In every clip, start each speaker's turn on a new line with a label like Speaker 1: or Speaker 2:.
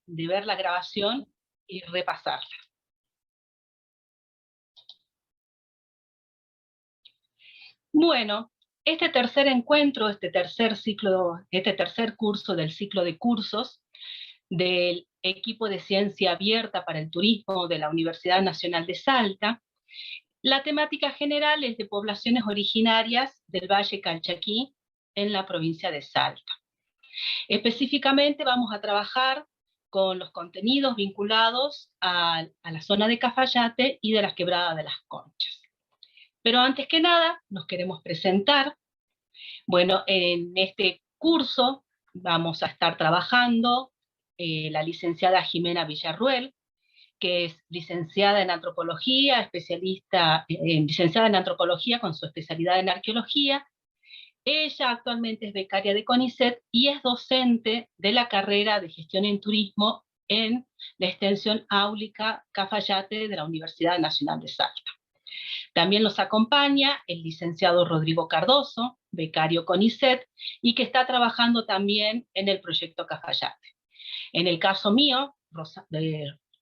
Speaker 1: de ver la grabación y repasarla. Bueno, este tercer encuentro, este tercer curso del ciclo de cursos del equipo de ciencia abierta para el turismo de la Universidad Nacional de Salta, la temática general es de poblaciones originarias del Valle Calchaquí en la provincia de Salta. Específicamente vamos a trabajar con los contenidos vinculados a la zona de Cafayate y de las quebradas de las Conchas. Pero antes que nada, nos queremos presentar. Bueno, en este curso vamos a estar trabajando la licenciada Jimena Villarruel, que es licenciada en antropología, licenciada en antropología con su especialidad en arqueología. Ella actualmente es becaria de CONICET y es docente de la carrera de gestión en turismo en la extensión áulica Cafayate de la Universidad Nacional de Salta. También nos acompaña el licenciado Rodrigo Cardoso, becario CONICET, y que está trabajando también en el proyecto Cafayate. En el caso mío,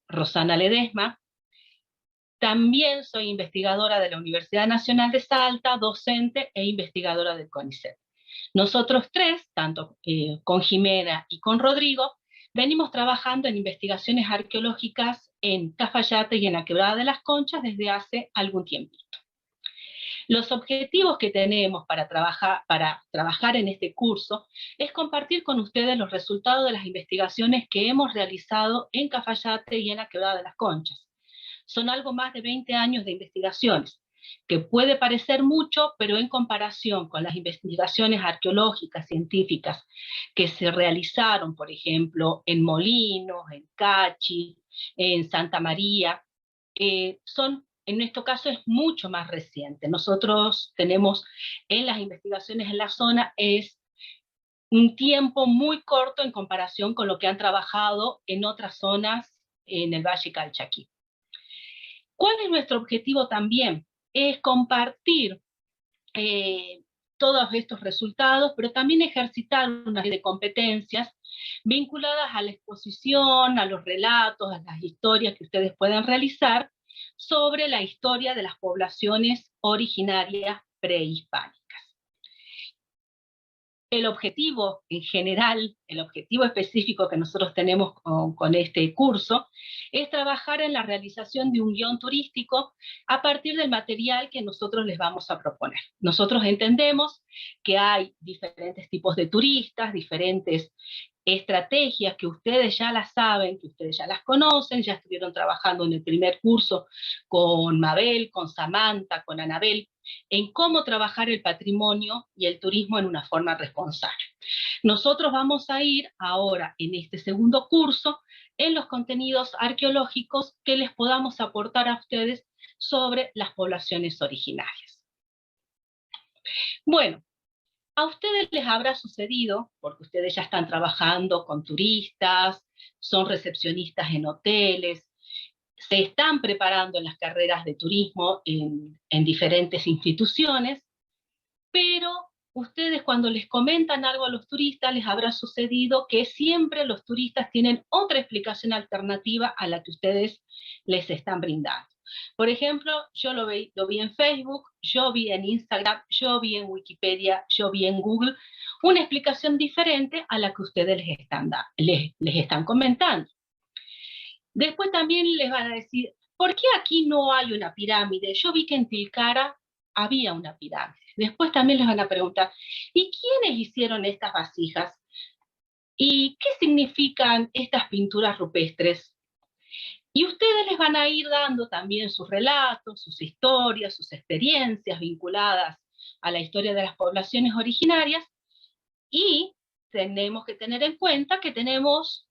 Speaker 1: Rosana Ledesma, también soy investigadora de la Universidad Nacional de Salta, docente e investigadora del CONICET. Nosotros tres, tanto con Jimena y con Rodrigo, venimos trabajando en investigaciones arqueológicas en Cafayate y en la Quebrada de las Conchas desde hace algún tiempito. Los objetivos que tenemos para trabajar en este curso es compartir con ustedes los resultados de las investigaciones que hemos realizado en Cafayate y en la Quebrada de las Conchas. Son algo más de 20 años de investigaciones, que puede parecer mucho, pero en comparación con las investigaciones arqueológicas, científicas, que se realizaron, por ejemplo, en Molinos, en Cachi, en Santa María, en nuestro caso es mucho más reciente. Nosotros tenemos en las investigaciones en la zona es un tiempo muy corto en comparación con lo que han trabajado en otras zonas en el Valle Calchaquí. ¿Cuál es nuestro objetivo también? Es compartir todos estos resultados, pero también ejercitar una serie de competencias vinculadas a la exposición, a los relatos, a las historias que ustedes puedan realizar sobre la historia de las poblaciones originarias prehispánicas. El objetivo en general, el objetivo específico que nosotros tenemos con este curso, es trabajar en la realización de un guión turístico a partir del material que nosotros les vamos a proponer. Nosotros entendemos que hay diferentes tipos de turistas, diferentes estrategias que ustedes ya las saben, que ustedes ya las conocen, ya estuvieron trabajando en el primer curso con Mabel, con Samantha, con Anabel, en cómo trabajar el patrimonio y el turismo en una forma responsable. Nosotros vamos a ir ahora en este segundo curso en los contenidos arqueológicos que les podamos aportar a ustedes sobre las poblaciones originarias. Bueno, a ustedes les habrá sucedido, porque ustedes ya están trabajando con turistas, son recepcionistas en hoteles, se están preparando en las carreras de turismo en diferentes instituciones, pero ustedes cuando les comentan algo a los turistas les habrá sucedido que siempre los turistas tienen otra explicación alternativa a la que ustedes les están brindando. Por ejemplo, yo lo vi en Facebook, yo vi en Instagram, yo vi en Wikipedia, yo vi en Google, una explicación diferente a la que ustedes les están comentando. Después también les van a decir, ¿por qué aquí no hay una pirámide? Yo vi que en Tilcara había una pirámide. Después también les van a preguntar, ¿y quiénes hicieron estas vasijas? ¿Y qué significan estas pinturas rupestres? Y ustedes les van a ir dando también sus relatos, sus historias, sus experiencias vinculadas a la historia de las poblaciones originarias, y tenemos que tener en cuenta que tenemos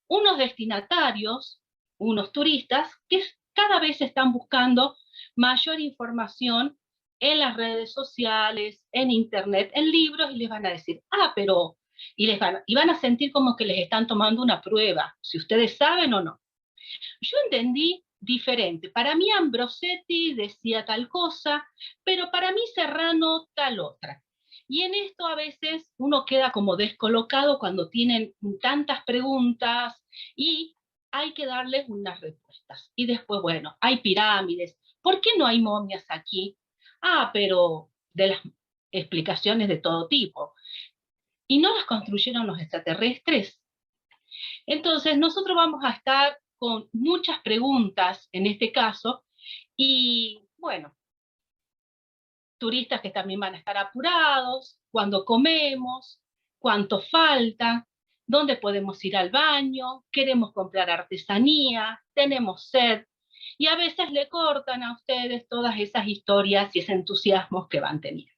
Speaker 1: unos destinatarios, unos turistas, que cada vez están buscando mayor información en las redes sociales, en internet, en libros, y les van a decir, y van a sentir como que les están tomando una prueba, si ustedes saben o no. Yo entendí diferente. Para mí Ambrosetti decía tal cosa, pero para mí Serrano tal otra. Y en esto a veces uno queda como descolocado cuando tienen tantas preguntas y hay que darles unas respuestas. Y después, bueno, hay pirámides. ¿Por qué no hay momias aquí? Ah, pero de las explicaciones de todo tipo. ¿Y no las construyeron los extraterrestres? Entonces, nosotros vamos a estar con muchas preguntas en este caso y, bueno, turistas que también van a estar apurados, cuándo comemos, cuánto falta, dónde podemos ir al baño, queremos comprar artesanía, tenemos sed, y a veces le cortan a ustedes todas esas historias y ese entusiasmo que van teniendo.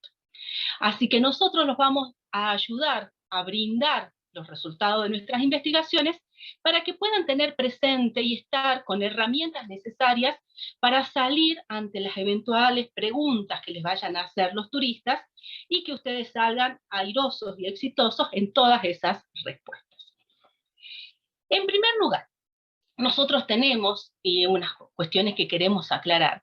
Speaker 1: Así que nosotros los vamos a ayudar a brindar los resultados de nuestras investigaciones para que puedan tener presente y estar con herramientas necesarias para salir ante las eventuales preguntas que les vayan a hacer los turistas y que ustedes salgan airosos y exitosos en todas esas respuestas. En primer lugar, nosotros tenemos, y unas cuestiones que queremos aclarar,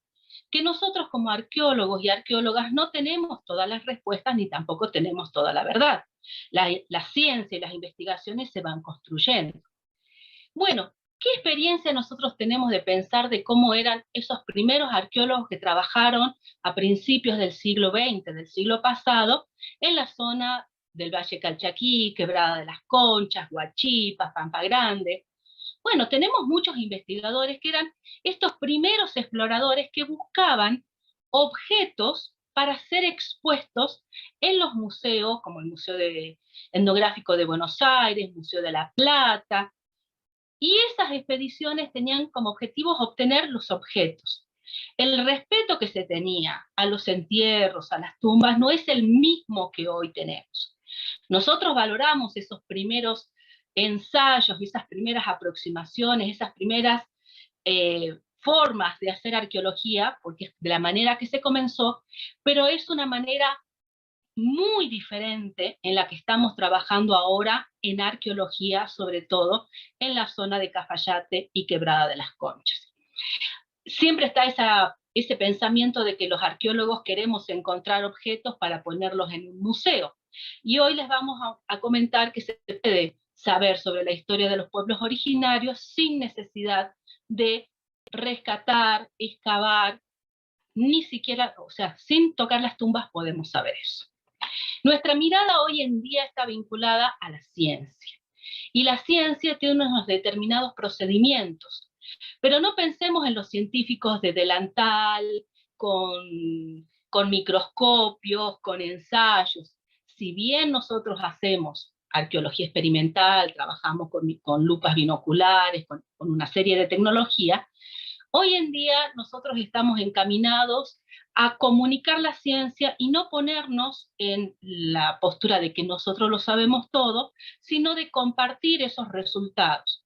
Speaker 1: que nosotros como arqueólogos y arqueólogas no tenemos todas las respuestas ni tampoco tenemos toda la verdad. La ciencia y las investigaciones se van construyendo. Bueno, ¿qué experiencia nosotros tenemos de pensar de cómo eran esos primeros arqueólogos que trabajaron a principios del siglo XX, del siglo pasado, en la zona del Valle Calchaquí, Quebrada de las Conchas, Huachipas, Pampa Grande? Bueno, tenemos muchos investigadores que eran estos primeros exploradores que buscaban objetos para ser expuestos en los museos, como el Etnográfico de Buenos Aires, Museo de La Plata, y esas expediciones tenían como objetivos obtener los objetos. El respeto que se tenía a los entierros, a las tumbas, no es el mismo que hoy tenemos. Nosotros valoramos esos primeros ensayos, esas primeras aproximaciones, esas primeras formas de hacer arqueología, porque es de la manera que se comenzó, pero es una manera muy diferente en la que estamos trabajando ahora en arqueología, sobre todo en la zona de Cafayate y Quebrada de las Conchas. Siempre está ese pensamiento de que los arqueólogos queremos encontrar objetos para ponerlos en un museo. Y hoy les vamos a comentar que se puede saber sobre la historia de los pueblos originarios sin necesidad de rescatar, excavar, ni siquiera, o sea, sin tocar las tumbas podemos saber eso. Nuestra mirada hoy en día está vinculada a la ciencia. Y la ciencia tiene unos determinados procedimientos. Pero no pensemos en los científicos de delantal, con microscopios, con ensayos. Si bien nosotros hacemos arqueología experimental, trabajamos con lupas binoculares, con una serie de tecnologías, hoy en día nosotros estamos encaminados a comunicar la ciencia y no ponernos en la postura de que nosotros lo sabemos todo, sino de compartir esos resultados.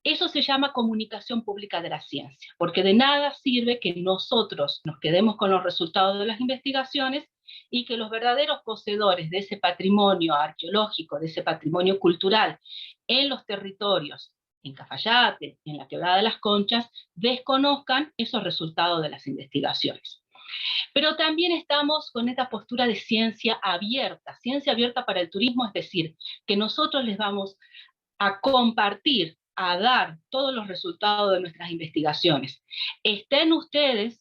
Speaker 1: Eso se llama comunicación pública de la ciencia, porque de nada sirve que nosotros nos quedemos con los resultados de las investigaciones y que los verdaderos poseedores de ese patrimonio arqueológico, de ese patrimonio cultural en los territorios, en Cafayate, en la Quebrada de las Conchas, desconozcan esos resultados de las investigaciones. Pero también estamos con esta postura de ciencia abierta para el turismo, es decir, que nosotros les vamos a compartir, a dar todos los resultados de nuestras investigaciones. Estén ustedes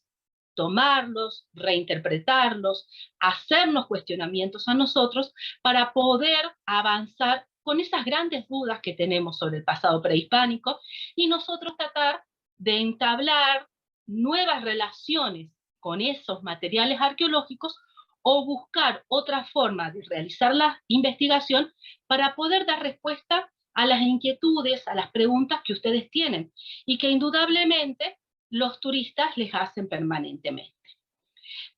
Speaker 1: tomarlos, reinterpretarlos, hacernos cuestionamientos a nosotros para poder avanzar con esas grandes dudas que tenemos sobre el pasado prehispánico y nosotros tratar de entablar nuevas relaciones con esos materiales arqueológicos o buscar otra forma de realizar la investigación para poder dar respuesta a las inquietudes, a las preguntas que ustedes tienen y que indudablemente los turistas les hacen permanentemente.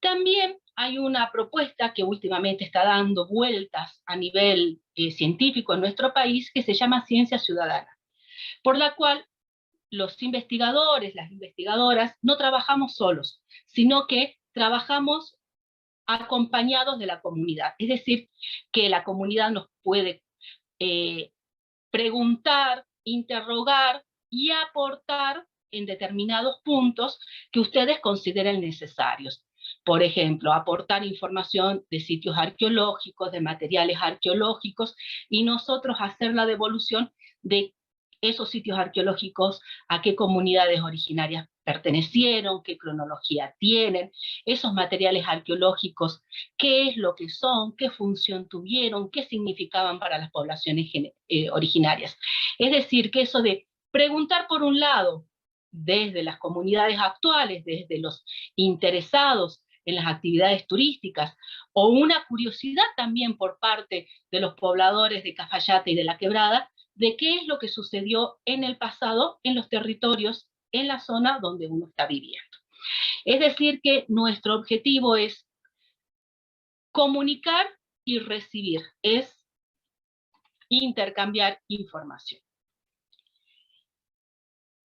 Speaker 1: También hay una propuesta que últimamente está dando vueltas a nivel científico en nuestro país que se llama ciencia ciudadana, por la cual los investigadores, las investigadoras, no trabajamos solos, sino que trabajamos acompañados de la comunidad. Es decir, que la comunidad nos puede preguntar, interrogar y aportar en determinados puntos que ustedes consideren necesarios. Por ejemplo, aportar información de sitios arqueológicos, de materiales arqueológicos, y nosotros hacer la devolución de esos sitios arqueológicos, a qué comunidades originarias pertenecieron, qué cronología tienen, esos materiales arqueológicos, qué es lo que son, qué función tuvieron, qué significaban para las poblaciones originarias. Es decir, que eso de preguntar por un lado, desde las comunidades actuales, desde los interesados en las actividades turísticas, o una curiosidad también por parte de los pobladores de Cafayate y de La Quebrada, de qué es lo que sucedió en el pasado en los territorios, en la zona donde uno está viviendo. Es decir, que nuestro objetivo es comunicar y recibir, es intercambiar información.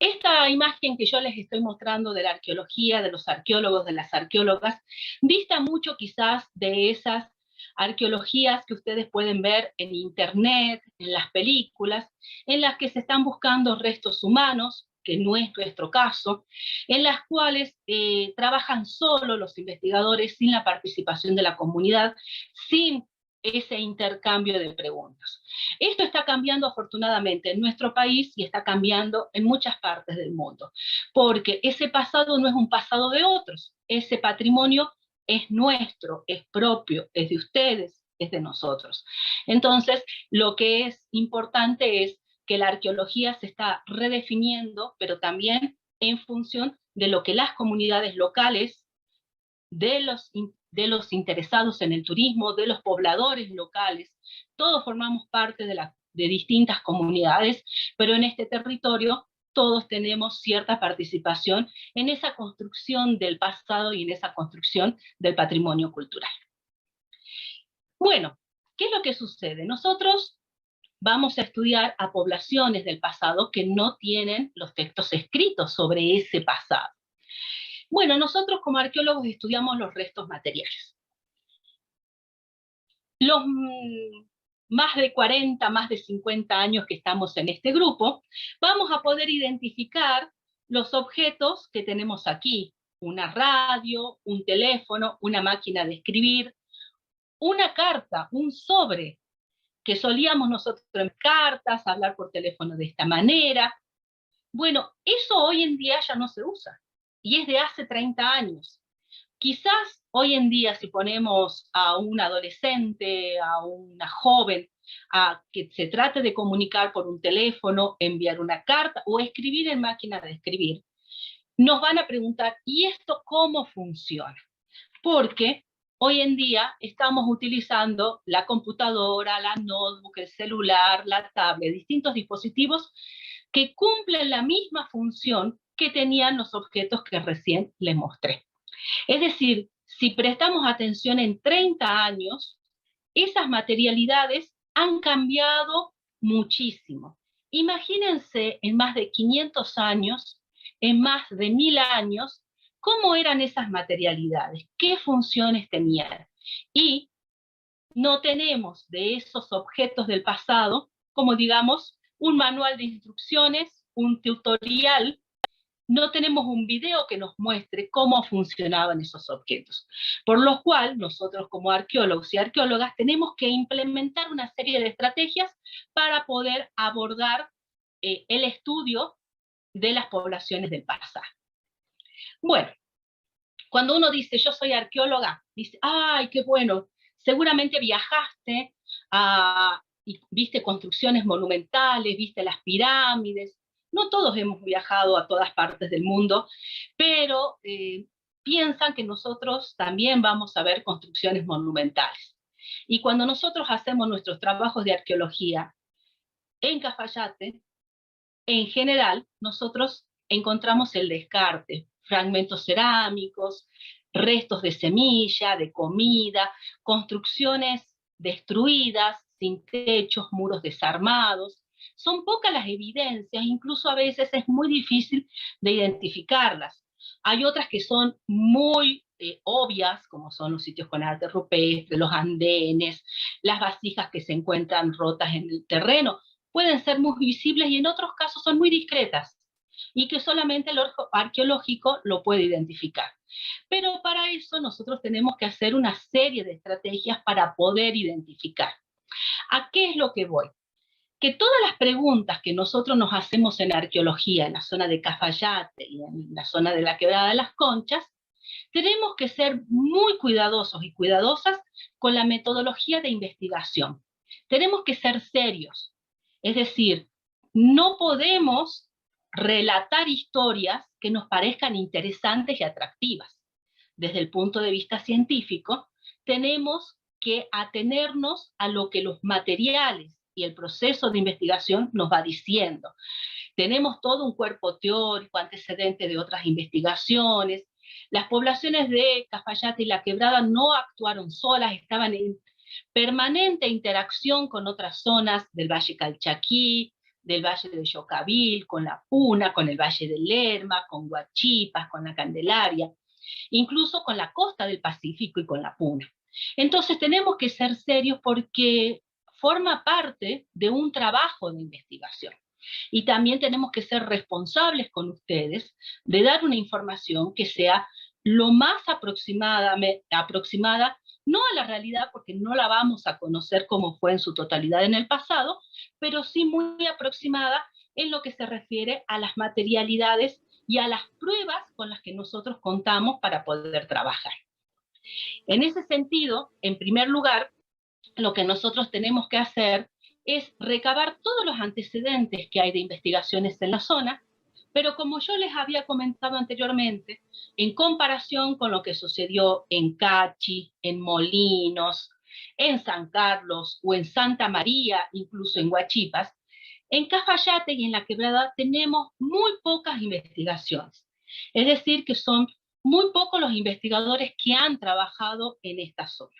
Speaker 1: Esta imagen que yo les estoy mostrando de la arqueología, de los arqueólogos, de las arqueólogas, dista mucho quizás de esas arqueologías que ustedes pueden ver en internet, en las películas, en las que se están buscando restos humanos, que no es nuestro caso, en las cuales trabajan solo los investigadores sin la participación de la comunidad, sin ese intercambio de preguntas. Esto está cambiando afortunadamente en nuestro país y está cambiando en muchas partes del mundo, porque ese pasado no es un pasado de otros, ese patrimonio es nuestro, es propio, es de ustedes, es de nosotros. Entonces, lo que es importante es que la arqueología se está redefiniendo, pero también en función de lo que las comunidades locales, de los interesados en el turismo, de los pobladores locales, todos formamos parte de distintas comunidades, pero en este territorio todos tenemos cierta participación en esa construcción del pasado y en esa construcción del patrimonio cultural. Bueno, ¿qué es lo que sucede? Nosotros vamos a estudiar a poblaciones del pasado que no tienen los textos escritos sobre ese pasado. Bueno, nosotros como arqueólogos estudiamos los restos materiales. Los más de 40, más de 50 años que estamos en este grupo, vamos a poder identificar los objetos que tenemos aquí. Una radio, un teléfono, una máquina de escribir, una carta, un sobre, que solíamos nosotros en cartas, hablar por teléfono de esta manera. Bueno, eso hoy en día ya no se usa, y es de hace 30 años. Quizás hoy en día si ponemos a un adolescente, a una joven, a que se trate de comunicar por un teléfono, enviar una carta o escribir en máquina de escribir, nos van a preguntar, ¿y esto cómo funciona? Porque hoy en día estamos utilizando la computadora, la notebook, el celular, la tablet, distintos dispositivos que cumplen la misma función que tenían los objetos que recién les mostré. Es decir, si prestamos atención en 30 años, esas materialidades han cambiado muchísimo. Imagínense en más de 500 años, en más de 1000 años, cómo eran esas materialidades, qué funciones tenían. Y no tenemos de esos objetos del pasado, como digamos, un manual de instrucciones, un tutorial, no tenemos un video que nos muestre cómo funcionaban esos objetos. Por lo cual, nosotros como arqueólogos y arqueólogas tenemos que implementar una serie de estrategias para poder abordar el estudio de las poblaciones del pasado. Bueno, cuando uno dice yo soy arqueóloga, dice, ¡ay, qué bueno! Seguramente viajaste y viste construcciones monumentales, viste las pirámides. No todos hemos viajado a todas partes del mundo, pero piensan que nosotros también vamos a ver construcciones monumentales. Y cuando nosotros hacemos nuestros trabajos de arqueología en Cafayate, en general, nosotros encontramos el descarte, fragmentos cerámicos, restos de semilla, de comida, construcciones destruidas, sin techos, muros desarmados. Son pocas las evidencias, incluso a veces es muy difícil de identificarlas. Hay otras que son muy obvias, como son los sitios con arte rupestre, los andenes, las vasijas que se encuentran rotas en el terreno, pueden ser muy visibles y en otros casos son muy discretas y que solamente el ojo arqueológico lo puede identificar. Pero para eso nosotros tenemos que hacer una serie de estrategias para poder identificar. ¿A qué es lo que voy? Que todas las preguntas que nosotros nos hacemos en arqueología, en la zona de Cafayate y en la zona de la Quebrada de las Conchas, tenemos que ser muy cuidadosos y cuidadosas con la metodología de investigación. Tenemos que ser serios, es decir, no podemos relatar historias que nos parezcan interesantes y atractivas. Desde el punto de vista científico, tenemos que atenernos a lo que los materiales y el proceso de investigación nos va diciendo. Tenemos todo un cuerpo teórico, antecedente de otras investigaciones. Las poblaciones de Cafayate y La Quebrada no actuaron solas, estaban en permanente interacción con otras zonas del Valle Calchaquí, del Valle de Yocavil, con la Puna, con el Valle de Lerma, con Huachipas, con la Candelaria, incluso con la costa del Pacífico y con la Puna. Entonces tenemos que ser serios porque forma parte de un trabajo de investigación. Y también tenemos que ser responsables con ustedes de dar una información que sea lo más aproximada, no a la realidad, porque no la vamos a conocer como fue en su totalidad en el pasado, pero sí muy aproximada en lo que se refiere a las materialidades y a las pruebas con las que nosotros contamos para poder trabajar. En ese sentido, en primer lugar, lo que nosotros tenemos que hacer es recabar todos los antecedentes que hay de investigaciones en la zona, pero como yo les había comentado anteriormente, en comparación con lo que sucedió en Cachi, en Molinos, en San Carlos o en Santa María, incluso en Huachipas, en Cafayate y en La Quebrada tenemos muy pocas investigaciones. Es decir, que son muy pocos los investigadores que han trabajado en esta zona.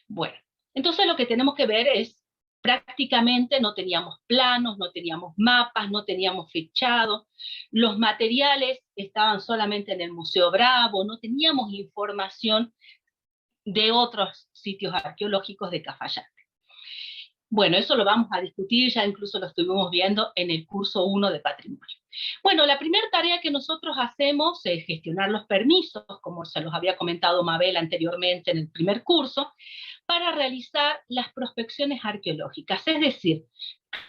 Speaker 1: Bueno, entonces lo que tenemos que ver es, prácticamente no teníamos planos, no teníamos mapas, no teníamos fechado, los materiales estaban solamente en el Museo Bravo, no teníamos información de otros sitios arqueológicos de Cafayate. Bueno, eso lo vamos a discutir, ya incluso lo estuvimos viendo en el curso 1 de Patrimonio. Bueno, la primera tarea que nosotros hacemos es gestionar los permisos, como se los había comentado Mabel anteriormente en el primer curso, para realizar las prospecciones arqueológicas, es decir,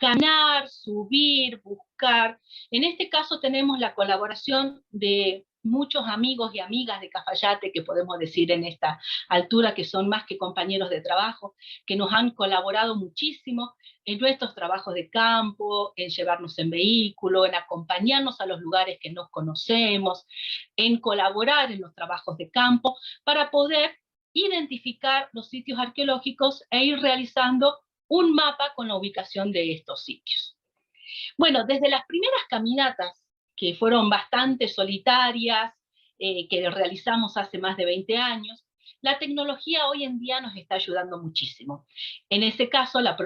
Speaker 1: caminar, subir, buscar. En este caso tenemos la colaboración de muchos amigos y amigas de Cafayate, que podemos decir en esta altura que son más que compañeros de trabajo, que nos han colaborado muchísimo en nuestros trabajos de campo, en llevarnos en vehículo, en acompañarnos a los lugares que nos conocemos, en colaborar en los trabajos de campo, para poder identificar los sitios arqueológicos e ir realizando un mapa con la ubicación de estos sitios. Bueno, desde las primeras caminatas, que fueron bastante solitarias, que realizamos hace más de 20 años, la tecnología hoy en día nos está ayudando muchísimo. En este caso, la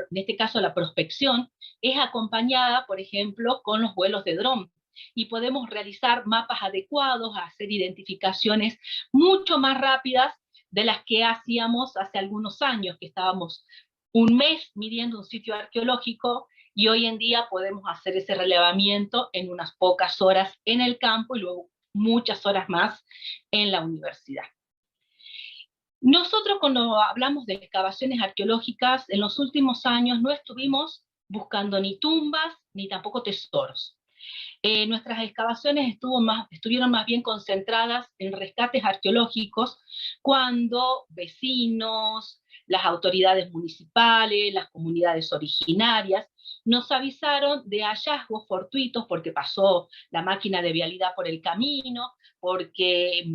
Speaker 1: prospección es acompañada, por ejemplo, con los vuelos de dron, y podemos realizar mapas adecuados, hacer identificaciones mucho más rápidas de las que hacíamos hace algunos años, que estábamos un mes midiendo un sitio arqueológico, y hoy en día podemos hacer ese relevamiento en unas pocas horas en el campo y luego muchas horas más en la universidad. Nosotros, cuando hablamos de excavaciones arqueológicas, en los últimos años no estuvimos buscando ni tumbas ni tampoco tesoros. Nuestras excavaciones estuvieron más bien concentradas en rescates arqueológicos, cuando vecinos, las autoridades municipales, las comunidades originarias, nos avisaron de hallazgos fortuitos, porque pasó la máquina de vialidad por el camino, porque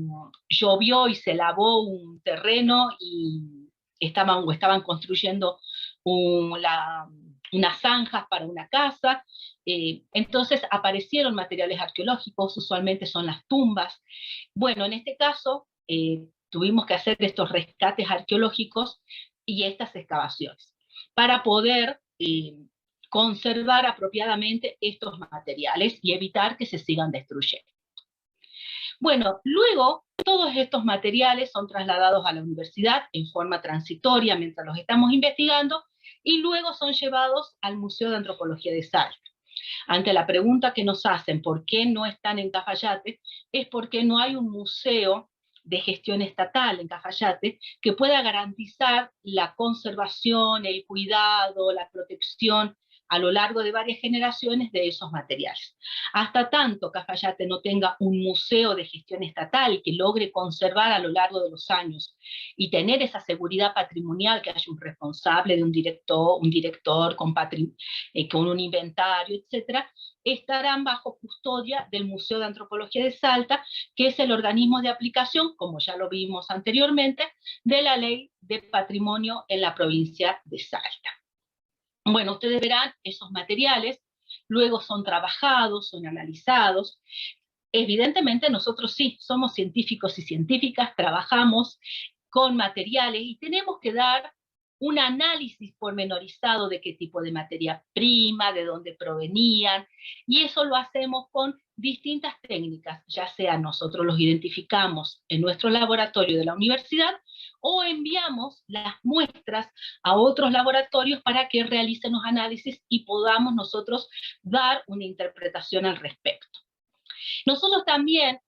Speaker 1: llovió y se lavó un terreno y estaban construyendo unas zanjas para una casa. Entonces aparecieron materiales arqueológicos, usualmente son las tumbas. Bueno, en este caso tuvimos que hacer estos rescates arqueológicos y estas excavaciones para poder conservar apropiadamente estos materiales y evitar que se sigan destruyendo. Bueno, luego todos estos materiales son trasladados a la universidad en forma transitoria mientras los estamos investigando, y luego son llevados al Museo de Antropología de Salta. Ante la pregunta que nos hacen, ¿por qué no están en Cafayate?, es porque no hay un museo de gestión estatal en Cafayate que pueda garantizar la conservación, el cuidado, la protección a lo largo de varias generaciones de esos materiales. Hasta tanto Cafayate no tenga un museo de gestión estatal que logre conservar a lo largo de los años y tener esa seguridad patrimonial, que haya un responsable de un director con un inventario, etcétera, estarán bajo custodia del Museo de Antropología de Salta, que es el organismo de aplicación, como ya lo vimos anteriormente, de la Ley de Patrimonio en la provincia de Salta. Bueno, ustedes verán esos materiales, luego son trabajados, son analizados. Evidentemente nosotros sí, somos científicos y científicas, trabajamos con materiales y tenemos que dar un análisis pormenorizado de qué tipo de materia prima, de dónde provenían, y eso lo hacemos con distintas técnicas, ya sea nosotros los identificamos en nuestro laboratorio de la universidad o enviamos las muestras a otros laboratorios para que realicen los análisis y podamos nosotros dar una interpretación al respecto. Nosotros también,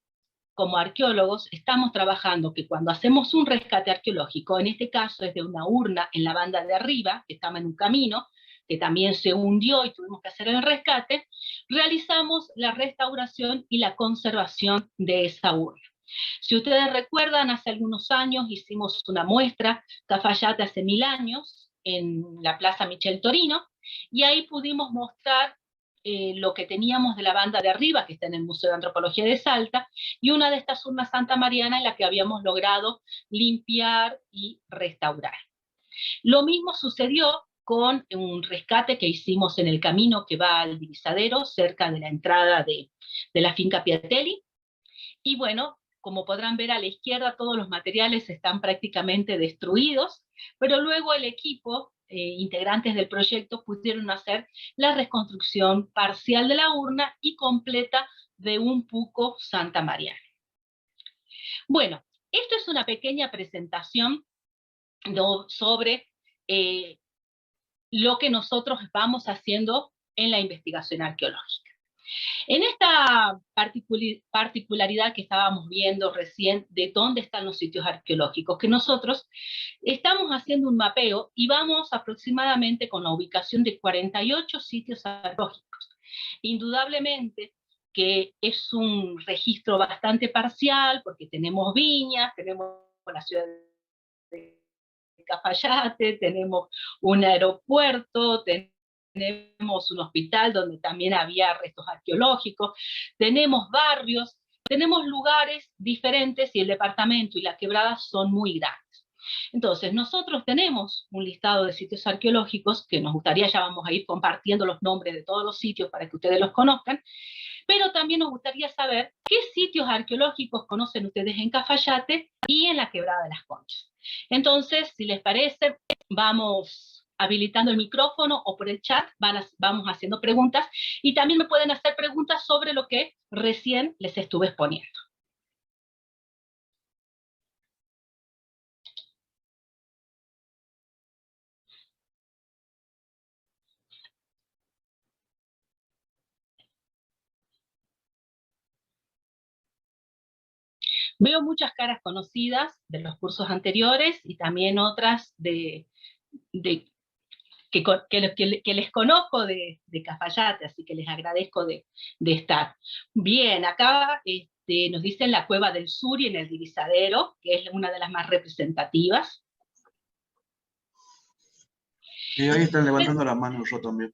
Speaker 1: como arqueólogos, estamos trabajando que cuando hacemos un rescate arqueológico, en este caso es de una urna en la banda de arriba, que estaba en un camino, que también se hundió y tuvimos que hacer el rescate, realizamos la restauración y la conservación de esa urna. Si ustedes recuerdan, hace algunos años hicimos una muestra, Cafayate hace 1000 años, en la Plaza Michel Torino, y ahí pudimos mostrar lo que teníamos de la banda de arriba, que está en el Museo de Antropología de Salta, y una de estas urnas Santa Mariana en la que habíamos logrado limpiar y restaurar. Lo mismo sucedió con un rescate que hicimos en el camino que va al divisadero, cerca de la entrada de la finca Piatelli, y bueno, como podrán ver a la izquierda, todos los materiales están prácticamente destruidos, pero luego el equipo, integrantes del proyecto, pudieron hacer la reconstrucción parcial de la urna y completa de un puco Santa Mariana. Bueno, esto es una pequeña presentación sobre lo que nosotros vamos haciendo en la investigación arqueológica. En esta particularidad que estábamos viendo recién de dónde están los sitios arqueológicos, que nosotros estamos haciendo un mapeo y vamos aproximadamente con la ubicación de 48 sitios arqueológicos. Indudablemente que es un registro bastante parcial porque tenemos viñas, tenemos la ciudad de Cafayate, tenemos un aeropuerto, tenemos un hospital donde también había restos arqueológicos, tenemos barrios, tenemos lugares diferentes y el departamento y la quebrada son muy grandes. Entonces, nosotros tenemos un listado de sitios arqueológicos que nos gustaría, ya vamos a ir compartiendo los nombres de todos los sitios para que ustedes los conozcan, pero también nos gustaría saber qué sitios arqueológicos conocen ustedes en Cafayate y en la Quebrada de las Conchas. Entonces, si les parece, vamos habilitando el micrófono o por el chat, vamos haciendo preguntas y también me pueden hacer preguntas sobre lo que recién les estuve exponiendo. Veo muchas caras conocidas de los cursos anteriores y también otras que les conozco de Cafayate, así que les agradezco de estar. Bien, acá nos dicen la Cueva del Sur y en el Divisadero, que es una de las más representativas.
Speaker 2: Y ahí están levantando la mano yo también.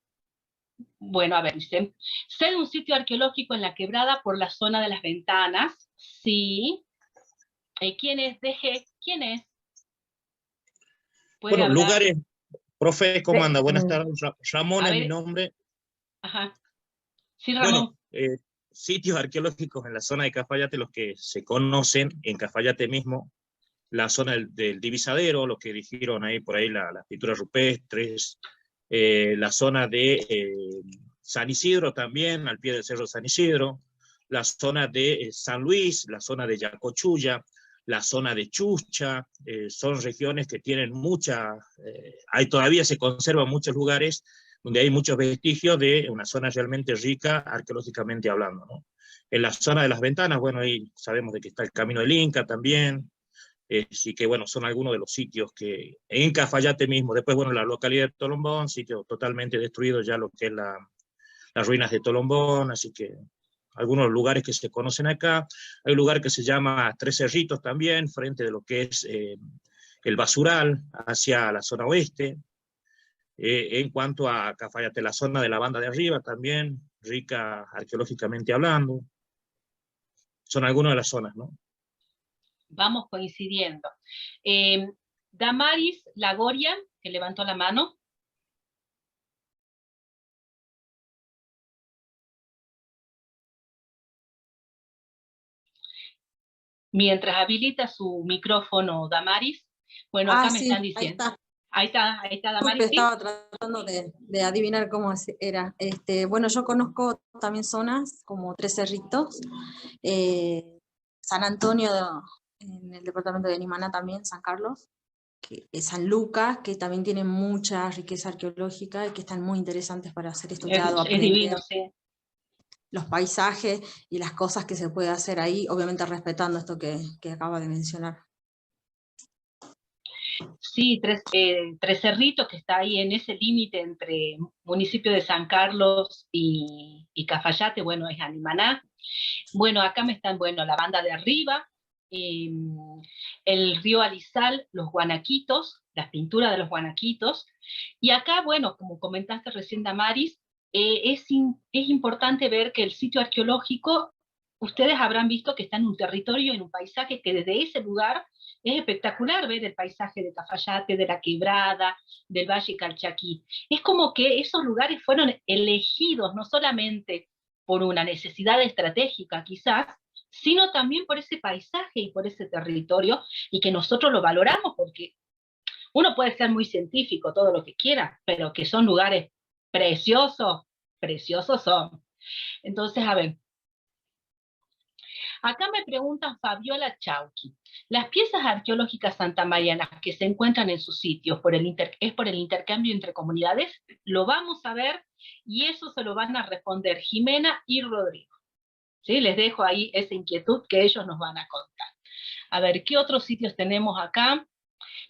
Speaker 1: Bueno, a ver, dicen, sé de un sitio arqueológico en la Quebrada por la zona de las Ventanas. Sí. ¿Quién es? ¿Quién es?
Speaker 3: Bueno, hablar? Lugares, profe, ¿cómo anda? Buenas tardes. Ramón es mi nombre.
Speaker 1: Ajá. Sí, Ramón.
Speaker 3: Bueno, sitios arqueológicos en la zona de Cafayate, los que se conocen en Cafayate mismo, la zona del Divisadero, los que dijeron ahí por ahí las pinturas rupestres, la zona de San Isidro también, al pie del Cerro San Isidro, la zona de San Luis, la zona de Yacochulla, la zona de Chucha, son regiones que tienen todavía se conservan muchos lugares donde hay muchos vestigios de una zona realmente rica arqueológicamente hablando, ¿no? En la zona de las Ventanas, bueno, ahí sabemos de que está el Camino del Inca también, sí que bueno, son algunos de los sitios que en Cafayate mismo, después bueno, la localidad de Tolombón, sitio totalmente destruido ya lo que es las ruinas de Tolombón, así que algunos lugares que se conocen acá. Hay un lugar que se llama Tres Cerritos también, frente de lo que es el basural, hacia la zona oeste. En cuanto a Cafayate, la zona de la banda de arriba también, rica arqueológicamente hablando. Son algunas de las zonas, ¿no?
Speaker 1: Vamos coincidiendo. Damaris Lagoria, que levantó la mano. Mientras habilita su micrófono Damaris, bueno, acá me
Speaker 4: Sí,
Speaker 1: están diciendo. Ahí está Damaris. ¿Sí?
Speaker 4: Estaba tratando de adivinar cómo era. Bueno, yo conozco también zonas como Tres Cerritos, San Antonio en el departamento de Nimaná también, San Carlos, San Lucas, que también tiene mucha riqueza arqueológica y que están muy interesantes para ser estudiado,
Speaker 1: Es divino, sí.
Speaker 4: Los paisajes y las cosas que se puede hacer ahí, obviamente respetando esto que acaba de mencionar.
Speaker 1: Sí, Tres Cerritos, que está ahí en ese límite entre municipio de San Carlos y Cafayate, bueno, es Animaná. Bueno, acá me están, bueno, la banda de arriba, el río Alizal, los guanaquitos, las pinturas de los guanaquitos. Y acá, bueno, como comentaste recién, Damaris, es importante ver que el sitio arqueológico, ustedes habrán visto que está en un territorio, en un paisaje que desde ese lugar es espectacular ver el paisaje de Cafayate, de la Quebrada, del Valle Calchaquí. Es como que esos lugares fueron elegidos no solamente por una necesidad estratégica quizás, sino también por ese paisaje y por ese territorio, y que nosotros lo valoramos porque uno puede ser muy científico, todo lo que quiera, pero que son lugares preciosos, preciosos son. Entonces, a ver, acá me preguntan Fabiola Chauqui, las piezas arqueológicas santamarianas que se encuentran en sus sitios es por el intercambio entre comunidades, lo vamos a ver y eso se lo van a responder Jimena y Rodrigo. ¿Sí? Les dejo ahí esa inquietud que ellos nos van a contar. A ver, ¿qué otros sitios tenemos acá?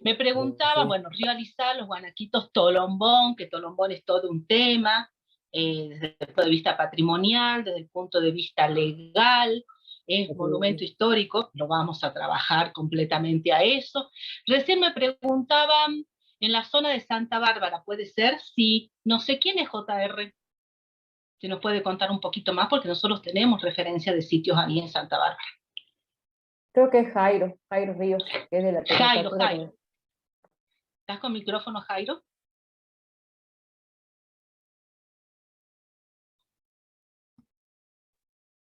Speaker 1: Me preguntaba, bueno, Río Alizal, los guanaquitos, Tolombón, que Tolombón es todo un tema, desde el punto de vista patrimonial, desde el punto de vista legal, es monumento histórico, lo vamos a trabajar completamente a eso. Recién me preguntaban, en la zona de Santa Bárbara, ¿puede ser? Sí, no sé quién es JR, si nos puede contar un poquito más, porque nosotros tenemos referencia de sitios ahí en Santa Bárbara.
Speaker 5: Creo que es Jairo Ríos, que es de la
Speaker 1: Jairo.
Speaker 5: Tecnicatura.
Speaker 1: ¿Estás con micrófono, Jairo?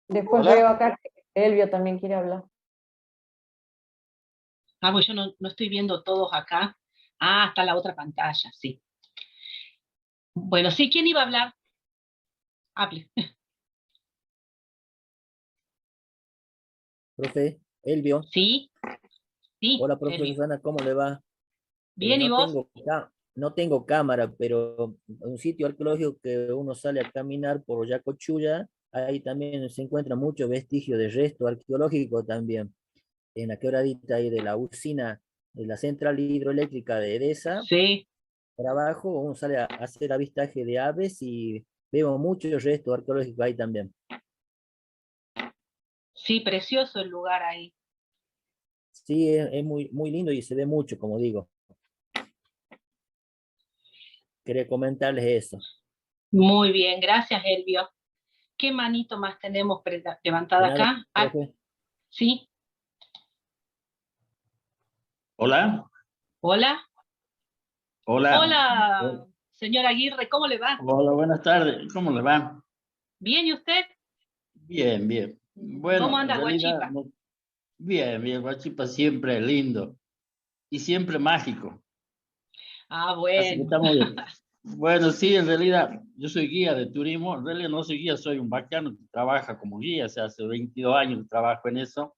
Speaker 5: Después
Speaker 2: Hola.
Speaker 5: veo acá que Elvio también quiere hablar.
Speaker 1: Pues yo no estoy viendo todos acá. Está la otra pantalla, sí. Bueno, sí, ¿quién iba a hablar? Hable.
Speaker 6: Profe, Elvio.
Speaker 1: Sí.
Speaker 6: Hola, profe
Speaker 1: Elvio.
Speaker 6: Susana, ¿cómo le va?
Speaker 1: Bien, ¿y vos?
Speaker 6: No tengo cámara, pero un sitio arqueológico que uno sale a caminar por Yacochulla, ahí también se encuentra mucho vestigio de resto arqueológico también. En la quebradita ahí de la usina de la central hidroeléctrica de Edesa,
Speaker 1: sí.
Speaker 6: por abajo uno sale a hacer avistaje de aves y vemos mucho resto arqueológico ahí también.
Speaker 1: Sí, precioso el lugar ahí.
Speaker 6: Sí, es muy, muy lindo y se ve mucho, como digo. Quería comentarles eso.
Speaker 1: Muy bien, gracias, Elvio. ¿Qué manito más tenemos levantada acá? Sí.
Speaker 7: Hola.
Speaker 1: Hola.
Speaker 7: Hola.
Speaker 1: Hola, señor Aguirre, ¿cómo le va?
Speaker 7: Hola, buenas tardes. ¿Cómo le va?
Speaker 1: Bien, ¿y usted?
Speaker 7: Bien, bien. Bueno,
Speaker 1: ¿Cómo anda
Speaker 7: en realidad,
Speaker 1: Huachipa?
Speaker 7: bien, Huachipa siempre lindo y siempre mágico. Así que
Speaker 1: Bueno.
Speaker 7: estamos bien. Bueno, sí, en realidad yo soy guía de turismo. En realidad no soy guía, soy un bacano que trabaja como guía. O sea, hace 22 años que trabajo en eso.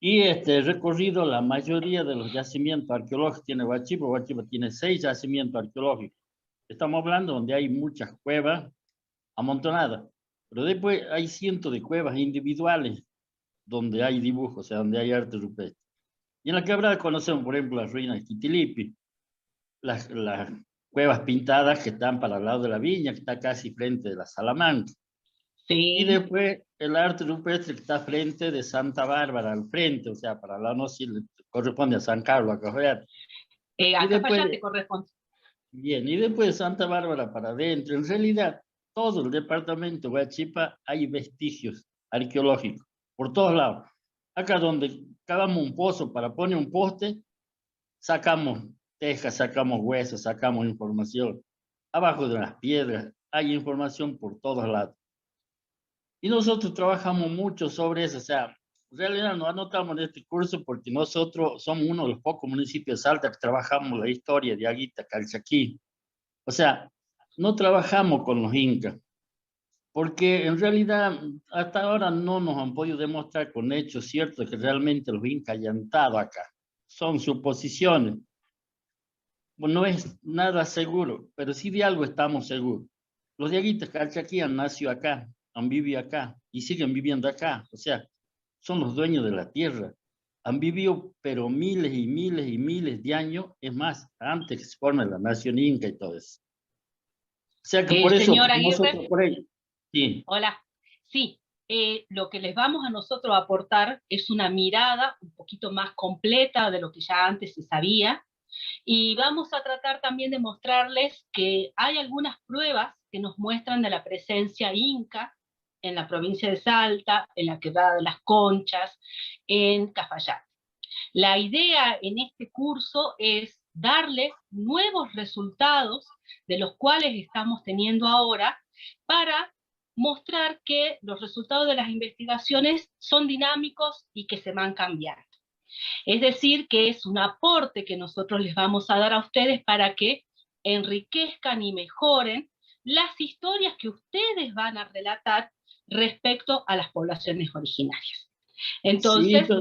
Speaker 7: Y he recorrido la mayoría de los yacimientos arqueológicos que tiene Huachipa. Huachipa tiene 6 yacimientos arqueológicos. Estamos hablando donde hay muchas cuevas amontonadas, pero después hay cientos de cuevas individuales donde hay dibujos, o sea, donde hay arte rupestre. Y en la quebrada conocemos, por ejemplo, las ruinas de Quitilipi, las cuevas pintadas que están para el lado de la viña, que está casi frente de la Salamanca. Y
Speaker 1: Sí.
Speaker 7: después el arte rupestre que está frente de Santa Bárbara, al frente, o sea, para la no si corresponde a San Carlos, a Cafayate.
Speaker 1: A
Speaker 7: Y después,
Speaker 1: Cafayate corresponde.
Speaker 7: bien, y después de Santa Bárbara para adentro, en realidad, todo el departamento de Huachipa hay vestigios arqueológicos, por todos lados. Acá donde cavamos un pozo para poner un poste, sacamos tejas, sacamos huesos, sacamos información. Abajo de las piedras hay información por todos lados. Y nosotros trabajamos mucho sobre eso, o sea, en realidad nos anotamos en este curso porque nosotros somos uno de los pocos municipios de Salta que trabajamos la historia de Aguita, Calchaquí. O sea, no trabajamos con los incas, porque en realidad hasta ahora no nos han podido demostrar con hechos ciertos que realmente los incas hayan estado acá. Son suposiciones. Bueno, no es nada seguro, pero sí de algo estamos seguros. Los diaguitas calchaquí han nacido acá, han vivido acá y siguen viviendo acá. O sea, son los dueños de la tierra. Han vivido pero miles y miles y miles de años, es más, antes que se forme la nación inca y todo eso. O sea que por eso
Speaker 1: Señora Aguirre,
Speaker 7: nosotros por ahí. Sí.
Speaker 1: hola. Sí, lo que les vamos a nosotros a aportar es una mirada un poquito más completa de lo que ya antes se sabía, y vamos a tratar también de mostrarles que hay algunas pruebas que nos muestran de la presencia inca en la provincia de Salta, en la Quebrada de las Conchas, en Cafayate. La idea en este curso es darles nuevos resultados de los cuales estamos teniendo ahora para mostrar que los resultados de las investigaciones son dinámicos y que se van cambiando. Es decir, que es un aporte que nosotros les vamos a dar a ustedes para que enriquezcan y mejoren las historias que ustedes van a relatar respecto a las poblaciones originarias. Entonces,
Speaker 7: Sí,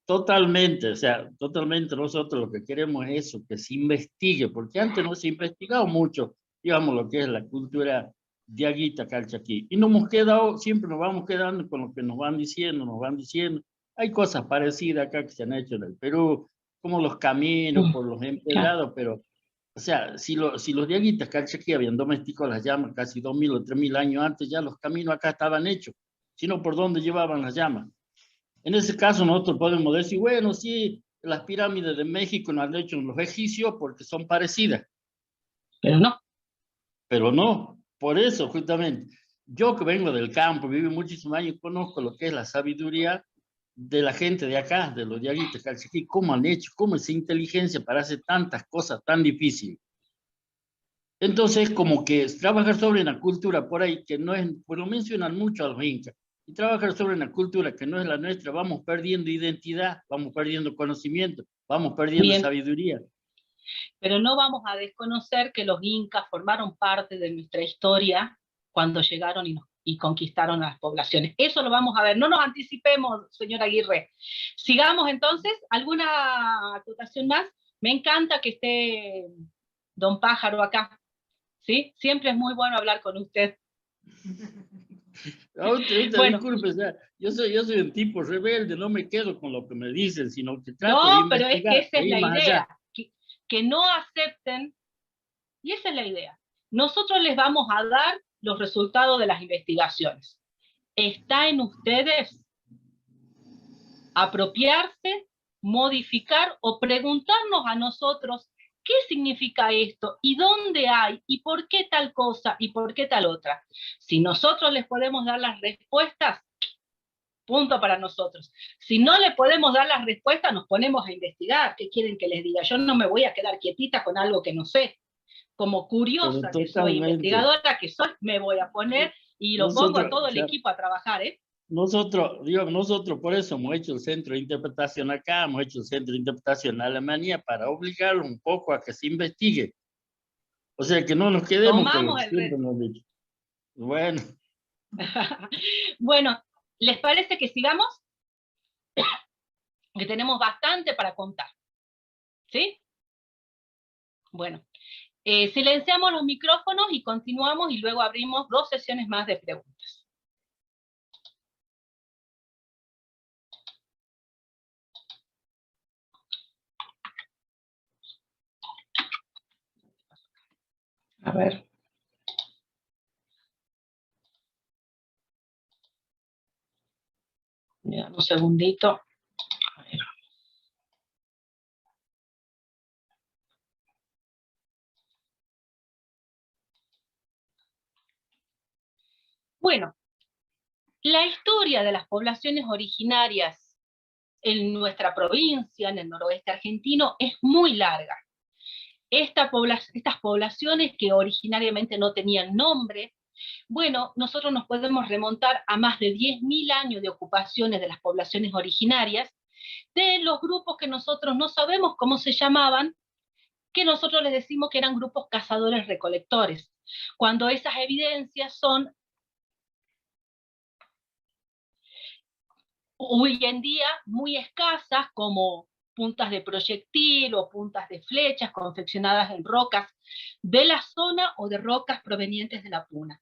Speaker 7: totalmente, o sea, totalmente nosotros lo que queremos es eso, que se investigue, porque antes no se ha investigado mucho, digamos, lo que es la cultura diaguita calchaquí. Y nos hemos quedado, siempre nos vamos quedando con lo que nos van diciendo. Hay cosas parecidas acá que se han hecho en el Perú, como los caminos por los empedrados, pero, o sea, si los diaguitas calchaquí habían domesticado las llamas casi 2000 o 3000 años antes, ya los caminos acá estaban hechos, sino por dónde llevaban las llamas. En ese caso nosotros podemos decir, bueno, sí, las pirámides de México nos han hecho los egipcios porque son parecidas.
Speaker 1: pero no.
Speaker 7: Pero no, por eso justamente, yo que vengo del campo, viví muchísimos años, conozco lo que es la sabiduría de la gente de acá, de los diaguitas, calchaquí, cómo han hecho, cómo esa inteligencia para hacer tantas cosas tan difíciles. Entonces, como que trabajar sobre una cultura por ahí que no es, pues lo mencionan mucho a los incas, y trabajar sobre una cultura que no es la nuestra, vamos perdiendo identidad, vamos perdiendo conocimiento, vamos perdiendo sabiduría.
Speaker 1: Pero no vamos a desconocer que los incas formaron parte de nuestra historia cuando llegaron y conquistaron a las poblaciones. Eso lo vamos a ver. No nos anticipemos, señora Aguirre. Sigamos entonces. ¿Alguna acotación más? Me encanta que esté don Pájaro acá. ¿Sí? Siempre es muy bueno hablar con usted.
Speaker 7: Bueno, disculpe, o sea, yo soy un tipo rebelde, no me quedo con lo que me dicen, sino que trato de investigar.
Speaker 1: No, pero es que esa es la idea,
Speaker 7: allá.
Speaker 1: que no acepten, y esa es la idea. Nosotros les vamos a dar los resultados de las investigaciones. Está en ustedes apropiarse, modificar o preguntarnos a nosotros qué significa esto y dónde hay y por qué tal cosa y por qué tal otra. Si nosotros les podemos dar las respuestas, punto para nosotros. Si no le podemos dar las respuestas, nos ponemos a investigar. ¿Qué quieren que les diga? Yo no me voy a quedar quietita con algo que no sé. Como curiosa que soy, investigadora que soy, me voy a poner y lo pongo a todo el equipo a trabajar, ¿eh?
Speaker 7: Nosotros por eso hemos hecho el centro de interpretación acá, hemos hecho el centro de interpretación en Alemania para obligarlo un poco a que se investigue. O sea, que no nos quedemos con lo que siempre hemos dicho. Bueno.
Speaker 1: Bueno, ¿les parece que sigamos? Que tenemos bastante para contar. ¿Sí? Bueno, Silenciamos los micrófonos y continuamos y luego abrimos 2 sesiones más de preguntas. A ver. Mira, un segundito. A ver. Bueno, la historia de las poblaciones originarias en nuestra provincia, en el noroeste argentino, es muy larga. Estas poblaciones que originariamente no tenían nombre, bueno, nosotros nos podemos remontar a más de 10.000 años de ocupaciones de las poblaciones originarias, de los grupos que nosotros no sabemos cómo se llamaban, que nosotros les decimos que eran grupos cazadores-recolectores, cuando esas evidencias son hoy en día muy escasas, como puntas de proyectil o puntas de flechas confeccionadas en rocas de la zona o de rocas provenientes de la puna.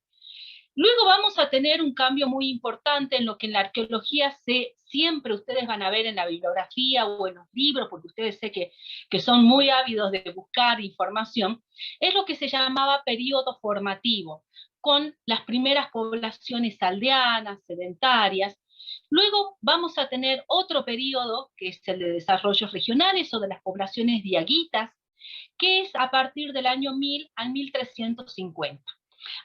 Speaker 1: Luego vamos a tener un cambio muy importante en lo que en la arqueología siempre ustedes van a ver en la bibliografía o en los libros, porque ustedes sé que son muy ávidos de buscar información, es lo que se llamaba periodo formativo, con las primeras poblaciones aldeanas, sedentarias. Luego vamos a tener otro periodo, que es el de desarrollos regionales o de las poblaciones diaguitas, que es a partir del año 1000 al 1350.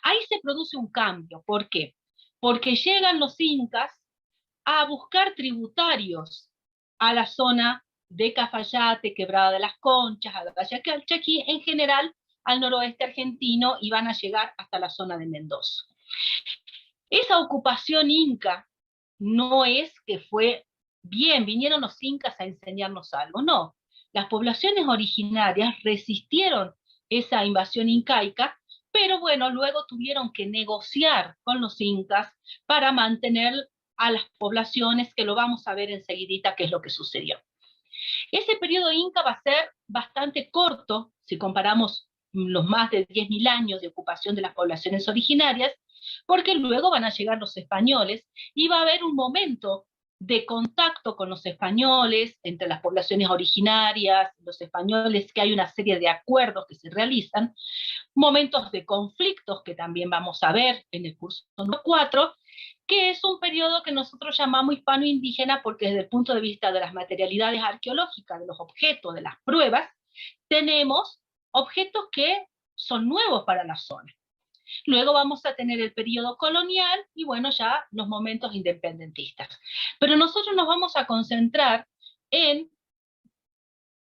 Speaker 1: Ahí se produce un cambio. ¿Por qué? Porque llegan los incas a buscar tributarios a la zona de Cafayate, Quebrada de las Conchas, a Valle Calchaquí, en general al noroeste argentino, y van a llegar hasta la zona de Mendoza. Esa ocupación inca no es que fue bien, vinieron los incas a enseñarnos algo, no. Las poblaciones originarias resistieron esa invasión incaica, pero bueno, luego tuvieron que negociar con los incas para mantener a las poblaciones, que lo vamos a ver enseguidita qué es lo que sucedió. Ese periodo inca va a ser bastante corto, si comparamos los más de 10.000 años de ocupación de las poblaciones originarias, porque luego van a llegar los españoles y va a haber un momento de contacto con los españoles, entre las poblaciones originarias, los españoles, que hay una serie de acuerdos que se realizan, momentos de conflictos que también vamos a ver en el curso número 4, que es un periodo que nosotros llamamos hispano-indígena porque desde el punto de vista de las materialidades arqueológicas, de los objetos, de las pruebas, tenemos objetos que son nuevos para la zona. Luego vamos a tener el periodo colonial y bueno, ya los momentos independentistas. Pero nosotros nos vamos a concentrar en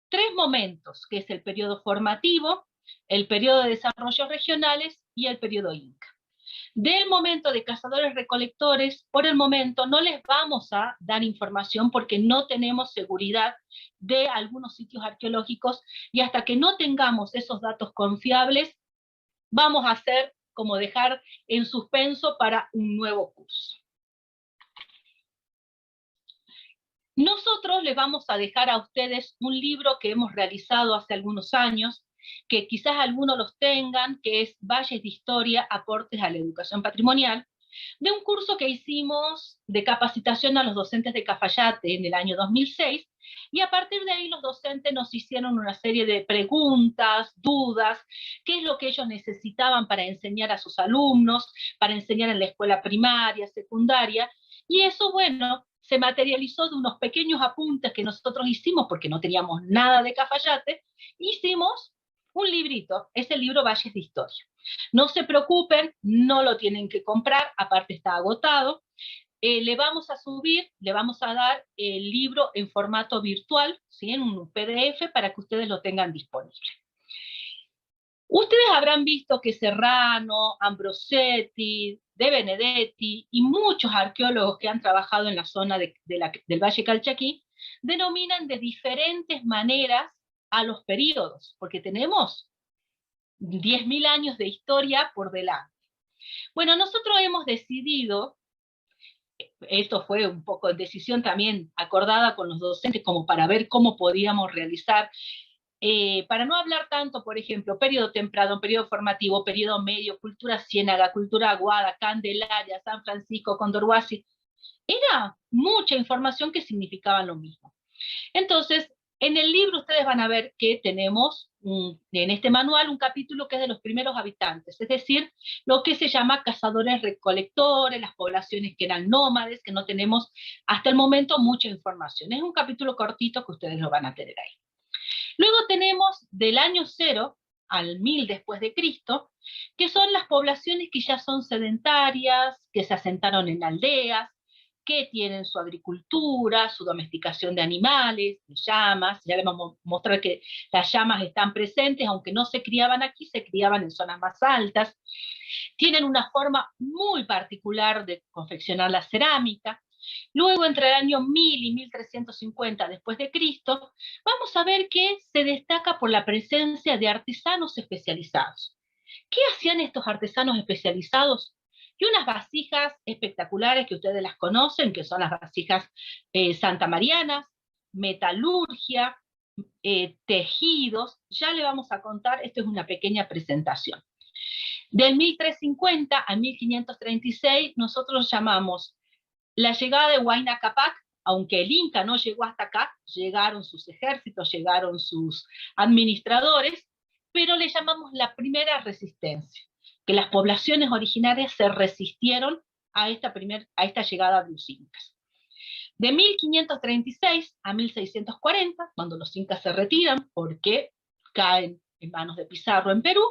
Speaker 1: 3 momentos, que es el periodo formativo, el periodo de desarrollos regionales y el periodo inca. Del momento de cazadores-recolectores, por el momento no les vamos a dar información porque no tenemos seguridad de algunos sitios arqueológicos, y hasta que no tengamos esos datos confiables, vamos a hacer como dejar en suspenso para un nuevo curso. Nosotros les vamos a dejar a ustedes un libro que hemos realizado hace algunos años, que quizás algunos los tengan, que es Valles de Historia, aportes a la educación patrimonial, de un curso que hicimos de capacitación a los docentes de Cafayate en el año 2006, y a partir de ahí los docentes nos hicieron una serie de preguntas, dudas, qué es lo que ellos necesitaban para enseñar a sus alumnos, para enseñar en la escuela primaria, secundaria, y eso, bueno, se materializó de unos pequeños apuntes que nosotros hicimos, porque no teníamos nada de Cafayate, hicimos un librito, es el libro Valles de Historia. No se preocupen, no lo tienen que comprar, aparte está agotado. Le vamos a subir, le vamos a dar el libro en formato virtual, ¿sí? En un PDF, para que ustedes lo tengan disponible. Ustedes habrán visto que Serrano, Ambrosetti, De Benedetti y muchos arqueólogos que han trabajado en la zona del Valle Calchaquí denominan de diferentes maneras a los periodos, porque tenemos 10.000 años de historia por delante. Bueno, nosotros hemos decidido, esto fue un poco de decisión también acordada con los docentes, como para ver cómo podíamos realizar para no hablar tanto, por ejemplo, periodo temprano, periodo formativo, periodo medio, cultura ciénaga, cultura aguada, Candelaria, San Francisco, Condorhuasi, era mucha información que significaba lo mismo. Entonces, en el libro ustedes van a ver que tenemos en este manual un capítulo que es de los primeros habitantes, es decir, lo que se llama cazadores-recolectores, las poblaciones que eran nómades, que no tenemos hasta el momento mucha información. Es un capítulo cortito que ustedes lo van a tener ahí. Luego tenemos del año 0 al 1000 después de Cristo, que son las poblaciones que ya son sedentarias, que se asentaron en aldeas, que tienen su agricultura, su domesticación de animales, de llamas. Ya les vamos a mostrar que las llamas están presentes, aunque no se criaban aquí, se criaban en zonas más altas. Tienen una forma muy particular de confeccionar la cerámica. Luego, entre el año 1000 y 1350 después de Cristo, vamos a ver que se destaca por la presencia de artesanos especializados. ¿Qué hacían estos artesanos especializados? Y unas vasijas espectaculares que ustedes las conocen, que son las vasijas santamarianas, metalurgia, tejidos. Ya le vamos a contar, esto es una pequeña presentación. Del 1350 a 1536 nosotros llamamos la llegada de Huayna Cápac, aunque el Inca no llegó hasta acá, llegaron sus ejércitos, llegaron sus administradores, pero le llamamos la primera resistencia, que las poblaciones originarias se resistieron a esta llegada de los incas. De 1536 a 1640, cuando los incas se retiran porque caen en manos de Pizarro en Perú,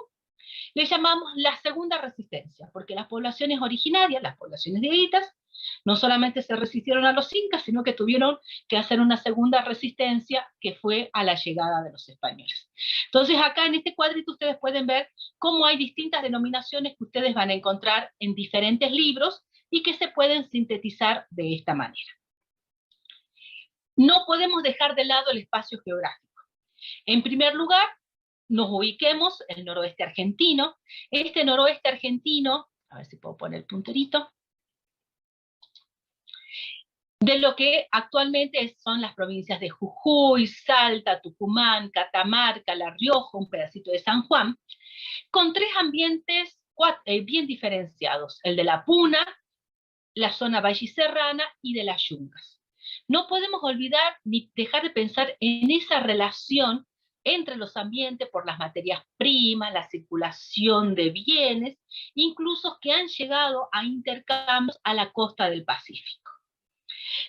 Speaker 1: le llamamos la segunda resistencia, porque las poblaciones originarias, las poblaciones dieguitas, no solamente se resistieron a los incas, sino que tuvieron que hacer una segunda resistencia, que fue a la llegada de los españoles. Entonces acá en este cuadrito ustedes pueden ver cómo hay distintas denominaciones que ustedes van a encontrar en diferentes libros y que se pueden sintetizar de esta manera. No podemos dejar de lado el espacio geográfico. En primer lugar, nos ubiquemos en el noroeste argentino. Este noroeste argentino, a ver si puedo poner el punterito, de lo que actualmente son las provincias de Jujuy, Salta, Tucumán, Catamarca, La Rioja, un pedacito de San Juan, con tres ambientes bien diferenciados, el de la Puna, la zona valliserrana y de las Yungas. No podemos olvidar ni dejar de pensar en esa relación entre los ambientes por las materias primas, la circulación de bienes, incluso que han llegado a intercambios a la costa del Pacífico.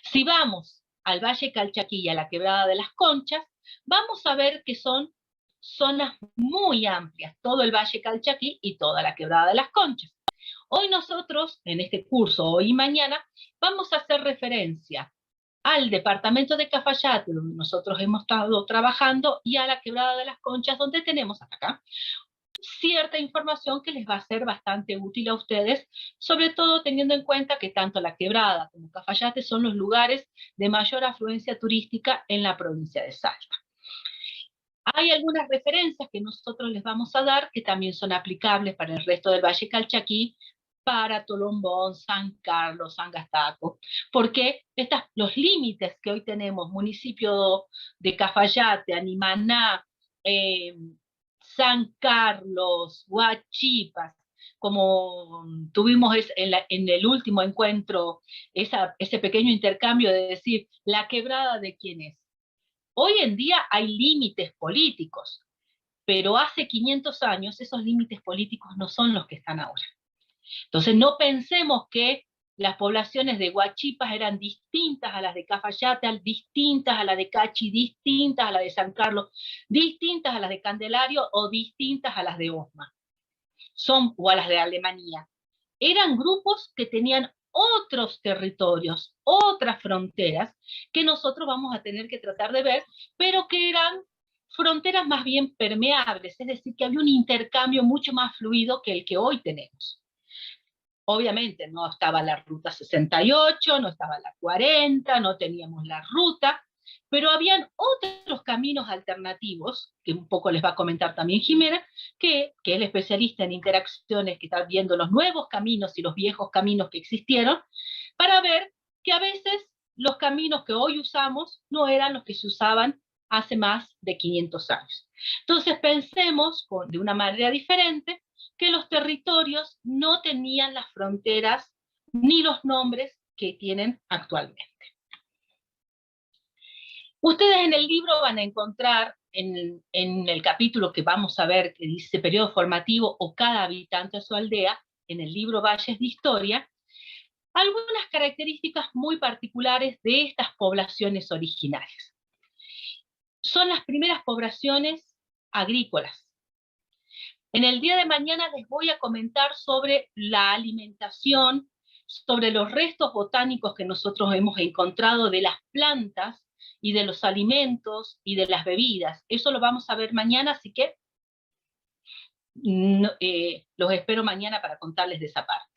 Speaker 1: Si vamos al Valle Calchaquí y a la Quebrada de las Conchas, vamos a ver que son zonas muy amplias, todo el Valle Calchaquí y toda la Quebrada de las Conchas. Hoy nosotros, en este curso, hoy y mañana, vamos a hacer referencia al departamento de Cafayate, donde nosotros hemos estado trabajando, y a la Quebrada de las Conchas, donde tenemos hasta acá cierta información que les va a ser bastante útil a ustedes, sobre todo teniendo en cuenta que tanto la Quebrada como Cafayate son los lugares de mayor afluencia turística en la provincia de Salta. Hay algunas referencias que nosotros les vamos a dar que también son aplicables para el resto del Valle Calchaquí, para Tolombón, San Carlos, San Gastaco, porque los límites que hoy tenemos, municipio de Cafayate, Animaná, San Carlos, Huachipas, como tuvimos en el último encuentro, ese pequeño intercambio de decir, ¿la quebrada de quién es? Hoy en día hay límites políticos, pero hace 500 años esos límites políticos no son los que están ahora. Entonces no pensemos que las poblaciones de Huachipas eran distintas a las de Cafayate, distintas a las de Cachi, distintas a las de San Carlos, distintas a las de Candelario o distintas a las de Osma, o a las de Alemania. Eran grupos que tenían otros territorios, otras fronteras, que nosotros vamos a tener que tratar de ver, pero que eran fronteras más bien permeables, es decir, que había un intercambio mucho más fluido que el que hoy tenemos. Obviamente no estaba la ruta 68, no estaba la 40, no teníamos la ruta, pero habían otros caminos alternativos, que un poco les va a comentar también Jimena, que es el especialista en interacciones, que está viendo los nuevos caminos y los viejos caminos que existieron, para ver que a veces los caminos que hoy usamos no eran los que se usaban hace más de 500 años. Entonces pensemos de una manera diferente que los territorios no tenían las fronteras ni los nombres que tienen actualmente. Ustedes en el libro van a encontrar, en el capítulo que vamos a ver, que dice periodo formativo o cada habitante de su aldea, en el libro Valles de Historia, algunas características muy particulares de estas poblaciones originarias. Son las primeras poblaciones agrícolas. En el día de mañana les voy a comentar sobre la alimentación, sobre los restos botánicos que nosotros hemos encontrado de las plantas y de los alimentos y de las bebidas. Eso lo vamos a ver mañana, así que los espero mañana para contarles de esa parte.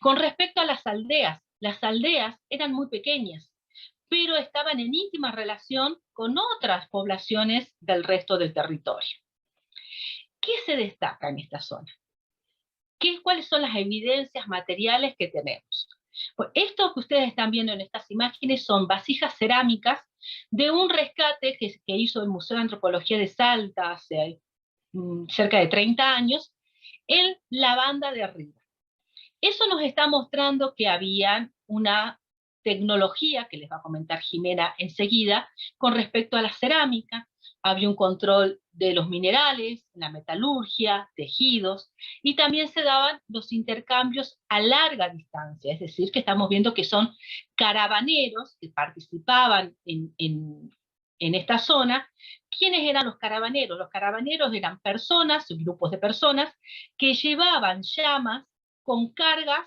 Speaker 1: Con respecto a las aldeas eran muy pequeñas, pero estaban en íntima relación con otras poblaciones del resto del territorio. ¿Qué se destaca en esta zona? ¿Cuáles son las evidencias materiales que tenemos? Pues esto que ustedes están viendo en estas imágenes son vasijas cerámicas de un rescate que hizo el Museo de Antropología de Salta hace cerca de 30 años, en la banda de arriba. Eso nos está mostrando que había una tecnología, que les va a comentar Jimena enseguida, con respecto a la cerámica. Había un control de los minerales, la metalurgia, tejidos, y también se daban los intercambios a larga distancia, es decir, que estamos viendo que son caravaneros que participaban en esta zona. ¿Quiénes eran los caravaneros? Los caravaneros eran personas, grupos de personas, que llevaban llamas con cargas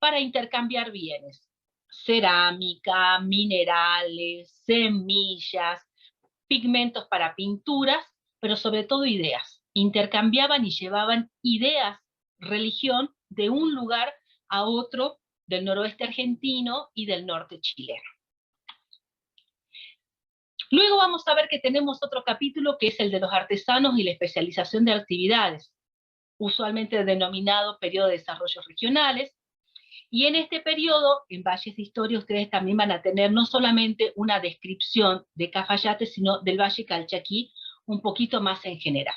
Speaker 1: para intercambiar bienes, cerámica, minerales, semillas, pigmentos para pinturas, pero sobre todo ideas. Intercambiaban y llevaban ideas, religión, de un lugar a otro del noroeste argentino y del norte chileno. Luego vamos a ver que tenemos otro capítulo que es el de los artesanos y la especialización de actividades, usualmente denominado periodo de desarrollos regionales. Y en este periodo, en Valles de Historia, ustedes también van a tener no solamente una descripción de Cafayate, sino del Valle Calchaquí, un poquito más en general.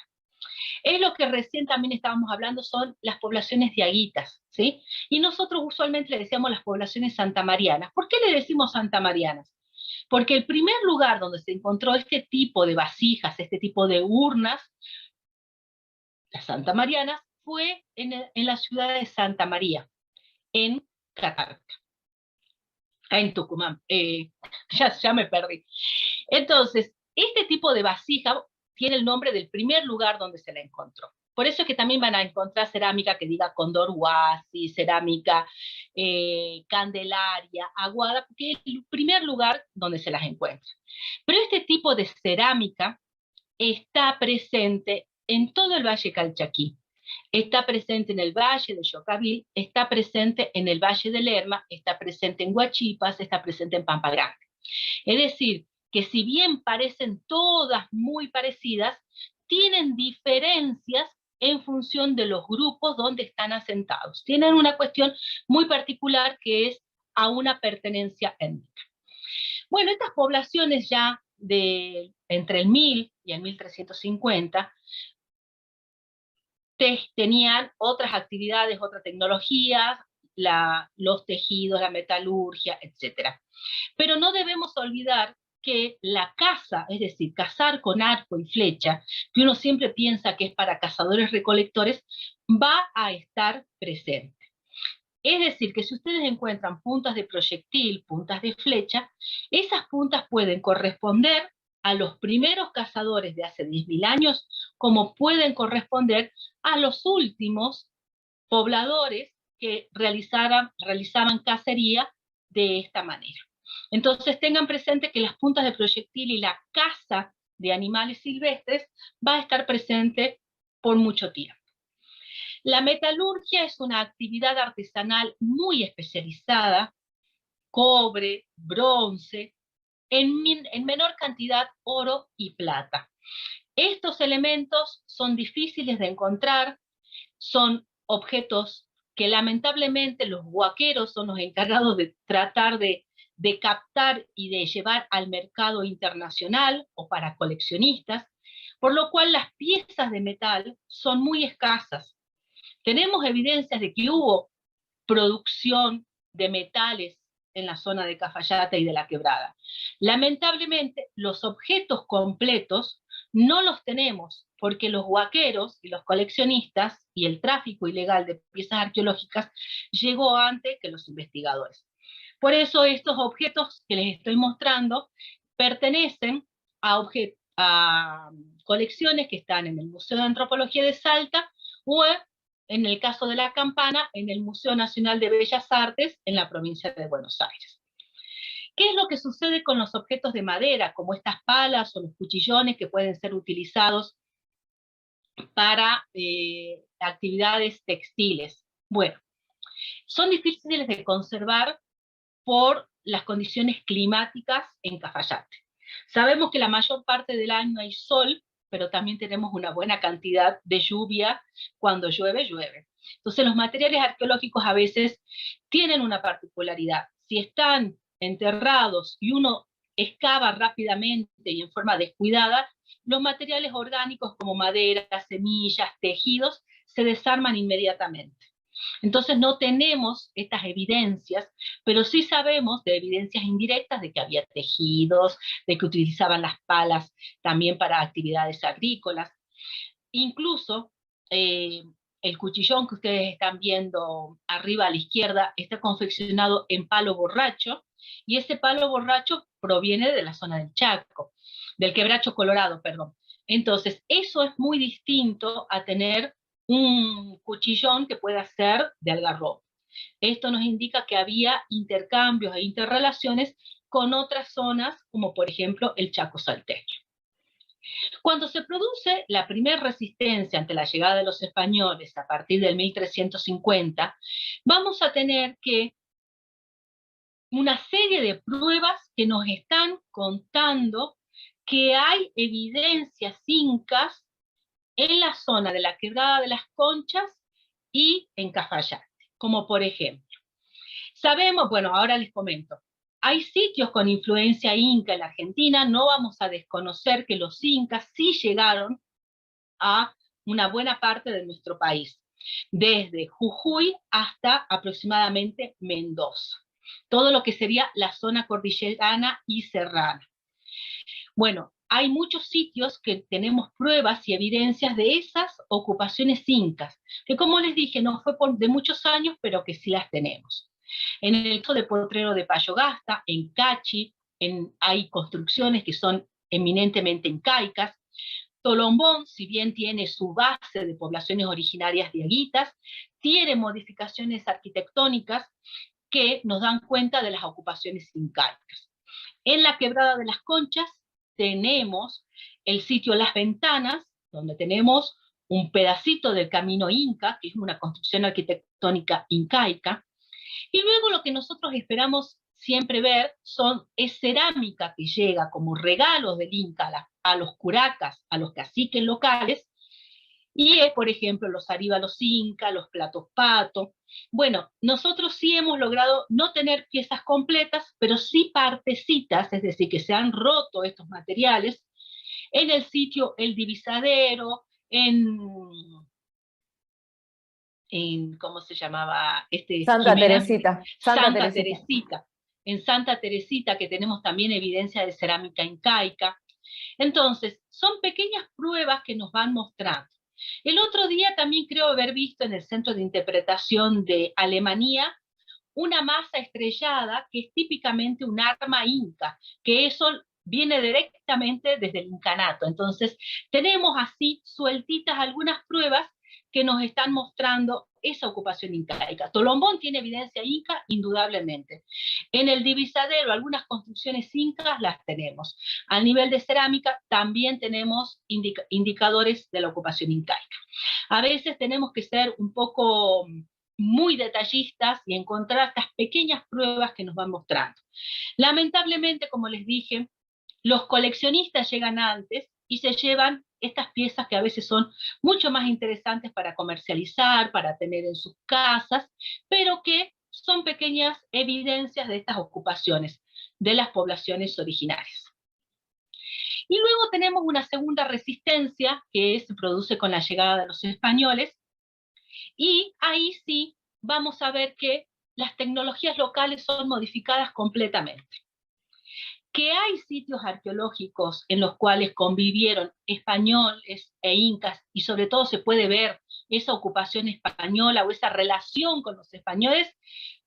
Speaker 1: Es lo que recién también estábamos hablando, son las poblaciones diaguitas, ¿sí? Y nosotros usualmente le decíamos las poblaciones santamarianas. ¿Por qué le decimos santamarianas? Porque el primer lugar donde se encontró este tipo de vasijas, este tipo de urnas, las santamarianas, fue en la ciudad de Santa María, en Catamarca, en Tucumán, ya me perdí. Entonces, este tipo de vasija tiene el nombre del primer lugar donde se la encontró. Por eso es que también van a encontrar cerámica que diga Condor Huasi, cerámica Candelaria, Aguada, porque es el primer lugar donde se las encuentra. Pero este tipo de cerámica está presente en todo el Valle Calchaquí. Está presente en el Valle de Yocabil, está presente en el Valle de Lerma, está presente en Huachipas, está presente en Pampa Grande. Es decir, que si bien parecen todas muy parecidas, tienen diferencias en función de los grupos donde están asentados. Tienen una cuestión muy particular que es a una pertenencia étnica. Bueno, estas poblaciones ya entre el 1000 y el 1350 tenían otras actividades, otras tecnologías, los tejidos, la metalurgia, etc. Pero no debemos olvidar que la caza, es decir, cazar con arco y flecha, que uno siempre piensa que es para cazadores-recolectores, va a estar presente. Es decir, que si ustedes encuentran puntas de proyectil, puntas de flecha, esas puntas pueden corresponder a los primeros cazadores de hace 10.000 años, como pueden corresponder a los últimos pobladores que realizaban cacería de esta manera. Entonces tengan presente que las puntas de proyectil y la caza de animales silvestres va a estar presente por mucho tiempo. La metalurgia es una actividad artesanal muy especializada, cobre, bronce, en menor cantidad oro y plata. Estos elementos son difíciles de encontrar, son objetos que lamentablemente los huaqueros son los encargados de tratar de de captar y de llevar al mercado internacional o para coleccionistas, por lo cual las piezas de metal son muy escasas. Tenemos evidencias de que hubo producción de metales en la zona de Cafayate y de la Quebrada. Lamentablemente, los objetos completos no los tenemos, porque los huaqueros y los coleccionistas y el tráfico ilegal de piezas arqueológicas llegó antes que los investigadores. Por eso estos objetos que les estoy mostrando pertenecen a colecciones que están en el Museo de Antropología de Salta o, en el caso de la campana, en el Museo Nacional de Bellas Artes en la provincia de Buenos Aires. ¿Qué es lo que sucede con los objetos de madera, como estas palas o los cuchillones que pueden ser utilizados para actividades textiles? Bueno, son difíciles de conservar por las condiciones climáticas en Cafayate. Sabemos que la mayor parte del año hay sol, pero también tenemos una buena cantidad de lluvia. Cuando llueve, llueve. Entonces los materiales arqueológicos a veces tienen una particularidad. Si están enterrados y uno excava rápidamente y en forma descuidada, los materiales orgánicos como madera, semillas, tejidos, se desarman inmediatamente. Entonces no tenemos estas evidencias, pero sí sabemos de evidencias indirectas de que había tejidos, de que utilizaban las palas también para actividades agrícolas. Incluso el cuchillón que ustedes están viendo arriba a la izquierda está confeccionado en palo borracho, y ese palo borracho proviene de la zona del Chaco, del Quebracho Colorado, perdón. Entonces, eso es muy distinto a tener un cuchillón que pueda ser de algarrobo. Esto nos indica que había intercambios e interrelaciones con otras zonas, como por ejemplo el Chaco salteño. Cuando se produce la primera resistencia ante la llegada de los españoles a partir del 1350, vamos a tener que una serie de pruebas que nos están contando que hay evidencias incas en la zona de la Quebrada de las Conchas y en Cafayate, como por ejemplo, sabemos, bueno, ahora les comento, hay sitios con influencia inca en la Argentina, no vamos a desconocer que los incas sí llegaron a una buena parte de nuestro país, desde Jujuy hasta aproximadamente Mendoza, todo lo que sería la zona cordillerana y serrana. Bueno, hay muchos sitios que tenemos pruebas y evidencias de esas ocupaciones incas, que como les dije, no fue de muchos años, pero que sí las tenemos. En el caso de Potrero de Payogasta, en Cachi, hay construcciones que son eminentemente incaicas. Tolombón, si bien tiene su base de poblaciones originarias diaguitas, tiene modificaciones arquitectónicas que nos dan cuenta de las ocupaciones incaicas. En la Quebrada de las Conchas tenemos el sitio Las Ventanas, donde tenemos un pedacito del camino inca, que es una construcción arquitectónica incaica, y luego lo que nosotros esperamos siempre ver es cerámica que llega como regalos del Inca a los curacas, a los caciques locales, y es, por ejemplo, los aríbalos inca, los platos pato. Bueno, nosotros sí hemos logrado no tener piezas completas, pero sí partecitas, es decir, que se han roto estos materiales, en el sitio El Divisadero, en ¿cómo se llamaba?
Speaker 5: Santa Teresita.
Speaker 1: Santa Teresita. En Santa Teresita, que tenemos también evidencia de cerámica incaica. Entonces, son pequeñas pruebas que nos van mostrando. El otro día también creo haber visto en el Centro de Interpretación de Alemania una masa estrellada que es típicamente un arma inca, que eso viene directamente desde el incanato. Entonces, tenemos así sueltitas algunas pruebas que nos están mostrando esa ocupación incaica. Tolombón tiene evidencia inca, indudablemente. En el Divisadero, algunas construcciones incas las tenemos. A nivel de cerámica, también tenemos indicadores de la ocupación incaica. A veces tenemos que ser un poco muy detallistas y encontrar estas pequeñas pruebas que nos van mostrando. Lamentablemente, como les dije, los coleccionistas llegan antes y se llevan estas piezas que a veces son mucho más interesantes para comercializar, para tener en sus casas, pero que son pequeñas evidencias de estas ocupaciones. de las poblaciones originarias. Y luego tenemos una segunda resistencia que se produce con la llegada de los españoles, y ahí sí vamos a ver que las tecnologías locales son modificadas completamente. Que hay sitios arqueológicos en los cuales convivieron españoles e incas, y sobre todo se puede ver esa ocupación española o esa relación con los españoles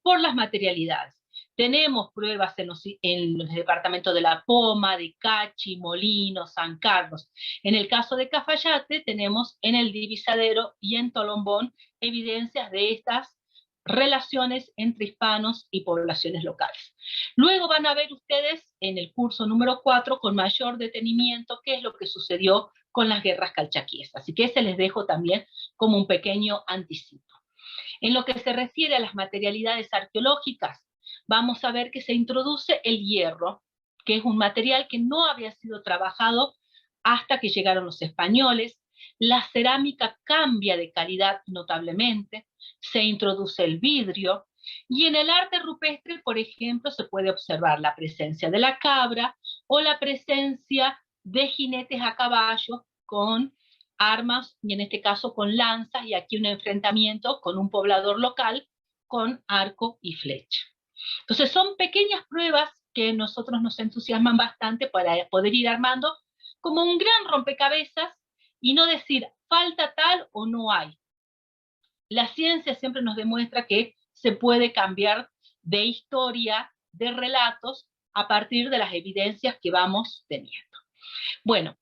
Speaker 1: por las materialidades. Tenemos pruebas en los departamentos de La Poma, de Cachi, Molino, San Carlos. En el caso de Cafayate tenemos en el Divisadero y en Tolombón evidencias de estas relaciones entre hispanos y poblaciones locales. Luego van a ver ustedes en el curso número 4 con mayor detenimiento qué es lo que sucedió con las guerras calchaquíes. Así que ese les dejo también como un pequeño anticipo. En lo que se refiere a las materialidades arqueológicas, vamos a ver que se introduce el hierro, que es un material que no había sido trabajado hasta que llegaron los españoles. La cerámica cambia de calidad notablemente, se introduce el vidrio, y en el arte rupestre, por ejemplo, se puede observar la presencia de la cabra o la presencia de jinetes a caballo con armas, y en este caso con lanzas, y aquí un enfrentamiento con un poblador local con arco y flecha. Entonces son pequeñas pruebas que a nosotros nos entusiasman bastante para poder ir armando como un gran rompecabezas y no decir falta tal o no hay. La ciencia siempre nos demuestra que se puede cambiar de historia, de relatos, a partir de las evidencias que vamos teniendo. Bueno,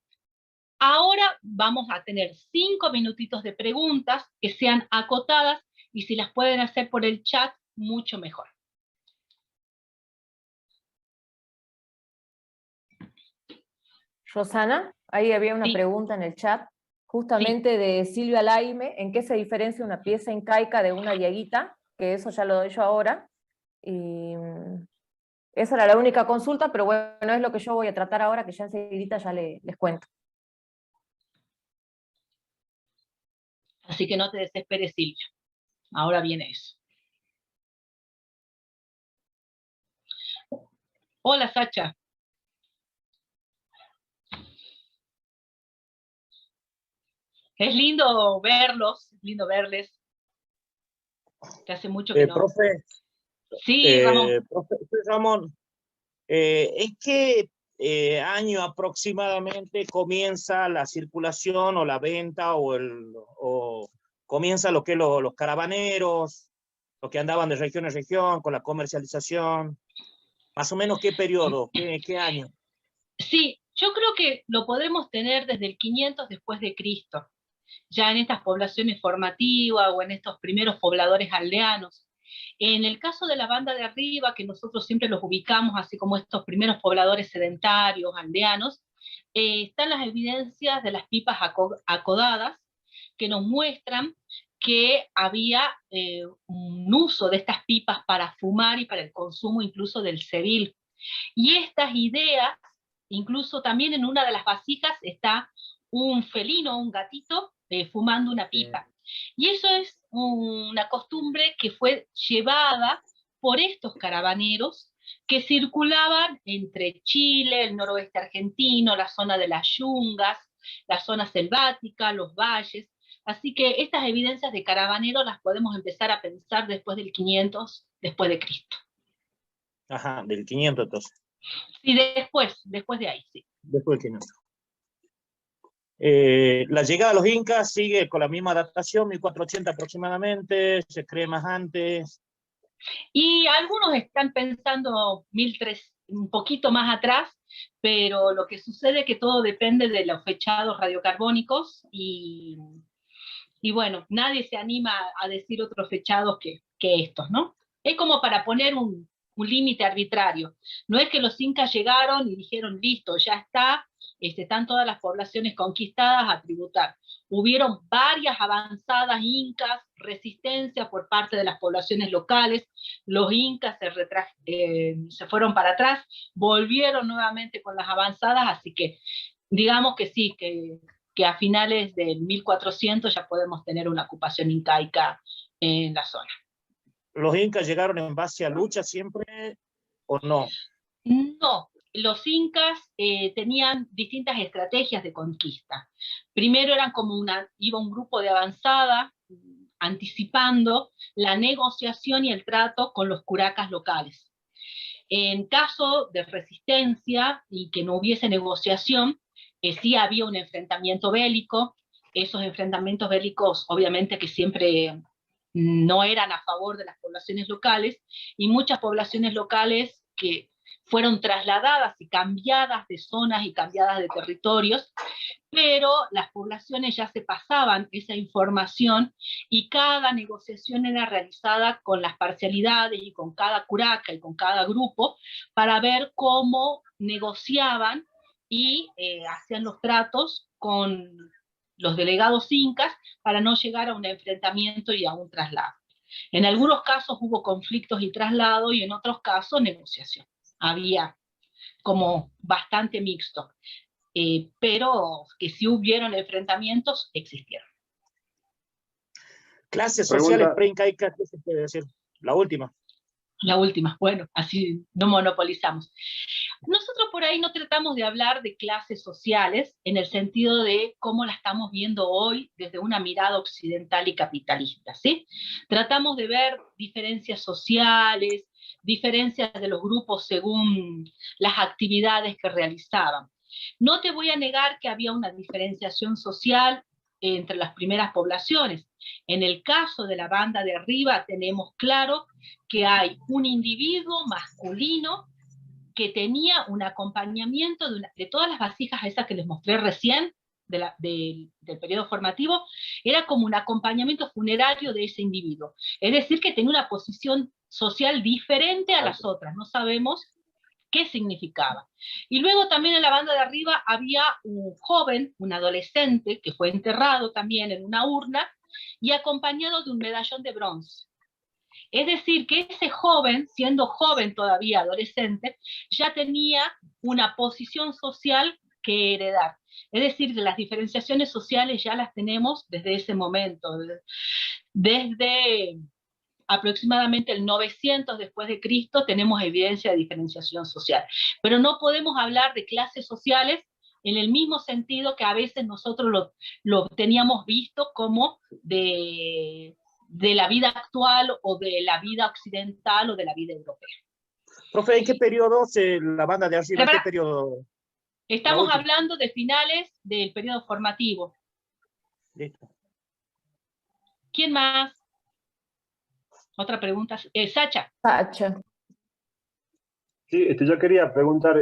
Speaker 1: ahora vamos a tener 5 minutitos de preguntas que sean acotadas, y si las pueden hacer por el chat, mucho mejor.
Speaker 5: Rosana, ahí había una
Speaker 1: Sí.
Speaker 5: pregunta en el chat, justamente de Silvia Laime, ¿en qué se diferencia una pieza incaica de una dieguita? Que eso ya lo doy yo ahora. Y esa era la única consulta, pero bueno, es lo que yo voy a tratar ahora, que ya enseguida ya les cuento.
Speaker 1: Así que no te desesperes, Silvia. Ahora viene eso. Hola, Sacha. Es lindo verlos, es lindo verles. Que hace mucho que no.
Speaker 3: Profe,
Speaker 1: Sí, Ramón.
Speaker 3: profe Ramón, ¿en qué año aproximadamente comienza la circulación o la venta o comienza lo que los caravaneros, los que andaban de región en región con la comercialización? Más o menos, ¿qué periodo? ¿Qué año?
Speaker 1: Sí, yo creo que lo podemos tener desde el 500 después de Cristo, ya en estas poblaciones formativas o en estos primeros pobladores aldeanos. En el caso de la banda de arriba, que nosotros siempre los ubicamos así como estos primeros pobladores sedentarios, aldeanos, están las evidencias de las pipas acodadas, que nos muestran que había un uso de estas pipas para fumar y para el consumo incluso del cedil. Y estas ideas, incluso también en una de las vasijas está un felino, un gatito, fumando una pipa. Y eso es una costumbre que fue llevada por estos caravaneros que circulaban entre Chile, el noroeste argentino, la zona de las yungas, la zona selvática, los valles. Así que estas evidencias de caravaneros las podemos empezar a pensar después del 500 después de Cristo.
Speaker 3: Ajá, del 500 entonces.
Speaker 1: Sí, después de ahí, sí.
Speaker 3: Después del 500. La llegada de los incas sigue con la misma datación, 1480 aproximadamente, se cree más antes.
Speaker 1: Y algunos están pensando 1300, un poquito más atrás, pero lo que sucede es que todo depende de los fechados radiocarbónicos y bueno, nadie se anima a decir otros fechados que estos, ¿no? Es como para poner un límite arbitrario. No es que los incas llegaron y dijeron, listo, ya está, están todas las poblaciones conquistadas a tributar. Hubieron varias avanzadas incas, resistencia por parte de las poblaciones locales, los incas se fueron para atrás, volvieron nuevamente con las avanzadas, así que digamos que sí, que a finales del 1400 ya podemos tener una ocupación incaica en la zona.
Speaker 3: ¿Los incas llegaron en base a lucha siempre o no?
Speaker 1: No, los incas tenían distintas estrategias de conquista. Primero iba un grupo de avanzada, anticipando la negociación y el trato con los curacas locales. En caso de resistencia y que no hubiese negociación, sí había un enfrentamiento bélico. Esos enfrentamientos bélicos, obviamente que siempre no eran a favor de las poblaciones locales, y muchas poblaciones locales que fueron trasladadas y cambiadas de zonas y cambiadas de territorios, pero las poblaciones ya se pasaban esa información y cada negociación era realizada con las parcialidades y con cada curaca y con cada grupo para ver cómo negociaban y hacían los tratos con los delegados incas para no llegar a un enfrentamiento y a un traslado. En algunos casos hubo conflictos y traslado, y en otros casos negociación. Había como bastante mixto, pero que si hubieron enfrentamientos, existieron.
Speaker 3: Clases
Speaker 2: Pregunta.
Speaker 3: sociales preincaicas, ¿qué se puede decir? La última.
Speaker 1: La última, bueno, así no monopolizamos. Nosotros por ahí no tratamos de hablar de clases sociales en el sentido de cómo la estamos viendo hoy desde una mirada occidental y capitalista, ¿sí? Tratamos de ver diferencias sociales, diferencias de los grupos según las actividades que realizaban. No te voy a negar que había una diferenciación social entre las primeras poblaciones. En el caso de la banda de arriba tenemos claro que hay un individuo masculino que tenía un acompañamiento de todas las vasijas esas que les mostré recién, del periodo formativo, era como un acompañamiento funerario de ese individuo. Es decir, que tenía una posición social diferente a las otras, no sabemos qué significaba. Y luego también en la banda de arriba había un joven, un adolescente, que fue enterrado también en una urna y acompañado de un medallón de bronce. Es decir, que ese joven, siendo joven todavía adolescente, ya tenía una posición social que heredar. Es decir, que las diferenciaciones sociales ya las tenemos desde ese momento, desde aproximadamente el 900 después de Cristo tenemos evidencia de diferenciación social. Pero no podemos hablar de clases sociales en el mismo sentido que a veces nosotros lo teníamos visto como de la vida actual o de la vida occidental o de la vida europea.
Speaker 3: Profe, ¿en qué periodo la banda de arriba? ¿En qué periodo?
Speaker 1: Estamos hablando de finales del periodo formativo.
Speaker 3: Listo.
Speaker 1: ¿Quién más? Otra pregunta. Sacha.
Speaker 5: Sacha.
Speaker 8: Sí, yo quería preguntar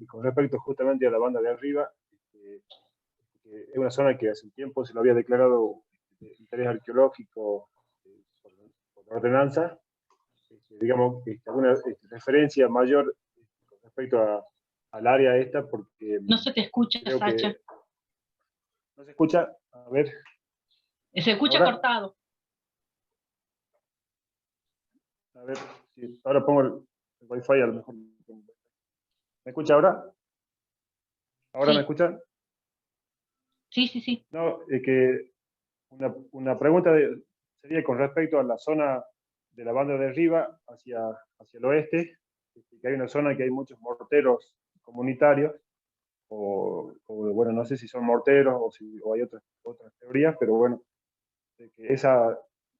Speaker 8: con respecto justamente a la banda de arriba. Es una zona que hace un tiempo se lo había declarado de interés arqueológico por la ordenanza. Digamos, alguna referencia mayor con respecto al área esta, porque...
Speaker 1: No se te escucha, Sacha.
Speaker 8: ¿No se escucha? A ver.
Speaker 1: Se escucha
Speaker 8: ¿ahora?
Speaker 1: Cortado.
Speaker 8: A ver, si ahora pongo el Wi-Fi, a lo mejor. ¿Me escucha ahora? ¿Ahora
Speaker 1: sí.
Speaker 8: me escuchan?
Speaker 1: Sí, sí, sí.
Speaker 8: No, que una pregunta sería con respecto a la zona de la banda de arriba hacia el oeste, que hay una zona que hay muchos morteros comunitarios, o bueno, no sé si son morteros o hay otras teorías, pero bueno, que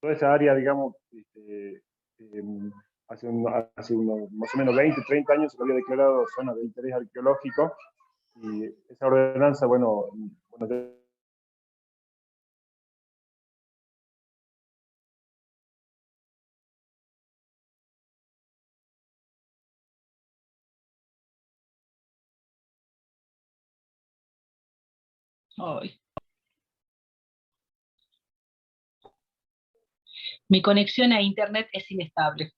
Speaker 8: toda esa área, digamos, hace unos más o menos 20, 30 años se lo había declarado zona de interés arqueológico, y esa ordenanza, bueno
Speaker 1: Ay. Mi conexión a internet es inestable.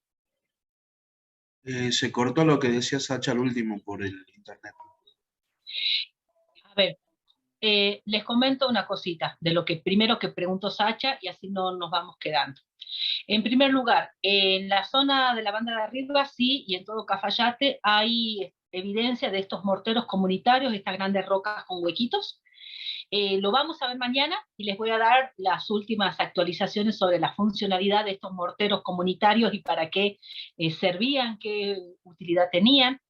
Speaker 2: Se cortó lo que decía Sacha al último por el internet.
Speaker 1: A ver, les comento una cosita de lo que primero que preguntó Sacha y así no nos vamos quedando. En primer lugar, en la zona de la banda de arriba sí, y en todo Cafayate hay evidencia de estos morteros comunitarios, estas grandes rocas con huequitos, Lo vamos a ver mañana y les voy a dar las últimas actualizaciones sobre la funcionalidad de estos morteros comunitarios y para qué servían, qué utilidad tenían.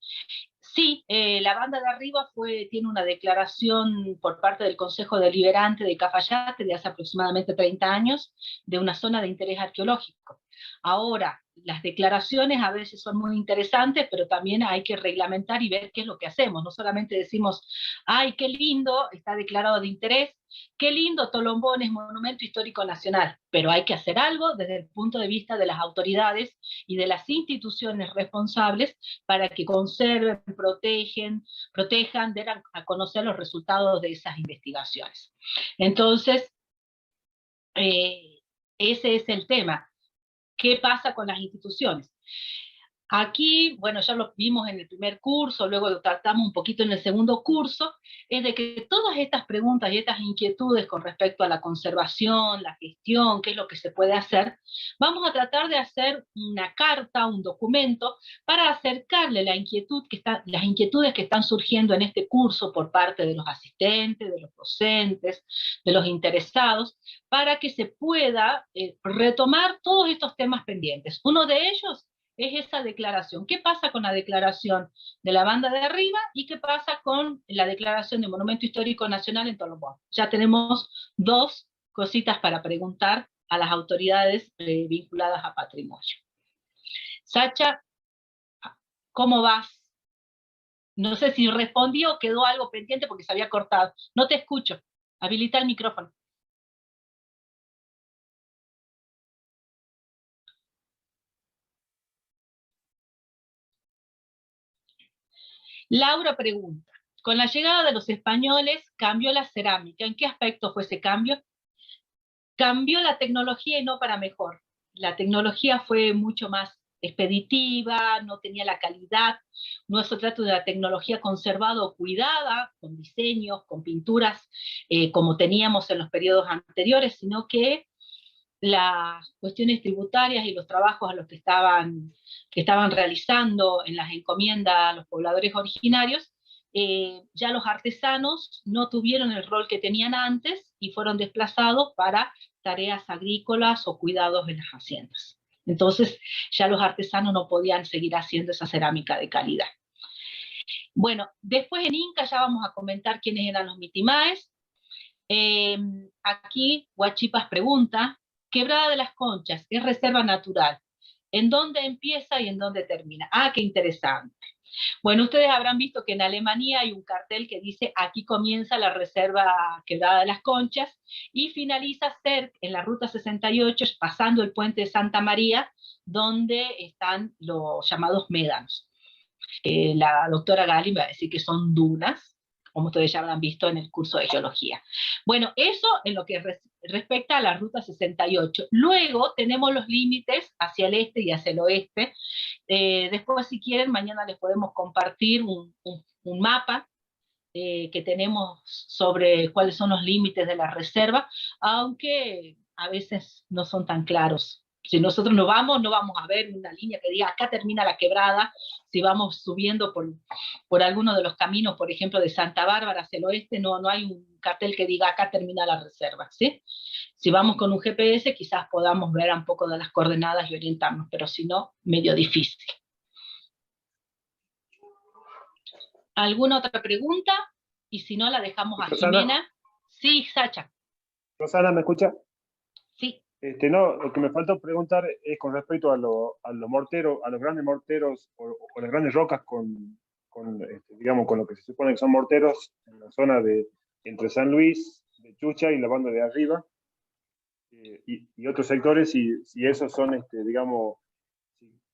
Speaker 1: Sí, la banda de arriba tiene una declaración por parte del Consejo Deliberante de Cafayate de hace aproximadamente 30 años de una zona de interés arqueológico. Ahora, las declaraciones a veces son muy interesantes, pero también hay que reglamentar y ver qué es lo que hacemos. No solamente decimos, ay, qué lindo, está declarado de interés, qué lindo, Tolombón es monumento histórico nacional, pero hay que hacer algo desde el punto de vista de las autoridades y de las instituciones responsables para que conserven, protejan, den a conocer los resultados de esas investigaciones. Entonces, ese es el tema. ¿Qué pasa con las instituciones? Aquí, bueno, ya lo vimos en el primer curso, luego lo tratamos un poquito en el segundo curso, es de que todas estas preguntas y estas inquietudes con respecto a la conservación, la gestión, qué es lo que se puede hacer, vamos a tratar de hacer una carta, un documento, para acercarle las inquietudes que están surgiendo en este curso por parte de los asistentes, de los docentes, de los interesados, para que se pueda retomar todos estos temas pendientes. Uno de ellos es esa declaración. ¿Qué pasa con la declaración de la banda de arriba y qué pasa con la declaración de Monumento Histórico Nacional en Tolombón? Ya tenemos dos cositas para preguntar a las autoridades vinculadas a patrimonio. Sacha, ¿cómo vas? No sé si respondí o quedó algo pendiente porque se había cortado. No te escucho. Habilita el micrófono. Laura pregunta, con la llegada de los españoles, ¿cambió la cerámica? ¿En qué aspecto fue ese cambio? Cambió la tecnología y no para mejor. La tecnología fue mucho más expeditiva, no tenía la calidad, no se trata de la tecnología conservada o cuidada, con diseños, con pinturas, como teníamos en los periodos anteriores, sino que las cuestiones tributarias y los trabajos a los que estaban realizando en las encomiendas los pobladores originarios, ya los artesanos no tuvieron el rol que tenían antes y fueron desplazados para tareas agrícolas o cuidados en las haciendas. Entonces ya los artesanos no podían seguir haciendo esa cerámica de calidad. Bueno, después en Inca ya vamos a comentar quiénes eran los mitimaes. Aquí Huachipas pregunta, Quebrada de las Conchas, es reserva natural. ¿En dónde empieza y en dónde termina? Ah, qué interesante. Bueno, ustedes habrán visto que en Alemania hay un cartel que dice aquí comienza la reserva Quebrada de las Conchas y finaliza cerca en la ruta 68, pasando el puente de Santa María, donde están los llamados médanos. La doctora Gali va a decir que son dunas, como ustedes ya habrán visto en el curso de geología. Bueno, eso en lo que respecta a la ruta 68. Luego tenemos los límites hacia el este y hacia el oeste. Después, si quieren, mañana les podemos compartir un mapa que tenemos sobre cuáles son los límites de la reserva, aunque a veces no son tan claros. Si nosotros no vamos a ver una línea que diga acá termina la quebrada. Si vamos subiendo por alguno de los caminos, por ejemplo, de Santa Bárbara hacia el oeste, no hay un cartel que diga acá termina la reserva, ¿sí? Si vamos con un GPS, quizás podamos ver un poco de las coordenadas y orientarnos, pero si no, medio difícil. ¿Alguna otra pregunta? Y si no, la dejamos a
Speaker 8: Rosana.
Speaker 1: Jimena. Sí, Sacha.
Speaker 8: Rosana, ¿me escucha?
Speaker 1: Sí.
Speaker 8: No, lo que me faltó preguntar es con respecto a los morteros, a los grandes morteros o las grandes rocas digamos, con lo que se supone que son morteros en la zona entre San Luis, de Chucha y la banda de arriba, y otros sectores, si esos son, digamos,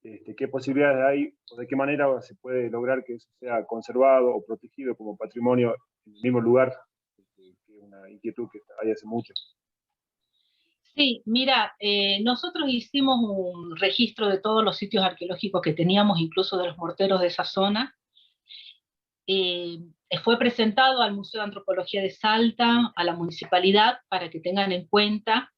Speaker 8: qué posibilidades hay o de qué manera se puede lograr que eso sea conservado o protegido como patrimonio en el mismo lugar, que es una inquietud que hay hace mucho.
Speaker 1: Sí, mira, nosotros hicimos un registro de todos los sitios arqueológicos que teníamos, incluso de los morteros de esa zona. Fue presentado al Museo de Antropología de Salta, a la municipalidad, para que tengan en cuenta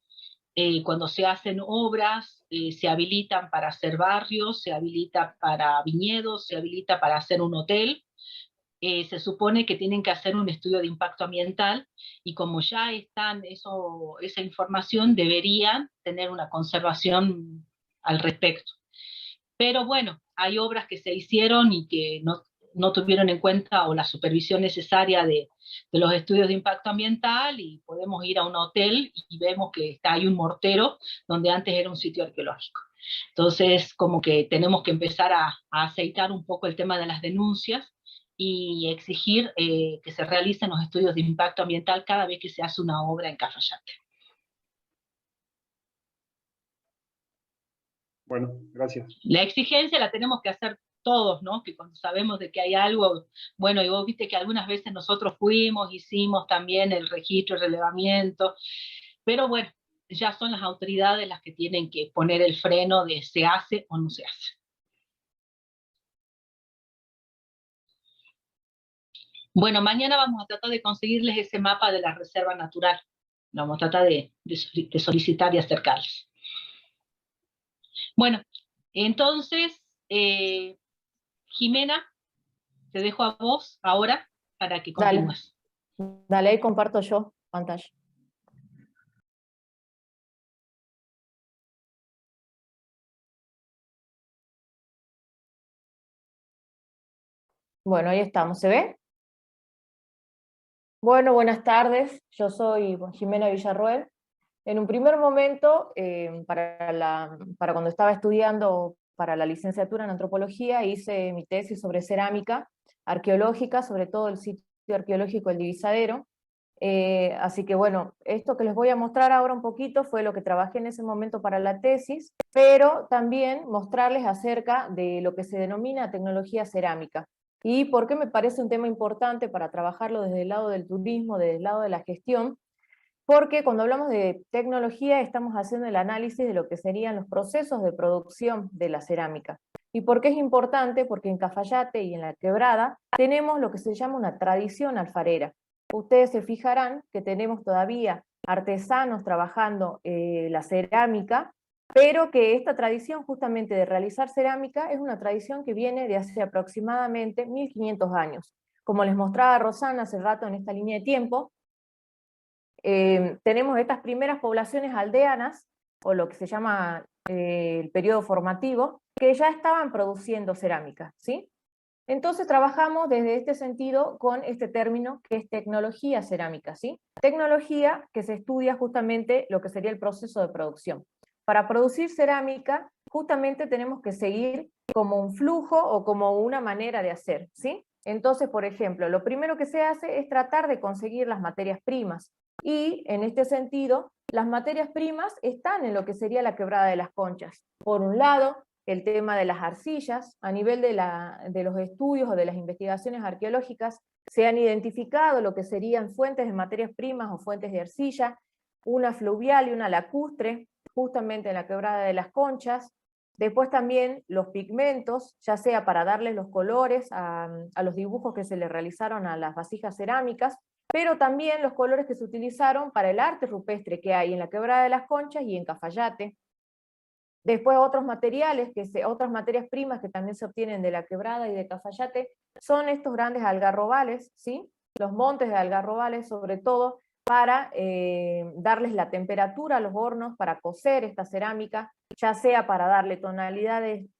Speaker 1: cuando se hacen obras, se habilitan para hacer barrios, se habilita para viñedos, se habilita para hacer un hotel. se supone que tienen que hacer un estudio de impacto ambiental, y como ya están esa información, deberían tener una conservación al respecto. Pero bueno, hay obras que se hicieron y que no tuvieron en cuenta o la supervisión necesaria de los estudios de impacto ambiental, y podemos ir a un hotel y vemos que hay un mortero donde antes era un sitio arqueológico. Entonces, como que tenemos que empezar a aceitar un poco el tema de las denuncias y exigir que se realicen los estudios de impacto ambiental cada vez que se hace una obra en Cafayate.
Speaker 8: Bueno, gracias.
Speaker 1: La exigencia la tenemos que hacer todos, ¿no? Que cuando sabemos de que hay algo, bueno, y vos viste que algunas veces nosotros fuimos, hicimos también el registro, el relevamiento, pero bueno, ya son las autoridades las que tienen que poner el freno de se hace o no se hace. Bueno, mañana vamos a tratar de conseguirles ese mapa de la reserva natural. Vamos a tratar de solicitar y acercarles. Bueno, entonces, Jimena, te dejo a vos ahora para que continúes.
Speaker 5: Dale, ahí comparto yo pantalla. Bueno, ahí estamos, ¿se ve? Bueno, buenas tardes, yo soy Jimena Villarroel. En un primer momento, para cuando estaba estudiando para la licenciatura en antropología, hice mi tesis sobre cerámica arqueológica, sobre todo el sitio arqueológico El Divisadero. Así que bueno, esto que les voy a mostrar ahora un poquito fue lo que trabajé en ese momento para la tesis, pero también mostrarles acerca de lo que se denomina tecnología cerámica. Y por qué me parece un tema importante para trabajarlo desde el lado del turismo, desde el lado de la gestión, porque cuando hablamos de tecnología estamos haciendo el análisis de lo que serían los procesos de producción de la cerámica. ¿Y por qué es importante? Porque en Cafayate y en La Quebrada tenemos lo que se llama una tradición alfarera. Ustedes se fijarán que tenemos todavía artesanos trabajando la cerámica, pero que esta tradición justamente de realizar cerámica es una tradición que viene de hace aproximadamente 1500 años. Como les mostraba Rosana hace rato en esta línea de tiempo, tenemos estas primeras poblaciones aldeanas, o lo que se llama el periodo formativo, que ya estaban produciendo cerámica, ¿sí? Entonces trabajamos desde este sentido con este término que es tecnología cerámica, ¿sí? Tecnología que se estudia justamente lo que sería el proceso de producción. Para producir cerámica, justamente tenemos que seguir como un flujo o como una manera de hacer, ¿sí? Entonces, por ejemplo, lo primero que se hace es tratar de conseguir las materias primas, y en este sentido, las materias primas están en lo que sería la Quebrada de las Conchas. Por un lado, el tema de las arcillas, a nivel de los estudios o de las investigaciones arqueológicas, se han identificado lo que serían fuentes de materias primas o fuentes de arcilla, una fluvial y una lacustre, justamente en la Quebrada de las Conchas. Después también los pigmentos, ya sea para darles los colores a los dibujos que se le realizaron a las vasijas cerámicas, pero también los colores que se utilizaron para el arte rupestre que hay en la Quebrada de las Conchas y en Cafayate. Después otros materiales, otras materias primas que también se obtienen de la Quebrada y de Cafayate, son estos grandes algarrobales, ¿sí? Los montes de algarrobales, sobre todo para darles la temperatura a los hornos, para cocer esta cerámica, ya sea para darle tonalidades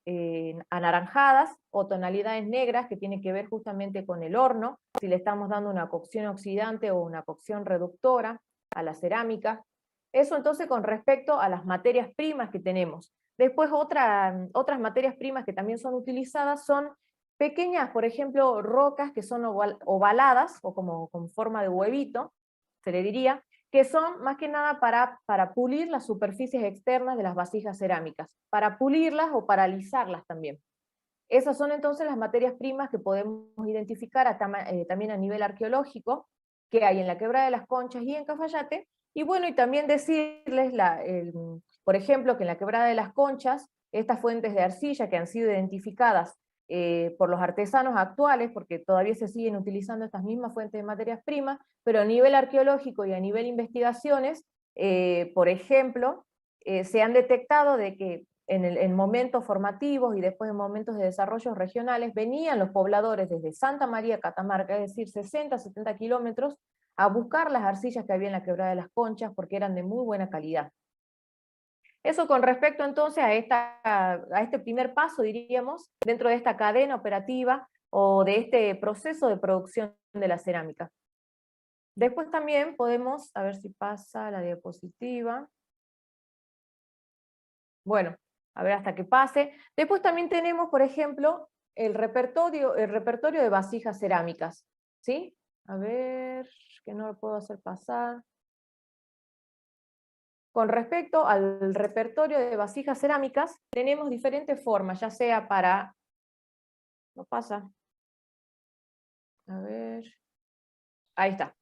Speaker 5: anaranjadas o tonalidades negras, que tienen que ver justamente con el horno, si le estamos dando una cocción oxidante o una cocción reductora a la cerámica. Eso entonces con respecto a las materias primas que tenemos. Después otras materias primas que también son utilizadas son pequeñas, por ejemplo, rocas que son ovaladas, o como con forma de huevito, se le diría, que son más que nada para pulir las superficies externas de las vasijas cerámicas, para pulirlas o para alisarlas también. Esas son entonces las materias primas que podemos identificar también a nivel arqueológico, que hay en la Quebrada de las Conchas y en Cafayate. Y bueno, y también decirles, por ejemplo, que en la Quebrada de las Conchas, estas fuentes de arcilla que han sido identificadas por los artesanos actuales, porque todavía se siguen utilizando estas mismas fuentes de materias primas, pero a nivel arqueológico y a nivel investigaciones, por ejemplo, se han detectado de que en momentos formativos y después en momentos de desarrollo regionales, venían los pobladores desde Santa María, Catamarca, es decir, 60, 70 kilómetros, a buscar las arcillas que había en la Quebrada de las Conchas, porque eran de muy buena calidad. Eso con respecto entonces a este primer paso, diríamos, dentro de esta cadena operativa, o de este proceso de producción de la cerámica. Después también podemos, a ver si pasa la diapositiva. Bueno, a ver hasta que pase. Después también tenemos, por ejemplo, el repertorio de vasijas cerámicas, ¿sí? A ver, que no lo puedo hacer pasar. Con respecto al repertorio de vasijas cerámicas, tenemos diferentes formas, ya sea para... No pasa. A ver... Ahí está.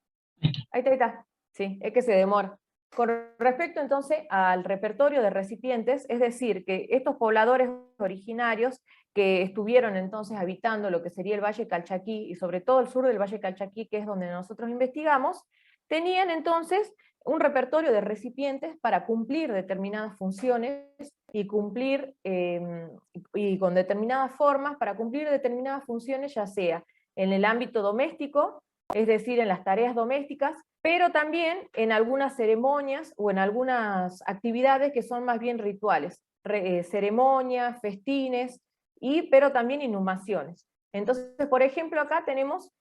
Speaker 5: Ahí está. Sí, es que se demora. Con respecto entonces al repertorio de recipientes, es decir, que estos pobladores originarios que estuvieron entonces habitando lo que sería el Valle Calchaquí, y sobre todo el sur del Valle Calchaquí, que es donde nosotros investigamos, tenían entonces un repertorio de recipientes para cumplir determinadas funciones y cumplir, y con determinadas formas, para cumplir determinadas funciones, ya sea en el ámbito doméstico, es decir, en las tareas domésticas, pero también en algunas ceremonias o en algunas actividades que son más bien rituales, ceremonias, festines, pero también inhumaciones. Entonces, por ejemplo, acá tenemos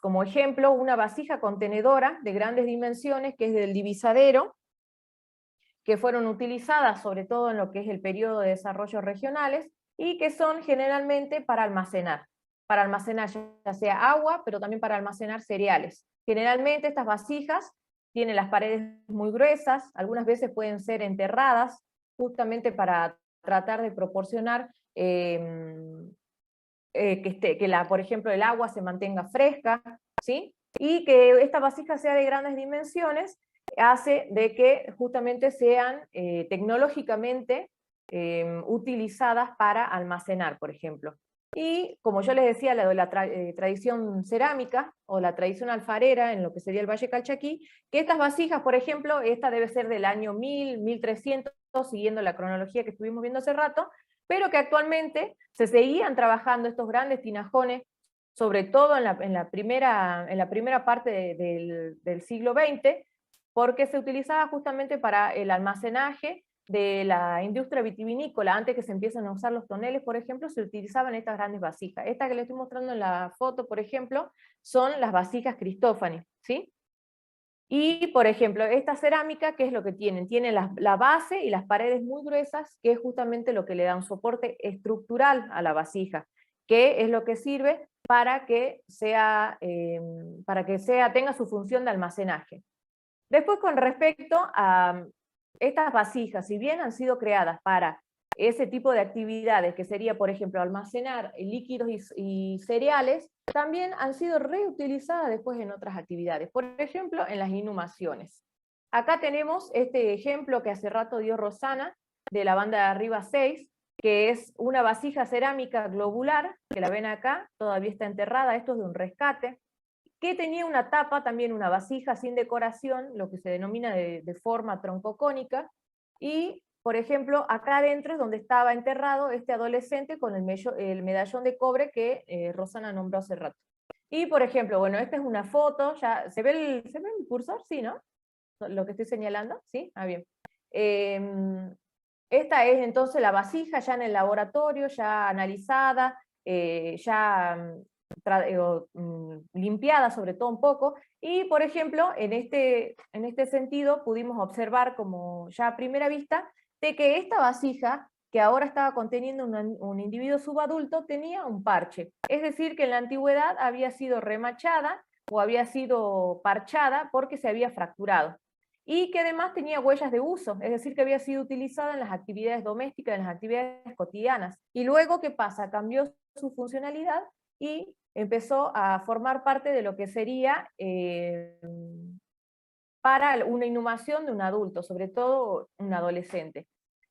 Speaker 5: como ejemplo una vasija contenedora de grandes dimensiones, que es del divisadero, que fueron utilizadas sobre todo en lo que es el periodo de desarrollo regionales, y que son generalmente para almacenar ya sea agua, pero también para almacenar cereales. Generalmente estas vasijas tienen las paredes muy gruesas, algunas veces pueden ser enterradas, justamente para tratar de proporcionar por ejemplo, el agua se mantenga fresca, ¿sí? Y que esta vasija sea de grandes dimensiones, hace de que justamente sean tecnológicamente utilizadas para almacenar, por ejemplo. Y como yo les decía, la tradición cerámica, o la tradición alfarera, en lo que sería el Valle Calchaquí, que estas vasijas, por ejemplo, esta debe ser del año 1000, 1300, siguiendo la cronología que estuvimos viendo hace rato, pero que actualmente se seguían trabajando estos grandes tinajones, sobre todo en la primera parte del siglo XX, porque se utilizaba justamente para el almacenaje de la industria vitivinícola. Antes que se empiecen a usar los toneles, por ejemplo, se utilizaban estas grandes vasijas. Esta que les estoy mostrando en la foto, por ejemplo, son las vasijas Cristófani, ¿sí? Y, por ejemplo, esta cerámica, ¿qué es lo que tienen? Tienen la base y las paredes muy gruesas, que es justamente lo que le da un soporte estructural a la vasija, que es lo que sirve para que tenga su función de almacenaje. Después, con respecto a estas vasijas, si bien han sido creadas para ese tipo de actividades, que sería, por ejemplo, almacenar líquidos y cereales, también han sido reutilizadas después en otras actividades, por ejemplo, en las inhumaciones. Acá tenemos este ejemplo que hace rato dio Rosana, de la banda de arriba 6, que es una vasija cerámica globular, que la ven acá, todavía está enterrada, esto es de un rescate, que tenía una tapa, también una vasija sin decoración, lo que se denomina de forma troncocónica, y, por ejemplo, acá adentro es donde estaba enterrado este adolescente con el medallón de cobre que Rosana nombró hace rato. Y, por ejemplo, bueno, esta es una foto, ya, ¿se ve el cursor? Sí, ¿no? Lo que estoy señalando, ¿sí? Ah, bien. Esta es entonces la vasija ya en el laboratorio, ya analizada, limpiada sobre todo un poco, y por ejemplo, en este sentido pudimos observar como ya a primera vista, de que esta vasija, que ahora estaba conteniendo un individuo subadulto, tenía un parche, es decir, que en la antigüedad había sido remachada, o había sido parchada porque se había fracturado, y que además tenía huellas de uso, es decir, que había sido utilizada en las actividades domésticas, en las actividades cotidianas, y luego, ¿qué pasa? Cambió su funcionalidad, y empezó a formar parte de lo que sería para una inhumación de un adulto, sobre todo un adolescente.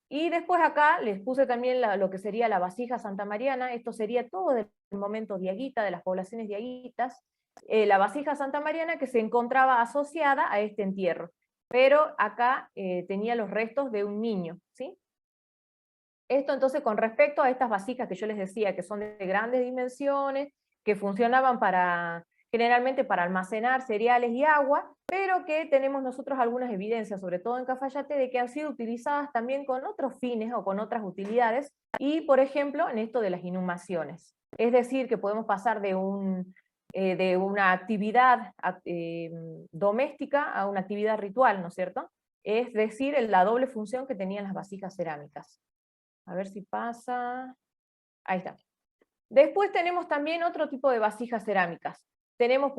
Speaker 5: Y después acá les puse también lo que sería la vasija santamariana, esto sería todo del momento diaguita, de las poblaciones diaguitas, la vasija santamariana que se encontraba asociada a este entierro, pero acá tenía los restos de un niño, ¿sí? Esto entonces con respecto a estas vasijas que yo les decía, que son de grandes dimensiones, que funcionaban generalmente para almacenar cereales y agua, pero que tenemos nosotros algunas evidencias, sobre todo en Cafayate, de que han sido utilizadas también con otros fines o con otras utilidades, y por ejemplo en esto de las inhumaciones. Es decir, que podemos pasar de una actividad doméstica a una actividad ritual, ¿no es cierto? Es decir, la doble función que tenían las vasijas cerámicas. A ver si pasa. Ahí está. Después tenemos también otro tipo de vasijas cerámicas. Tenemos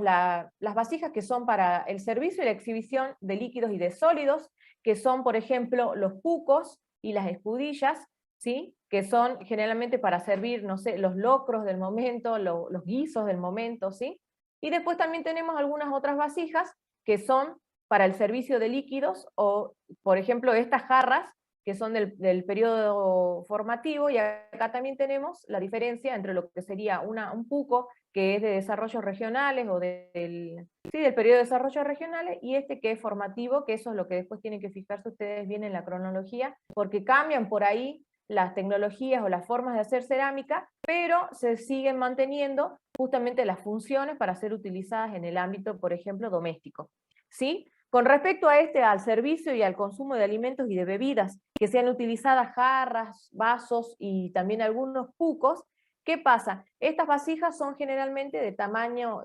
Speaker 5: las vasijas que son para el servicio y la exhibición de líquidos y de sólidos, que son, por ejemplo, los pucos y las escudillas, ¿sí? Que son generalmente para servir, no sé, los locros del momento, los guisos del momento, ¿sí? Y después también tenemos algunas otras vasijas que son para el servicio de líquidos, o por ejemplo estas jarras, que son del periodo formativo, y acá también tenemos la diferencia entre lo que sería un puco, que es de desarrollos regionales, o del periodo de desarrollos regionales, y este que es formativo, que eso es lo que después tienen que fijarse ustedes bien en la cronología, porque cambian por ahí las tecnologías o las formas de hacer cerámica, pero se siguen manteniendo justamente las funciones para ser utilizadas en el ámbito, por ejemplo, doméstico, ¿sí? Con respecto al servicio y al consumo de alimentos y de bebidas, que sean utilizadas jarras, vasos y también algunos pucos, ¿qué pasa? Estas vasijas son generalmente de tamaño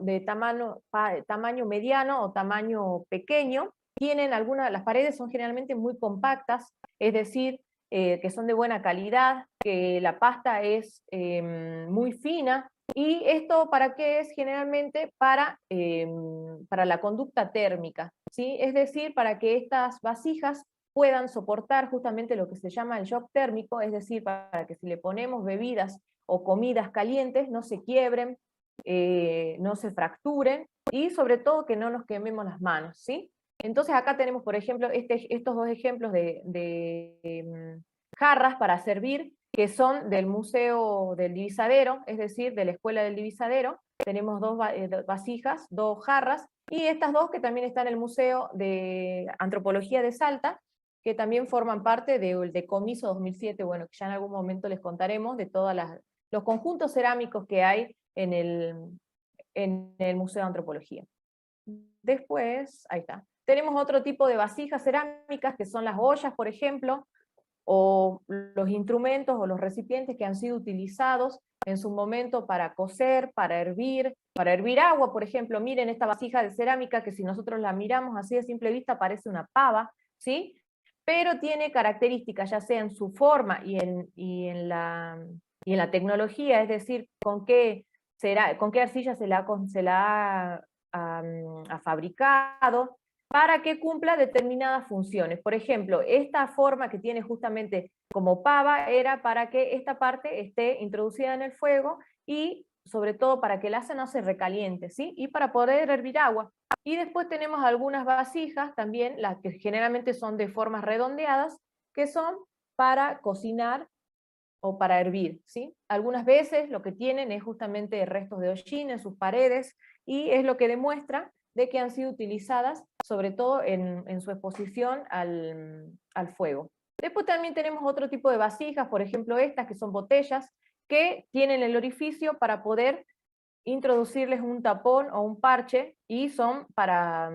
Speaker 5: mediano o tamaño pequeño, las paredes son generalmente muy compactas, es decir, que son de buena calidad, que la pasta es muy fina. ¿Y esto para qué es? Generalmente para la conducta térmica, ¿sí? Es decir, para que estas vasijas puedan soportar justamente lo que se llama el shock térmico, es decir, para que si le ponemos bebidas o comidas calientes no se quiebren, no se fracturen, y sobre todo que no nos quememos las manos, ¿sí? Entonces acá tenemos, por ejemplo, estos dos ejemplos de jarras para servir, que son del Museo del Divisadero, es decir, de la Escuela del Divisadero. Tenemos dos vasijas, dos jarras, y estas dos que también están en el Museo de Antropología de Salta, que también forman parte del Decomiso 2007, bueno, que ya en algún momento les contaremos de todos los conjuntos cerámicos que hay en el Museo de Antropología. Después, ahí está. Tenemos otro tipo de vasijas cerámicas, que son las ollas, por ejemplo, o los instrumentos o los recipientes que han sido utilizados en su momento para cocer, para hervir agua, por ejemplo. Miren esta vasija de cerámica, que si nosotros la miramos así de simple vista parece una pava, ¿sí? Pero tiene características, ya sea en su forma y en la tecnología, es decir, con qué arcilla se la ha fabricado, para que cumpla determinadas funciones. Por ejemplo, esta forma que tiene justamente como pava era para que esta parte esté introducida en el fuego, y sobre todo para que el asa no se recaliente, ¿sí? Y para poder hervir agua. Y después tenemos algunas vasijas también, las que generalmente son de formas redondeadas, que son para cocinar o para hervir, ¿sí? Algunas veces lo que tienen es justamente restos de hollín en sus paredes, y es lo que demuestra de que han sido utilizadas, sobre todo en su exposición al fuego. Después también tenemos otro tipo de vasijas, por ejemplo estas que son botellas, que tienen el orificio para poder introducirles un tapón o un parche, y son para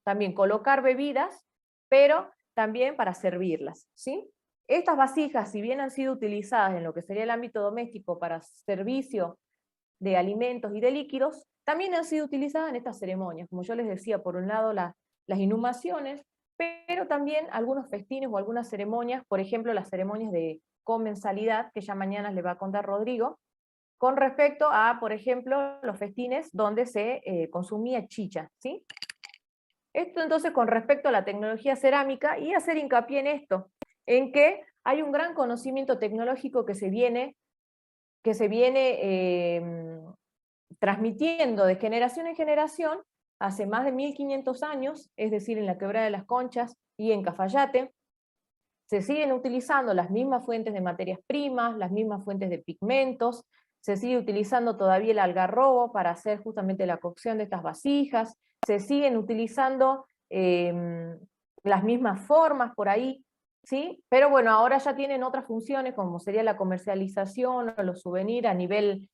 Speaker 5: también colocar bebidas, pero también para servirlas, ¿sí? Estas vasijas, si bien han sido utilizadas en lo que sería el ámbito doméstico para servicio de alimentos y de líquidos, también han sido utilizadas en estas ceremonias, como yo les decía, por un lado las inhumaciones, pero también algunos festines o algunas ceremonias, por ejemplo las ceremonias de comensalidad, que ya mañana les va a contar Rodrigo, con respecto a, por ejemplo, los festines donde se consumía chicha, ¿sí? Esto entonces con respecto a la tecnología cerámica, y hacer hincapié en esto, en que hay un gran conocimiento tecnológico que se viene transmitiendo de generación en generación hace más de 1500 años, es decir, en la Quebrada de las Conchas y en Cafayate. Se siguen utilizando las mismas fuentes de materias primas, las mismas fuentes de pigmentos, se sigue utilizando todavía el algarrobo para hacer justamente la cocción de estas vasijas, se siguen utilizando las mismas formas por ahí, ¿sí? Pero bueno, ahora ya tienen otras funciones, como sería la comercialización o los souvenirs a nivel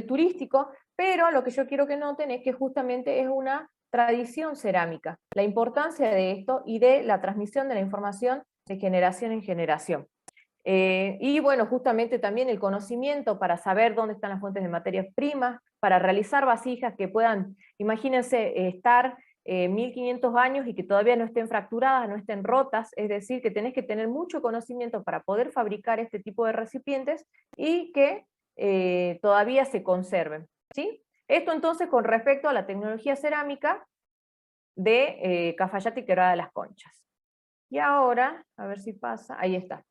Speaker 5: turístico, pero lo que yo quiero que noten es que justamente es una tradición cerámica, la importancia de esto y de la transmisión de la información de generación en generación. Y bueno, justamente también el conocimiento para saber dónde están las fuentes de materias primas, para realizar vasijas que puedan, imagínense, estar 1500 años y que todavía no estén fracturadas, no estén rotas, es decir, que tenés que tener mucho conocimiento para poder fabricar este tipo de recipientes y que todavía se conserven, ¿sí? Esto entonces con respecto a la tecnología cerámica de Cafayate y Quebrada de las Conchas. Y ahora, a ver si pasa, ahí está.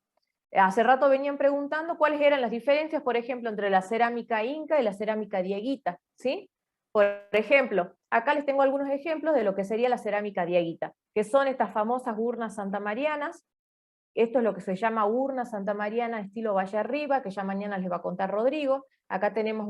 Speaker 5: Hace rato venían preguntando cuáles eran las diferencias, por ejemplo, entre la cerámica inca y la cerámica dieguita, ¿sí? Por ejemplo, acá les tengo algunos ejemplos de lo que sería la cerámica dieguita, que son estas famosas urnas santamarianas. Esto es lo que se llama urna santamariana estilo Valle Arriba, que ya mañana les va a contar Rodrigo. Acá tenemos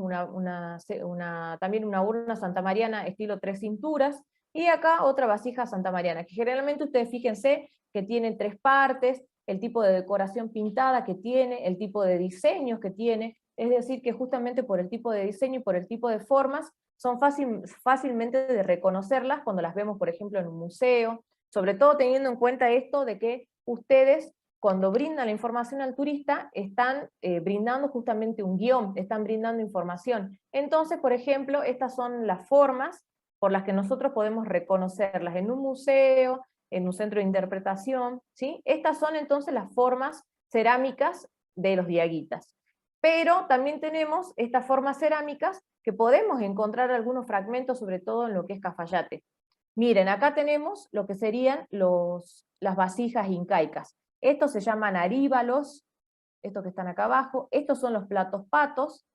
Speaker 5: también una urna santamariana estilo Tres Cinturas, y acá otra vasija santamariana, que generalmente ustedes fíjense que tienen 3 partes, el tipo de decoración pintada que tiene, el tipo de diseños que tiene, es decir, que justamente por el tipo de diseño y por el tipo de formas, son fácilmente de reconocerlas cuando las vemos, por ejemplo, en un museo, sobre todo teniendo en cuenta esto de que ustedes, cuando brindan la información al turista, están brindando justamente un guión, están brindando información. Entonces, por ejemplo, estas son las formas por las que nosotros podemos reconocerlas en un museo, en un centro de interpretación, ¿sí? Estas son entonces las formas cerámicas de los diaguitas. Pero también tenemos estas formas cerámicas que podemos encontrar algunos fragmentos, sobre todo en lo que es Cafayate. Miren, acá tenemos lo que serían las vasijas incaicas. Estos se llaman aríbalos, estos que están acá abajo. Estos son los platos patos,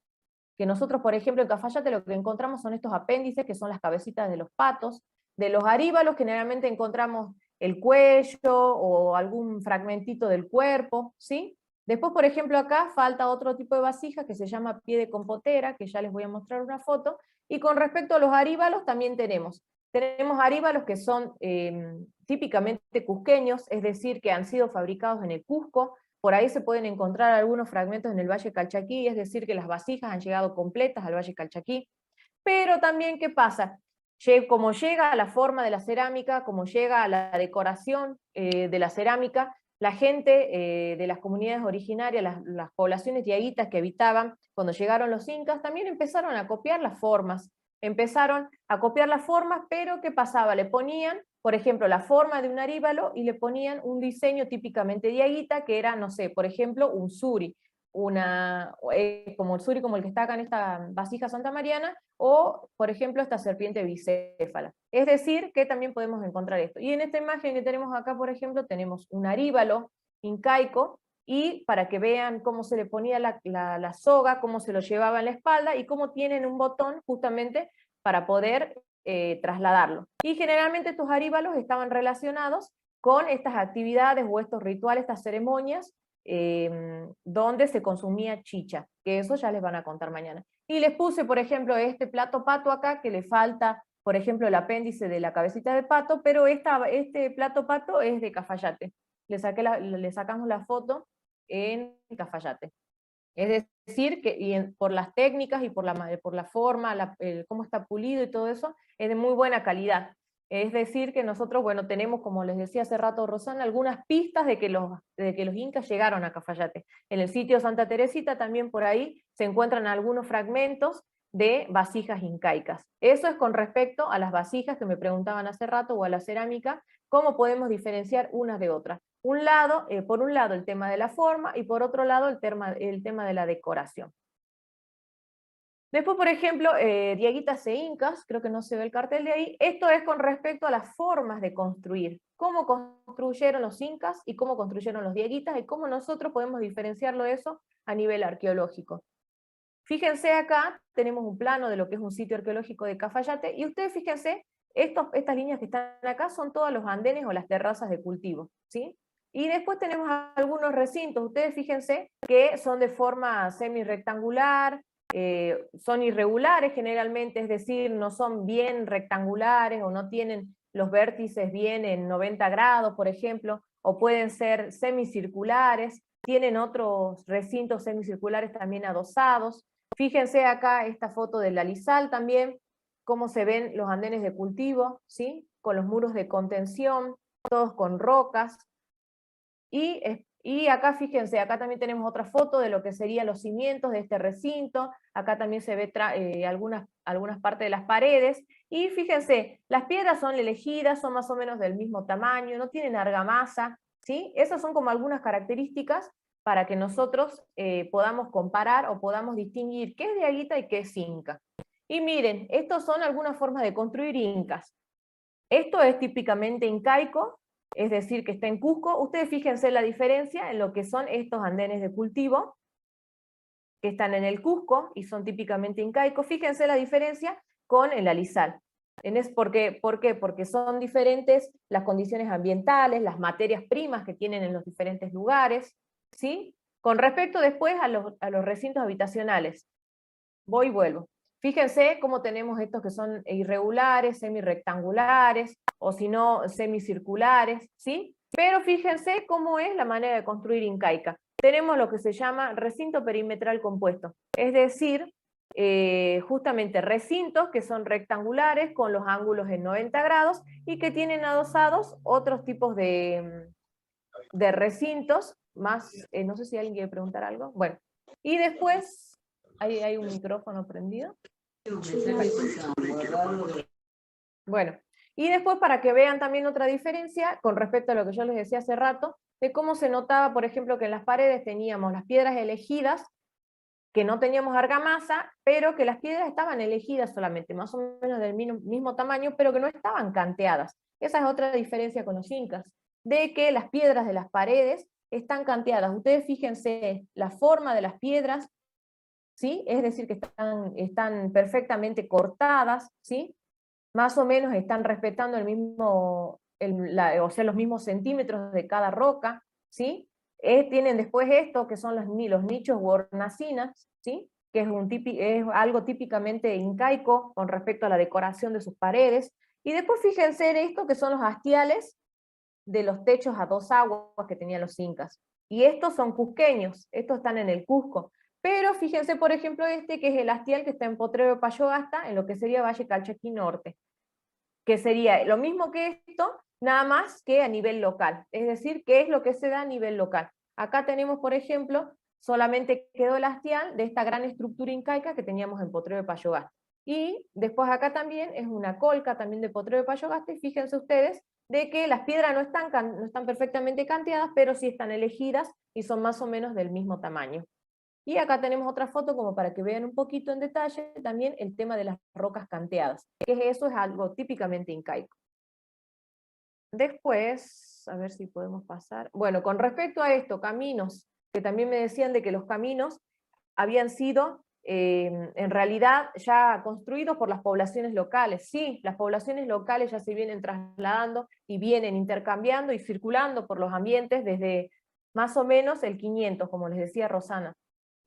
Speaker 5: que nosotros, por ejemplo, en Cafayate lo que encontramos son estos apéndices, que son las cabecitas de los patos. De los aríbalos generalmente encontramos el cuello o algún fragmentito del cuerpo, ¿sí? Después, por ejemplo, acá falta otro tipo de vasija que se llama pie de compotera, que ya les voy a mostrar una foto. Y con respecto a los aríbalos también tenemos aríbalos que son típicamente cusqueños, es decir, que han sido fabricados en el Cusco. Por ahí se pueden encontrar algunos fragmentos en el Valle Calchaquí, es decir, que las vasijas han llegado completas al Valle Calchaquí. Pero también, ¿qué pasa? Como llega a la forma de la cerámica, como llega a la decoración de la cerámica, la gente de las comunidades originarias, las poblaciones diaguitas que habitaban cuando llegaron los incas, también empezaron a copiar las formas. Pero ¿qué pasaba? Le ponían, por ejemplo, la forma de un aríbalo y le ponían un diseño típicamente diaguita, que era, no sé, por ejemplo, un suri, como el suri como el que está acá en esta vasija santamariana, o, por ejemplo, esta serpiente bicéfala. Es decir, que también podemos encontrar esto. Y en esta imagen que tenemos acá, por ejemplo, tenemos un aríbalo incaico, y para que vean cómo se le ponía la soga, cómo se lo llevaba en la espalda, y cómo tienen un botón justamente para poder trasladarlo. Y generalmente estos aríbalos estaban relacionados con estas actividades o estos rituales, estas ceremonias, donde se consumía chicha, que eso ya les van a contar mañana. Y les puse, por ejemplo, este plato pato acá, que le falta, por ejemplo, el apéndice de la cabecita de pato, pero este plato pato es de Cafayate. Le sacamos la foto en Cafayate. Es decir, que por las técnicas y por la forma, cómo está pulido y todo eso, es de muy buena calidad. Es decir, que nosotros, bueno, tenemos, como les decía hace rato Rosana, algunas pistas de que los incas llegaron a Cafayate. En el sitio Santa Teresita también por ahí se encuentran algunos fragmentos de vasijas incaicas. Eso es con respecto a las vasijas que me preguntaban hace rato, o a la cerámica, cómo podemos diferenciar unas de otras. Por un lado el tema de la forma, y por otro lado el tema de la decoración. Después, por ejemplo, diaguitas e incas, creo que no se ve el cartel de ahí. Esto es con respecto a las formas de construir. Cómo construyeron los incas y cómo construyeron los diaguitas, y cómo nosotros podemos diferenciarlo eso a nivel arqueológico. Fíjense acá, tenemos un plano de lo que es un sitio arqueológico de Cafayate, y ustedes fíjense, estas líneas que están acá son todos los andenes o las terrazas de cultivo, ¿sí? Y después tenemos algunos recintos, ustedes fíjense que son de forma semi-rectangular, son irregulares generalmente, es decir, no son bien rectangulares o no tienen los vértices bien en 90 grados, por ejemplo. o pueden ser semicirculares, tienen otros recintos semicirculares también adosados. Fíjense acá esta foto del Alisal también, cómo se ven los andenes de cultivo, ¿sí? Con los muros de contención, todos con rocas. Y acá fíjense, acá también tenemos otra foto de lo que serían los cimientos de este recinto, acá también se ve algunas partes de las paredes, y fíjense, las piedras son elegidas, son más o menos del mismo tamaño, no tienen argamasa, ¿sí? Esas son como algunas características para que nosotros podamos comparar o podamos distinguir qué es diaguita y qué es inca. Y miren, estas son algunas formas de construir incas. Esto es típicamente incaico, es decir, que está en Cusco. Ustedes fíjense la diferencia en lo que son estos andenes de cultivo, que están en el Cusco, y son típicamente incaicos. Fíjense la diferencia con el Alisal. ¿Por qué? Porque son diferentes las condiciones ambientales, las materias primas que tienen en los diferentes lugares, ¿sí? Con respecto después a los recintos habitacionales. Voy y vuelvo. Fíjense cómo tenemos estos que son irregulares, semi-rectangulares, o si no, semicirculares, ¿sí? Pero fíjense cómo es la manera de construir incaica. Tenemos lo que se llama recinto perimetral compuesto, es decir, justamente recintos que son rectangulares con los ángulos en 90 grados y que tienen adosados otros tipos de recintos, más, no sé si alguien quiere preguntar algo. Bueno, y después... Ahí hay un micrófono prendido. Bueno, y después para que vean también otra diferencia, con respecto a lo que yo les decía hace rato, de cómo se notaba, por ejemplo, que en las paredes teníamos las piedras elegidas, que no teníamos argamasa, pero que las piedras estaban elegidas solamente, más o menos del mismo tamaño, pero que no estaban canteadas. Esa es otra diferencia con los incas, de que las piedras de las paredes están canteadas. Ustedes fíjense la forma de las piedras, ¿sí? Es decir, que están perfectamente cortadas, ¿sí? Más o menos están respetando el mismo, o sea, los mismos centímetros de cada roca, ¿sí? Tienen después esto, que son los nichos u hornacinas, ¿sí? Que es algo típicamente incaico con respecto a la decoración de sus paredes. Y después fíjense en esto, que son los hastiales de los techos a dos aguas que tenían los incas. Y estos son cusqueños, estos están en el Cusco. Pero fíjense, por ejemplo, este que es el hastial que está en Potrero de Payogasta, en lo que sería Valle Calchaquí Norte, que sería lo mismo que esto, nada más que a nivel local, es decir, qué es lo que se da a nivel local. Acá tenemos, por ejemplo, solamente quedó el hastial de esta gran estructura incaica que teníamos en Potrero de Payogasta. Y después acá también es una colca también de Potrero de Payogasta, y fíjense ustedes de que las piedras no están perfectamente canteadas, pero sí están elegidas y son más o menos del mismo tamaño. Y acá tenemos otra foto como para que vean un poquito en detalle también el tema de las rocas canteadas, que eso es algo típicamente incaico. Después, a ver si podemos pasar. Bueno, con respecto a esto, caminos, que también me decían de que los caminos habían sido en realidad ya construidos por las poblaciones locales. Sí, las poblaciones locales ya se vienen trasladando y vienen intercambiando y circulando por los ambientes desde más o menos el 500, como les decía Rosana.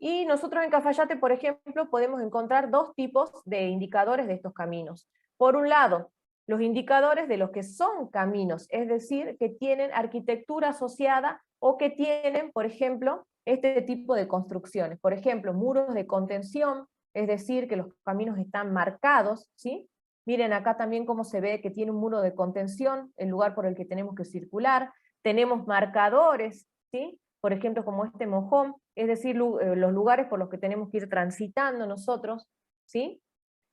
Speaker 5: Y nosotros en Cafayate, por ejemplo, podemos encontrar dos tipos de indicadores de estos caminos. Por un lado, los indicadores de los que son caminos, es decir, que tienen arquitectura asociada o que tienen, por ejemplo, este tipo de construcciones. Por ejemplo, muros de contención, es decir, que los caminos están marcados, ¿sí? Miren acá también cómo se ve que tiene un muro de contención, el lugar por el que tenemos que circular. Tenemos marcadores, ¿sí? Por ejemplo, como este mojón, es decir, los lugares por los que tenemos que ir transitando nosotros, ¿sí?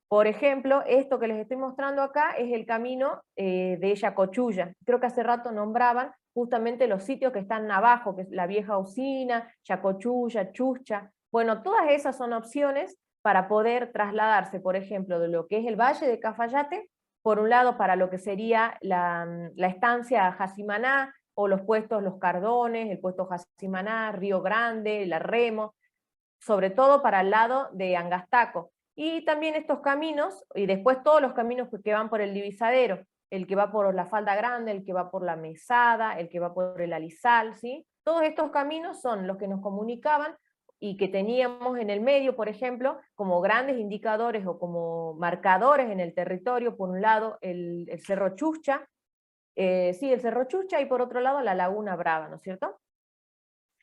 Speaker 5: Por ejemplo, esto que les estoy mostrando acá es el camino de Yacochulla. Creo que hace rato nombraban justamente los sitios que están abajo, que es la vieja usina, Yacochulla, Chucha. Bueno, todas esas son opciones para poder trasladarse, por ejemplo, de lo que es el Valle de Cafayate, por un lado para lo que sería la estancia Jacimaná, o los puestos Los Cardones, el puesto Jacimaná, Río Grande, La Remo, sobre todo para el lado de Angastaco. Y también estos caminos, y después todos los caminos que van por el divisadero, el que va por la Falda Grande, el que va por la Mesada, el que va por el Alisal, ¿sí? Todos estos caminos son los que nos comunicaban y que teníamos en el medio, por ejemplo, como grandes indicadores o como marcadores en el territorio, por un lado el Cerro Chucha, sí, el Cerro Chucha, y por otro lado la Laguna Brava, ¿no es cierto?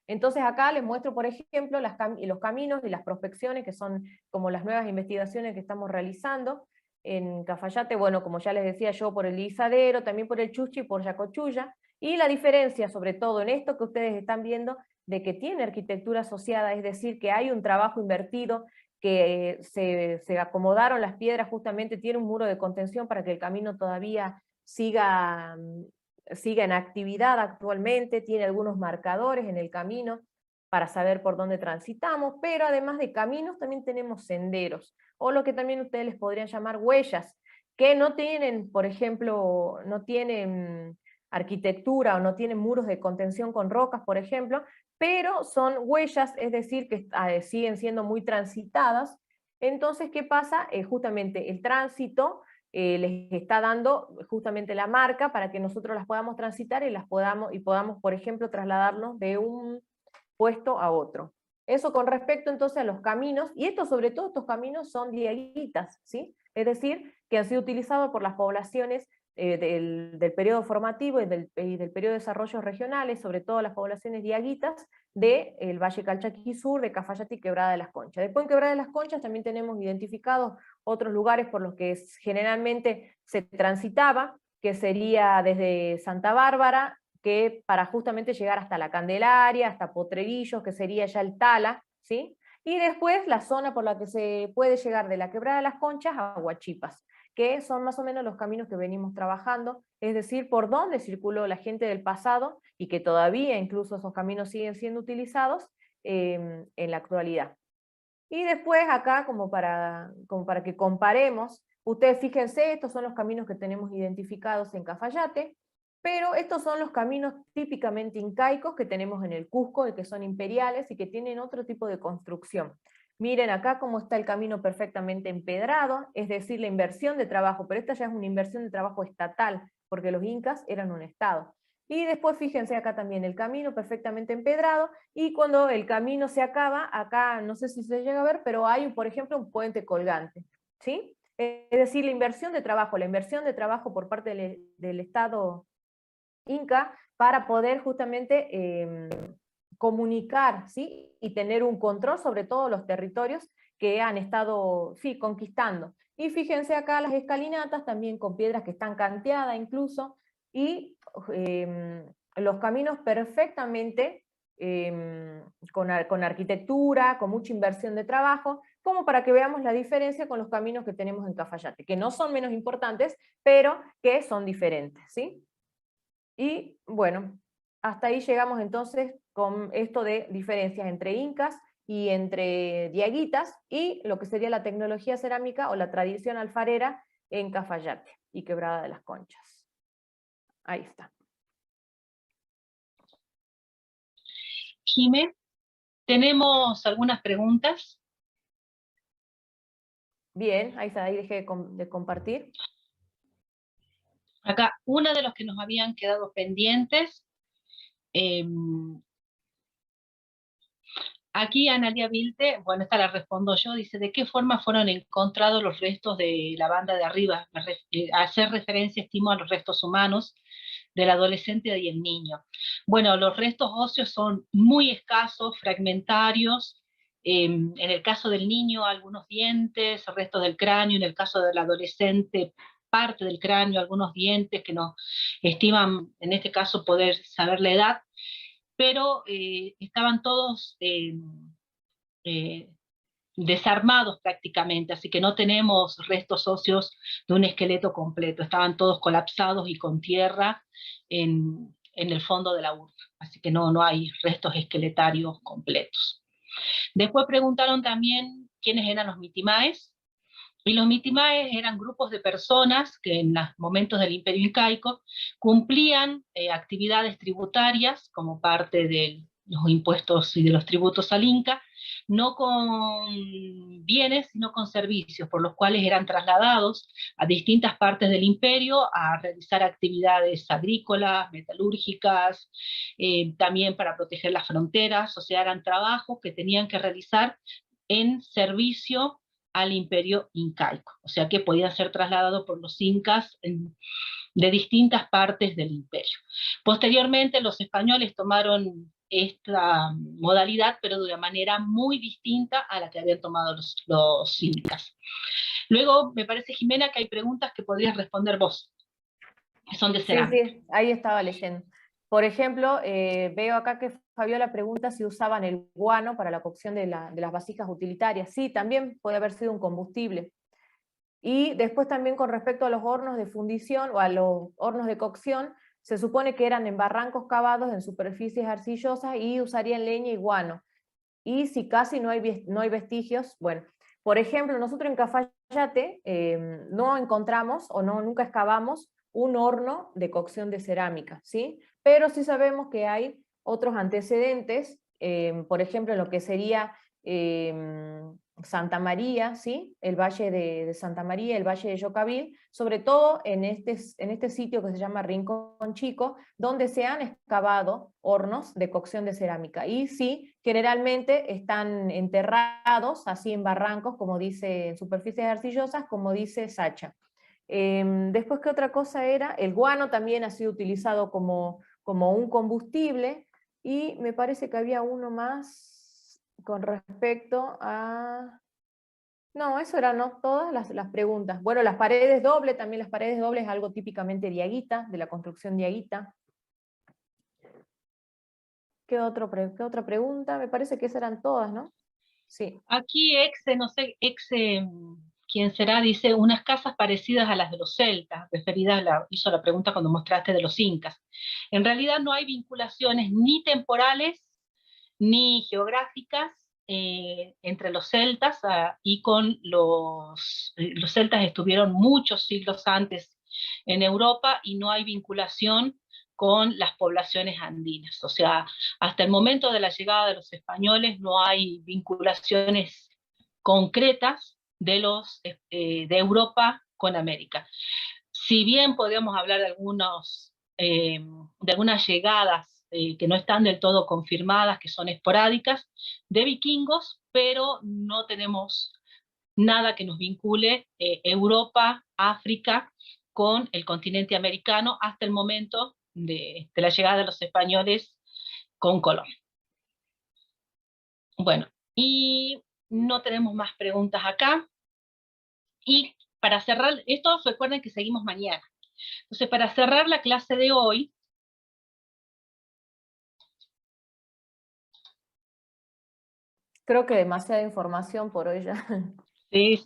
Speaker 5: Entonces acá les muestro, por ejemplo, los caminos y las prospecciones, que son como las nuevas investigaciones que estamos realizando en Cafayate, bueno, como ya les decía yo, por el Isadero, también por el Chuchi y por Yacochulla, y la diferencia, sobre todo en esto que ustedes están viendo, de que tiene arquitectura asociada, es decir, que hay un trabajo invertido, que se acomodaron las piedras, justamente tiene un muro de contención para que el camino todavía siga en actividad actualmente, tiene algunos marcadores en el camino para saber por dónde transitamos, pero además de caminos también tenemos senderos, o lo que también ustedes les podrían llamar huellas, que no tienen, por ejemplo, no tienen arquitectura o no tienen muros de contención con rocas, por ejemplo, pero son huellas, es decir, que siguen siendo muy transitadas. Entonces, ¿qué pasa? Justamente el tránsito les está dando justamente la marca para que nosotros las podamos transitar y podamos, por ejemplo, trasladarnos de un puesto a otro. Eso con respecto entonces a los caminos, y sobre todo estos caminos son dieguitas, ¿sí? Es decir, que han sido utilizados por las poblaciones del periodo formativo y del periodo de desarrollos regionales, sobre todo las poblaciones diaguitas del Valle Calchaquí Sur, de Cafayate y Quebrada de las Conchas. Después en Quebrada de las Conchas también tenemos identificados otros lugares por los que generalmente se transitaba, que sería desde Santa Bárbara, que para justamente llegar hasta la Candelaria, hasta Potrerillos, que sería ya el Tala, ¿sí? Y después la zona por la que se puede llegar de la Quebrada de las Conchas a Huachipas, que son más o menos los caminos que venimos trabajando, es decir, por dónde circuló la gente del pasado, y que todavía incluso esos caminos siguen siendo utilizados en la actualidad. Y después acá, como para que comparemos, ustedes fíjense, estos son los caminos que tenemos identificados en Cafayate, pero estos son los caminos típicamente incaicos que tenemos en el Cusco, y que son imperiales y que tienen otro tipo de construcción. Miren acá cómo está el camino perfectamente empedrado, es decir, la inversión de trabajo, pero esta ya es una inversión de trabajo estatal, porque los incas eran un estado. Y después fíjense acá también el camino perfectamente empedrado, y cuando el camino se acaba, acá no sé si se llega a ver, pero hay, por ejemplo, un puente colgante, ¿sí? Es decir, la inversión de trabajo por parte del Estado Inca para poder justamente comunicar, ¿sí? Y tener un control sobre todos los territorios que han estado, sí, conquistando. Y fíjense acá las escalinatas, también con piedras que están canteadas incluso, y los caminos perfectamente con arquitectura, con mucha inversión de trabajo, como para que veamos la diferencia con los caminos que tenemos en Cafayate, que no son menos importantes, pero que son diferentes, ¿sí? Y bueno, hasta ahí llegamos entonces con esto de diferencias entre incas y entre diaguitas, y lo que sería la tecnología cerámica o la tradición alfarera en Cafayate y Quebrada de las Conchas. Ahí está.
Speaker 1: Jimé, tenemos algunas preguntas.
Speaker 5: Bien, ahí está, ahí dejé de compartir.
Speaker 1: Acá, una de los que nos habían quedado pendientes, aquí Analia Vilte, bueno, esta la respondo yo, dice, ¿de qué forma fueron encontrados los restos de la banda de arriba? Hacer referencia, estimo, a los restos humanos del adolescente y el niño. Bueno, los restos óseos son muy escasos, fragmentarios. En el caso del niño, algunos dientes, restos del cráneo. En el caso del adolescente, parte del cráneo, algunos dientes que nos estiman, en este caso, poder saber la edad, pero estaban todos desarmados prácticamente, así que no tenemos restos óseos de un esqueleto completo, estaban todos colapsados y con tierra en el fondo de la urna, así que no hay restos esqueletarios completos. Después preguntaron también quiénes eran los mitimaes, y los mitimaes eran grupos de personas que en los momentos del Imperio Incaico cumplían actividades tributarias como parte de los impuestos y de los tributos al Inca, no con bienes, sino con servicios, por los cuales eran trasladados a distintas partes del imperio a realizar actividades agrícolas, metalúrgicas, también para proteger las fronteras, o sea, eran trabajos que tenían que realizar en servicio al imperio incaico, o sea que podía ser trasladado por los incas de distintas partes del imperio. Posteriormente los españoles tomaron esta modalidad, pero de una manera muy distinta a la que habían tomado los incas. Luego, me parece, Jimena, que hay preguntas que podrías responder vos, que son de cerámica.
Speaker 5: Sí, ahí estaba leyendo. Por ejemplo, veo acá que Fabiola pregunta si usaban el guano para la cocción de las vasijas utilitarias. Sí, también puede haber sido un combustible. Y después también con respecto a los hornos de fundición o a los hornos de cocción, se supone que eran en barrancos cavados en superficies arcillosas y usarían leña y guano. Y si casi no hay vestigios, bueno, por ejemplo, nosotros en Cafayate no encontramos o nunca excavamos un horno de cocción de cerámica, ¿sí? Pero sí sabemos que hay otros antecedentes, por ejemplo, en lo que sería Santa María, ¿sí? El Valle de Santa María, el Valle de Yocabil, sobre todo en este sitio que se llama Rincón Chico, donde se han excavado hornos de cocción de cerámica. Y sí, generalmente están enterrados así en barrancos, como dice, en superficies arcillosas, como dice Sacha. Después, ¿qué otra cosa era? El guano también ha sido utilizado como un combustible, y me parece que había uno más con respecto a... No, eso eran ¿no? todas las preguntas. Bueno, las paredes dobles, también las paredes dobles es algo típicamente diaguita, de la construcción diaguita. ¿Qué otra pregunta? Me parece que esas eran todas, ¿no? Sí.
Speaker 1: Aquí no sé, ¿quién será? Dice, unas casas parecidas a las de los celtas, hizo la pregunta cuando mostraste de los incas. En realidad no hay vinculaciones ni temporales ni geográficas entre los celtas y con los celtas estuvieron muchos siglos antes en Europa y no hay vinculación con las poblaciones andinas. O sea, hasta el momento de la llegada de los españoles no hay vinculaciones concretas de Europa con América. Si bien podríamos hablar de algunas llegadas que no están del todo confirmadas, que son esporádicas, de vikingos, pero no tenemos nada que nos vincule Europa, África, con el continente americano hasta el momento de la llegada de los españoles con Colón. Bueno, y no tenemos más preguntas acá. Y para cerrar esto, recuerden que seguimos mañana. Entonces, para cerrar la clase de hoy,
Speaker 5: creo que demasiada información por hoy ya.
Speaker 1: sí.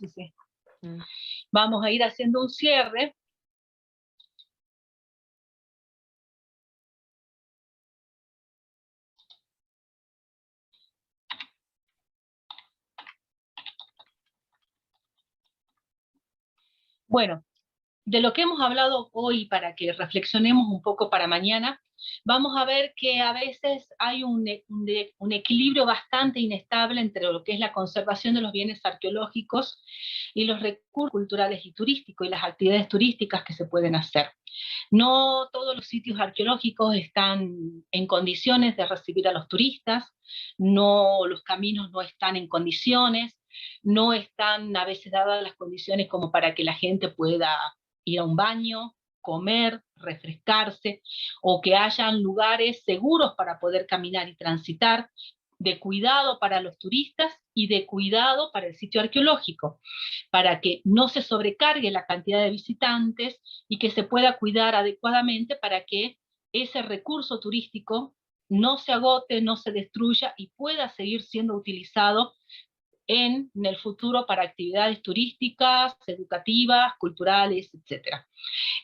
Speaker 1: Vamos a ir haciendo un cierre. Bueno, de lo que hemos hablado hoy, para que reflexionemos un poco para mañana, vamos a ver que a veces hay un equilibrio bastante inestable entre lo que es la conservación de los bienes arqueológicos y los recursos culturales y turísticos y las actividades turísticas que se pueden hacer. No todos los sitios arqueológicos están en condiciones de recibir a los turistas, los caminos no están en condiciones, no están a veces dadas las condiciones como para que la gente pueda ir a un baño, comer, refrescarse, o que hayan lugares seguros para poder caminar y transitar, de cuidado para los turistas y de cuidado para el sitio arqueológico, para que no se sobrecargue la cantidad de visitantes y que se pueda cuidar adecuadamente para que ese recurso turístico no se agote, no se destruya y pueda seguir siendo utilizado en el futuro para actividades turísticas, educativas, culturales, etc.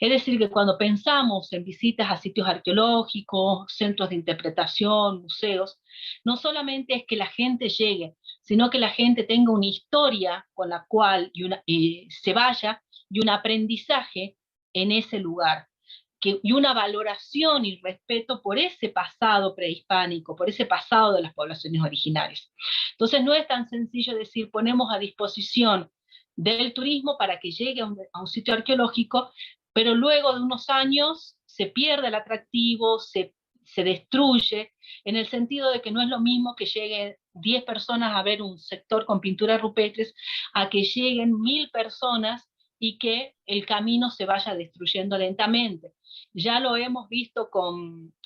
Speaker 1: Es decir, que cuando pensamos en visitas a sitios arqueológicos, centros de interpretación, museos, no solamente es que la gente llegue, sino que la gente tenga una historia con la cual se vaya y un aprendizaje en ese lugar. Y una valoración y respeto por ese pasado prehispánico, por ese pasado de las poblaciones originarias. Entonces no es tan sencillo decir ponemos a disposición del turismo para que llegue a un sitio arqueológico, pero luego de unos años se pierde el atractivo, se se destruye, en el sentido de que no es lo mismo que lleguen 10 personas a ver un sector con pinturas rupestres, a que lleguen 1000 personas y que el camino se vaya destruyendo lentamente. Ya lo hemos visto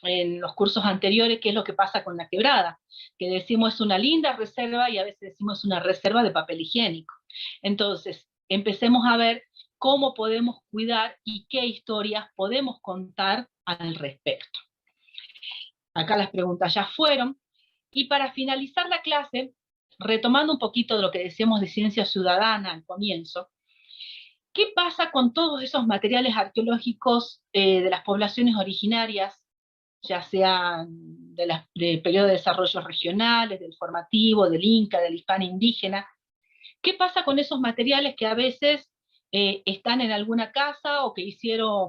Speaker 1: en los cursos anteriores, qué es lo que pasa con la quebrada, que decimos es una linda reserva y a veces decimos una reserva de papel higiénico. Entonces, empecemos a ver cómo podemos cuidar y qué historias podemos contar al respecto. Acá las preguntas ya fueron. Y para finalizar la clase, retomando un poquito de lo que decíamos de ciencia ciudadana al comienzo, ¿qué pasa con todos esos materiales arqueológicos de las poblaciones originarias, ya sean del periodo de desarrollo regionales, del formativo, del Inca, del hispano indígena? ¿Qué pasa con esos materiales que a veces están en alguna casa o que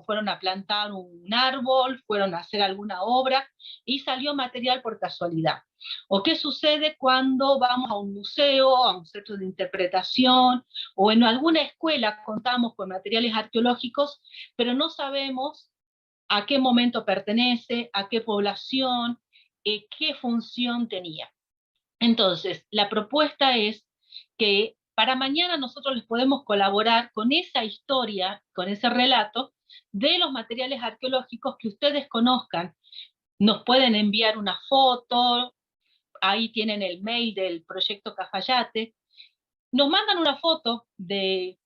Speaker 1: fueron a plantar un árbol, fueron a hacer alguna obra y salió material por casualidad? ¿O qué sucede cuando vamos a un museo, a un centro de interpretación o en alguna escuela contamos con materiales arqueológicos, pero no sabemos a qué momento pertenece, a qué población, qué función tenía? Entonces, la propuesta es que para mañana nosotros les podemos colaborar con esa historia, con ese relato de los materiales arqueológicos que ustedes conozcan. Nos pueden enviar una foto, ahí tienen el mail del proyecto Cafayate, nos mandan una foto de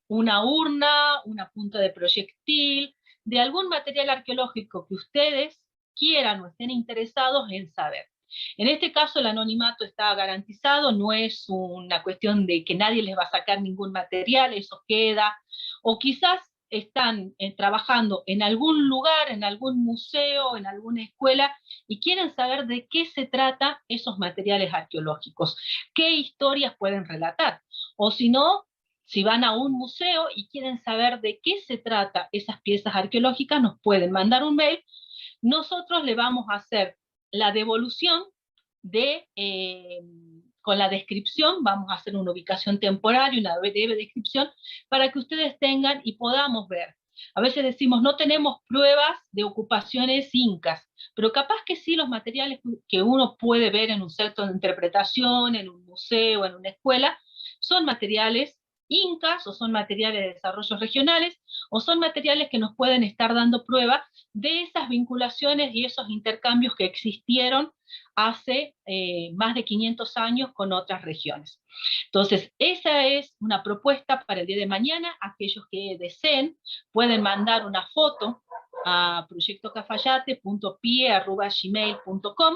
Speaker 1: una urna, una punta de proyectil, de algún material arqueológico que ustedes quieran o estén interesados en saber. En este caso el anonimato está garantizado, no es una cuestión de que nadie les va a sacar ningún material, eso queda, o quizás están trabajando en algún lugar, en algún museo, en alguna escuela, y quieren saber de qué se trata esos materiales arqueológicos, qué historias pueden relatar, o si no, si van a un museo y quieren saber de qué se trata esas piezas arqueológicas, nos pueden mandar un mail, nosotros le vamos a hacer la devolución con la descripción, vamos a hacer una ubicación temporal y una breve descripción para que ustedes tengan y podamos ver. A veces decimos, no tenemos pruebas de ocupaciones incas, pero capaz que sí los materiales que uno puede ver en un centro de interpretación, en un museo, en una escuela, son materiales incas, o son materiales de desarrollos regionales, o son materiales que nos pueden estar dando prueba de esas vinculaciones y esos intercambios que existieron hace más de 500 años con otras regiones. Entonces, esa es una propuesta para el día de mañana. Aquellos que deseen pueden mandar una foto a proyectocafayate.pie@gmail.com.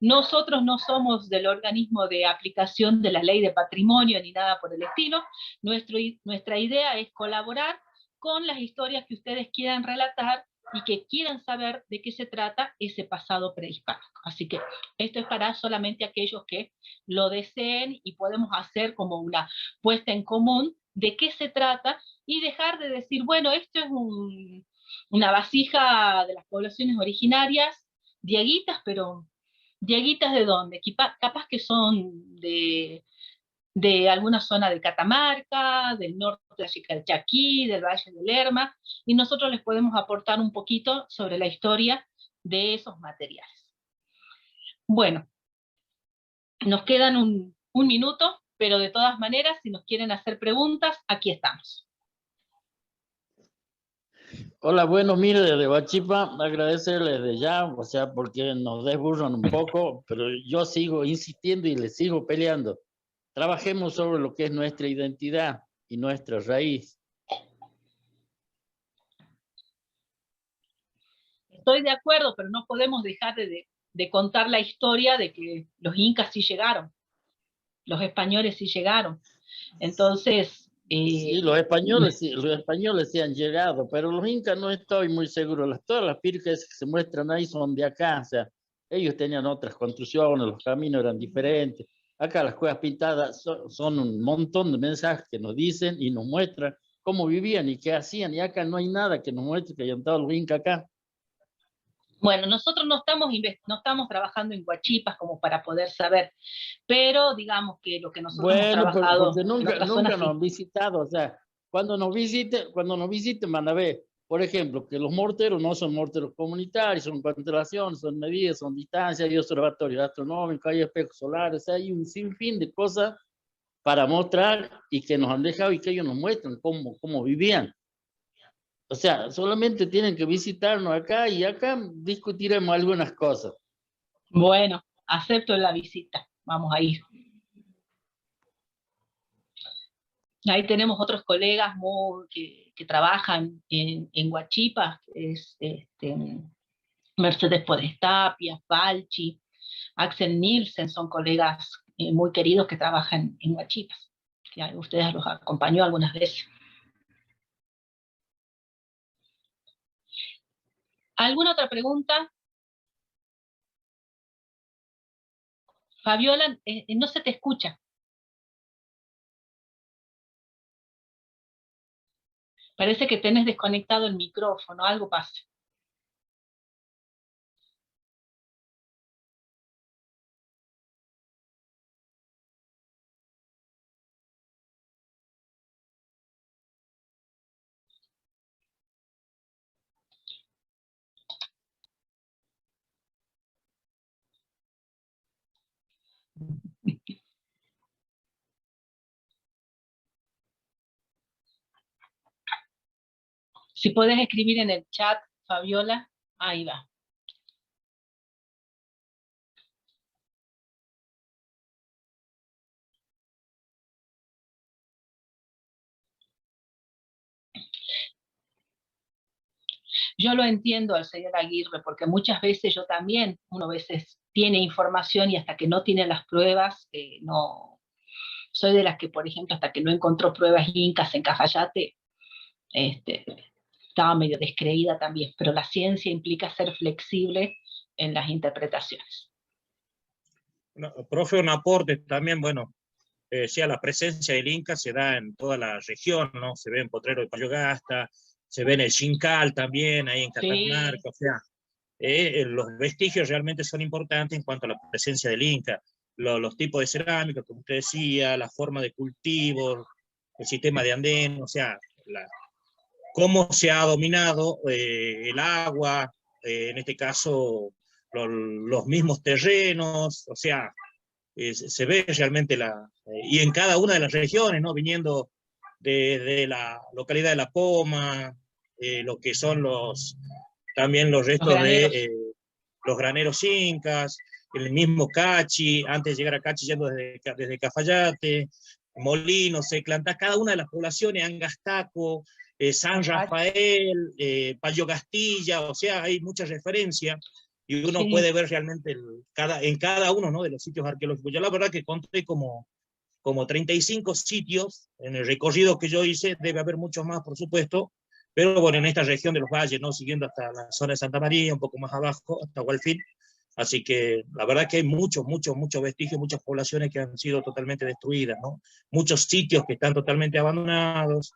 Speaker 1: Nosotros no somos del organismo de aplicación de la ley de patrimonio ni nada por el estilo. Nuestra idea es colaborar con las historias que ustedes quieran relatar y que quieran saber de qué se trata ese pasado prehispánico. Así que esto es para solamente aquellos que lo deseen y podemos hacer como una puesta en común de qué se trata y dejar de decir, bueno, esto es una vasija de las poblaciones originarias, dieguitas, pero ¿dieguitas de dónde? Capaz que son de alguna zona de Catamarca, del norte de Chicalchaquí, del Valle del Lerma, y nosotros les podemos aportar un poquito sobre la historia de esos materiales. Bueno, nos quedan un minuto, pero de todas maneras, si nos quieren hacer preguntas, aquí estamos.
Speaker 7: Hola, bueno, mire, desde Huachipa, agradecerles de ya, o sea, porque nos desburran un poco, pero yo sigo insistiendo y les sigo peleando. Trabajemos sobre lo que es nuestra identidad y nuestra raíz.
Speaker 1: Estoy de acuerdo, pero no podemos dejar de contar la historia de que los incas sí llegaron, los españoles sí llegaron. Entonces...
Speaker 7: sí, los españoles sí han llegado, pero los incas no estoy muy seguro. Todas las pircas que se muestran ahí son de acá, o sea, ellos tenían otras construcciones, los caminos eran diferentes. Acá las cuevas pintadas son un montón de mensajes que nos dicen y nos muestran cómo vivían y qué hacían, y acá no hay nada que nos muestre que hayan estado los incas acá.
Speaker 1: Bueno, nosotros no estamos trabajando en Huachipas como para poder saber, pero digamos que lo que nosotros hemos trabajado...
Speaker 7: Porque nunca nos han visitado, o sea, cuando nos visiten van a ver, por ejemplo, que los morteros no son morteros comunitarios, son constelaciones, son medidas, son distancias, hay observatorios astronómicos, hay espejos solares, hay un sinfín de cosas para mostrar y que nos han dejado y que ellos nos muestran cómo vivían. O sea, solamente tienen que visitarnos acá y acá discutiremos algunas cosas.
Speaker 1: Bueno, acepto la visita, vamos a ir. Ahí tenemos otros colegas que trabajan en Huachipa, es Mercedes Podestapia, Falchi, Axel Nielsen, son colegas muy queridos que trabajan en Huachipa, que ustedes los acompañó algunas veces. ¿Alguna otra pregunta? Fabiola, no se te escucha. Parece que tenés desconectado el micrófono, algo pasa. Si podés escribir en el chat, Fabiola, ahí va. Yo lo entiendo al señor Aguirre, porque muchas veces yo también, uno a veces tiene información y hasta que no tiene las pruebas, no. Soy de las que, por ejemplo, hasta que no encontró pruebas incas en Cafayate, estaba medio descreída también, pero la ciencia implica ser flexible en las interpretaciones.
Speaker 3: No, profe, un aporte también, bueno, decía, la presencia del Inca se da en toda la región, ¿no? Se ve en Potrero de Payogasta, se ve en el Xincal también, ahí en Catamarca, sí. O sea, los vestigios realmente son importantes en cuanto a la presencia del Inca. Los tipos de cerámica, como usted decía, la forma de cultivo, el sistema de andén, o sea, cómo se ha dominado el agua, en este caso los mismos terrenos, o sea, se ve realmente y en cada una de las regiones, ¿no? Viniendo de la localidad de La Poma, lo que son también los restos de los graneros incas, el mismo Cachi, antes de llegar a Cachi yendo desde Cafayate, Molinos, Seclantá, cada una de las poblaciones, Angastaco, San Rafael, Payo Castilla, o sea, hay mucha referencia y uno puede ver realmente en cada uno, ¿no?, de los sitios arqueológicos. Yo la verdad que conté como 35 sitios en el recorrido que yo hice, debe haber muchos más, por supuesto, pero bueno, en esta región de los valles, ¿no?, siguiendo hasta la zona de Santa María, un poco más abajo, hasta Hualfil. Así que la verdad que hay muchos vestigios, muchas poblaciones que han sido totalmente destruidas, ¿no? Muchos sitios que están totalmente abandonados.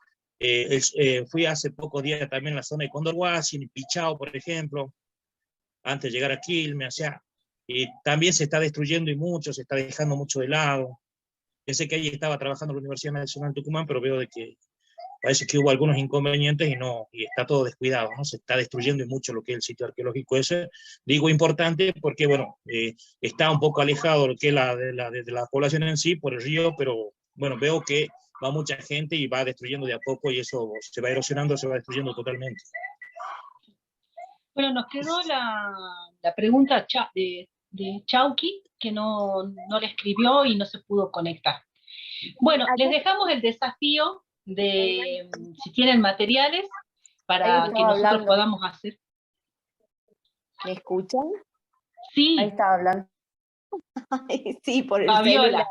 Speaker 3: Fui hace pocos días también en la zona de Condorhuasi, en Pichao, por ejemplo, antes de llegar a Quilmes, o sea, también se está destruyendo y mucho, se está dejando mucho de lado. Pensé que ahí estaba trabajando la Universidad Nacional de Tucumán, pero veo de que parece que hubo algunos inconvenientes y está todo descuidado, ¿no? Se está destruyendo mucho lo que es el sitio arqueológico ese. Digo importante porque, bueno, está un poco alejado de lo que es de la población en sí, por el río, pero, bueno, veo que va mucha gente y va destruyendo de a poco y eso se va erosionando, se va destruyendo totalmente.
Speaker 1: Bueno, nos quedó la pregunta de Chauqui, que no le escribió y no se pudo conectar. Bueno, les dejamos el desafío de si tienen materiales para que nosotros podamos hacer.
Speaker 5: ¿Me escuchan?
Speaker 1: Sí.
Speaker 5: Ahí estaba hablando. Sí, por el celular.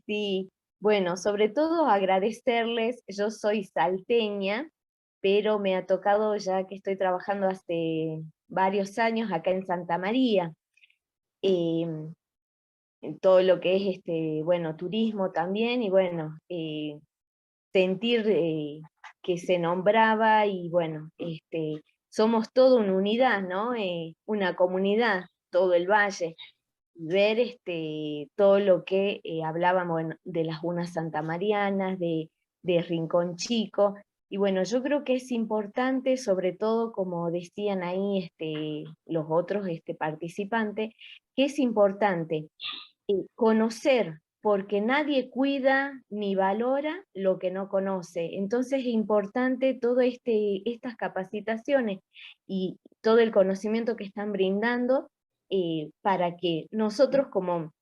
Speaker 5: Sí. Bueno, sobre todo agradecerles, yo soy salteña, pero me ha tocado ya que estoy trabajando hace varios años acá en Santa María, en todo lo que es bueno, turismo también, y bueno, sentir que se nombraba, y bueno, somos toda una unidad, ¿no? Una comunidad, todo el valle. Ver todo lo que hablábamos, bueno, de las unas santamarianas, de Rincón Chico,
Speaker 9: Y bueno, yo creo que es importante, sobre todo como decían ahí los otros participantes, que es importante conocer, porque nadie cuida ni valora lo que no conoce. Entonces es importante todas estas capacitaciones y todo el conocimiento que están brindando para que nosotros como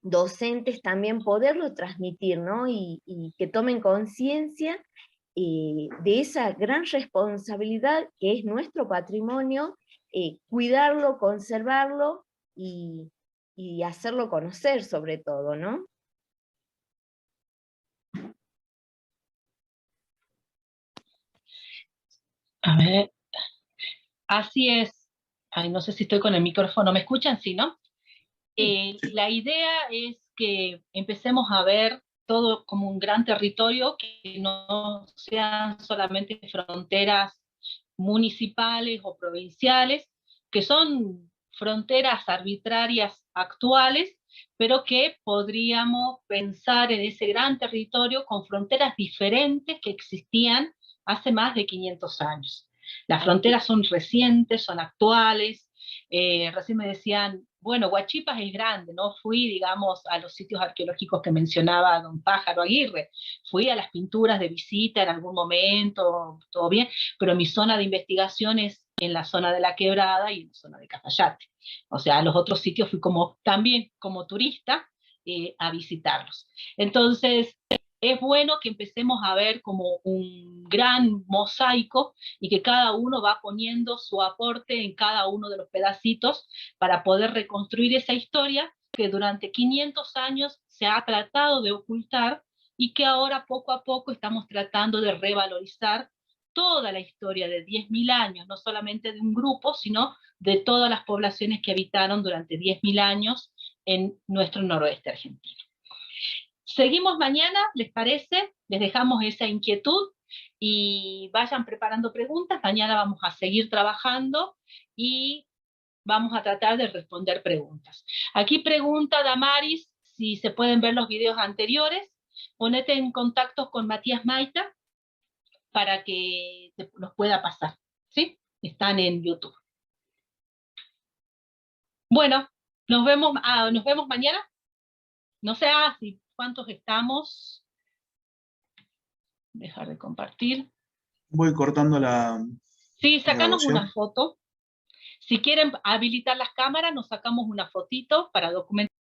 Speaker 9: docentes también poderlo transmitir, ¿no? Y que tomen conciencia de esa gran responsabilidad que es nuestro patrimonio, cuidarlo, conservarlo y hacerlo conocer sobre todo, ¿no?
Speaker 1: A ver, así es. Ay, no sé si estoy con el micrófono, ¿me escuchan? Sí, ¿no? La idea es que empecemos a ver todo como un gran territorio, que no sean solamente fronteras municipales o provinciales, que son fronteras arbitrarias actuales, pero que podríamos pensar en ese gran territorio con fronteras diferentes que existían hace más de 500 años. Las fronteras son recientes, son actuales. Recién me decían, bueno, Huachipas es grande, no fui, digamos, a los sitios arqueológicos que mencionaba don Pájaro Aguirre, fui a las pinturas de visita en algún momento, todo bien, pero mi zona de investigación es en la zona de La Quebrada y en la zona de Cafayate. O sea, a los otros sitios fui también como turista a visitarlos. Entonces, es bueno que empecemos a ver como un gran mosaico y que cada uno va poniendo su aporte en cada uno de los pedacitos para poder reconstruir esa historia que durante 500 años se ha tratado de ocultar y que ahora poco a poco estamos tratando de revalorizar toda la historia de 10.000 años, no solamente de un grupo, sino de todas las poblaciones que habitaron durante 10.000 años en nuestro noroeste argentino. Seguimos mañana, ¿les parece? Les dejamos esa inquietud y vayan preparando preguntas. Mañana vamos a seguir trabajando y vamos a tratar de responder preguntas. Aquí pregunta Damaris si se pueden ver los videos anteriores. Ponete en contacto con Matías Maita para que los pueda pasar, ¿sí? Están en YouTube. Bueno, nos vemos mañana. No sé si cuántos estamos. Dejar de compartir.
Speaker 2: Voy cortando la
Speaker 1: Sí, sacanos
Speaker 2: grabación.
Speaker 1: una foto. Si quieren habilitar las cámaras, nos sacamos una fotito para documentar.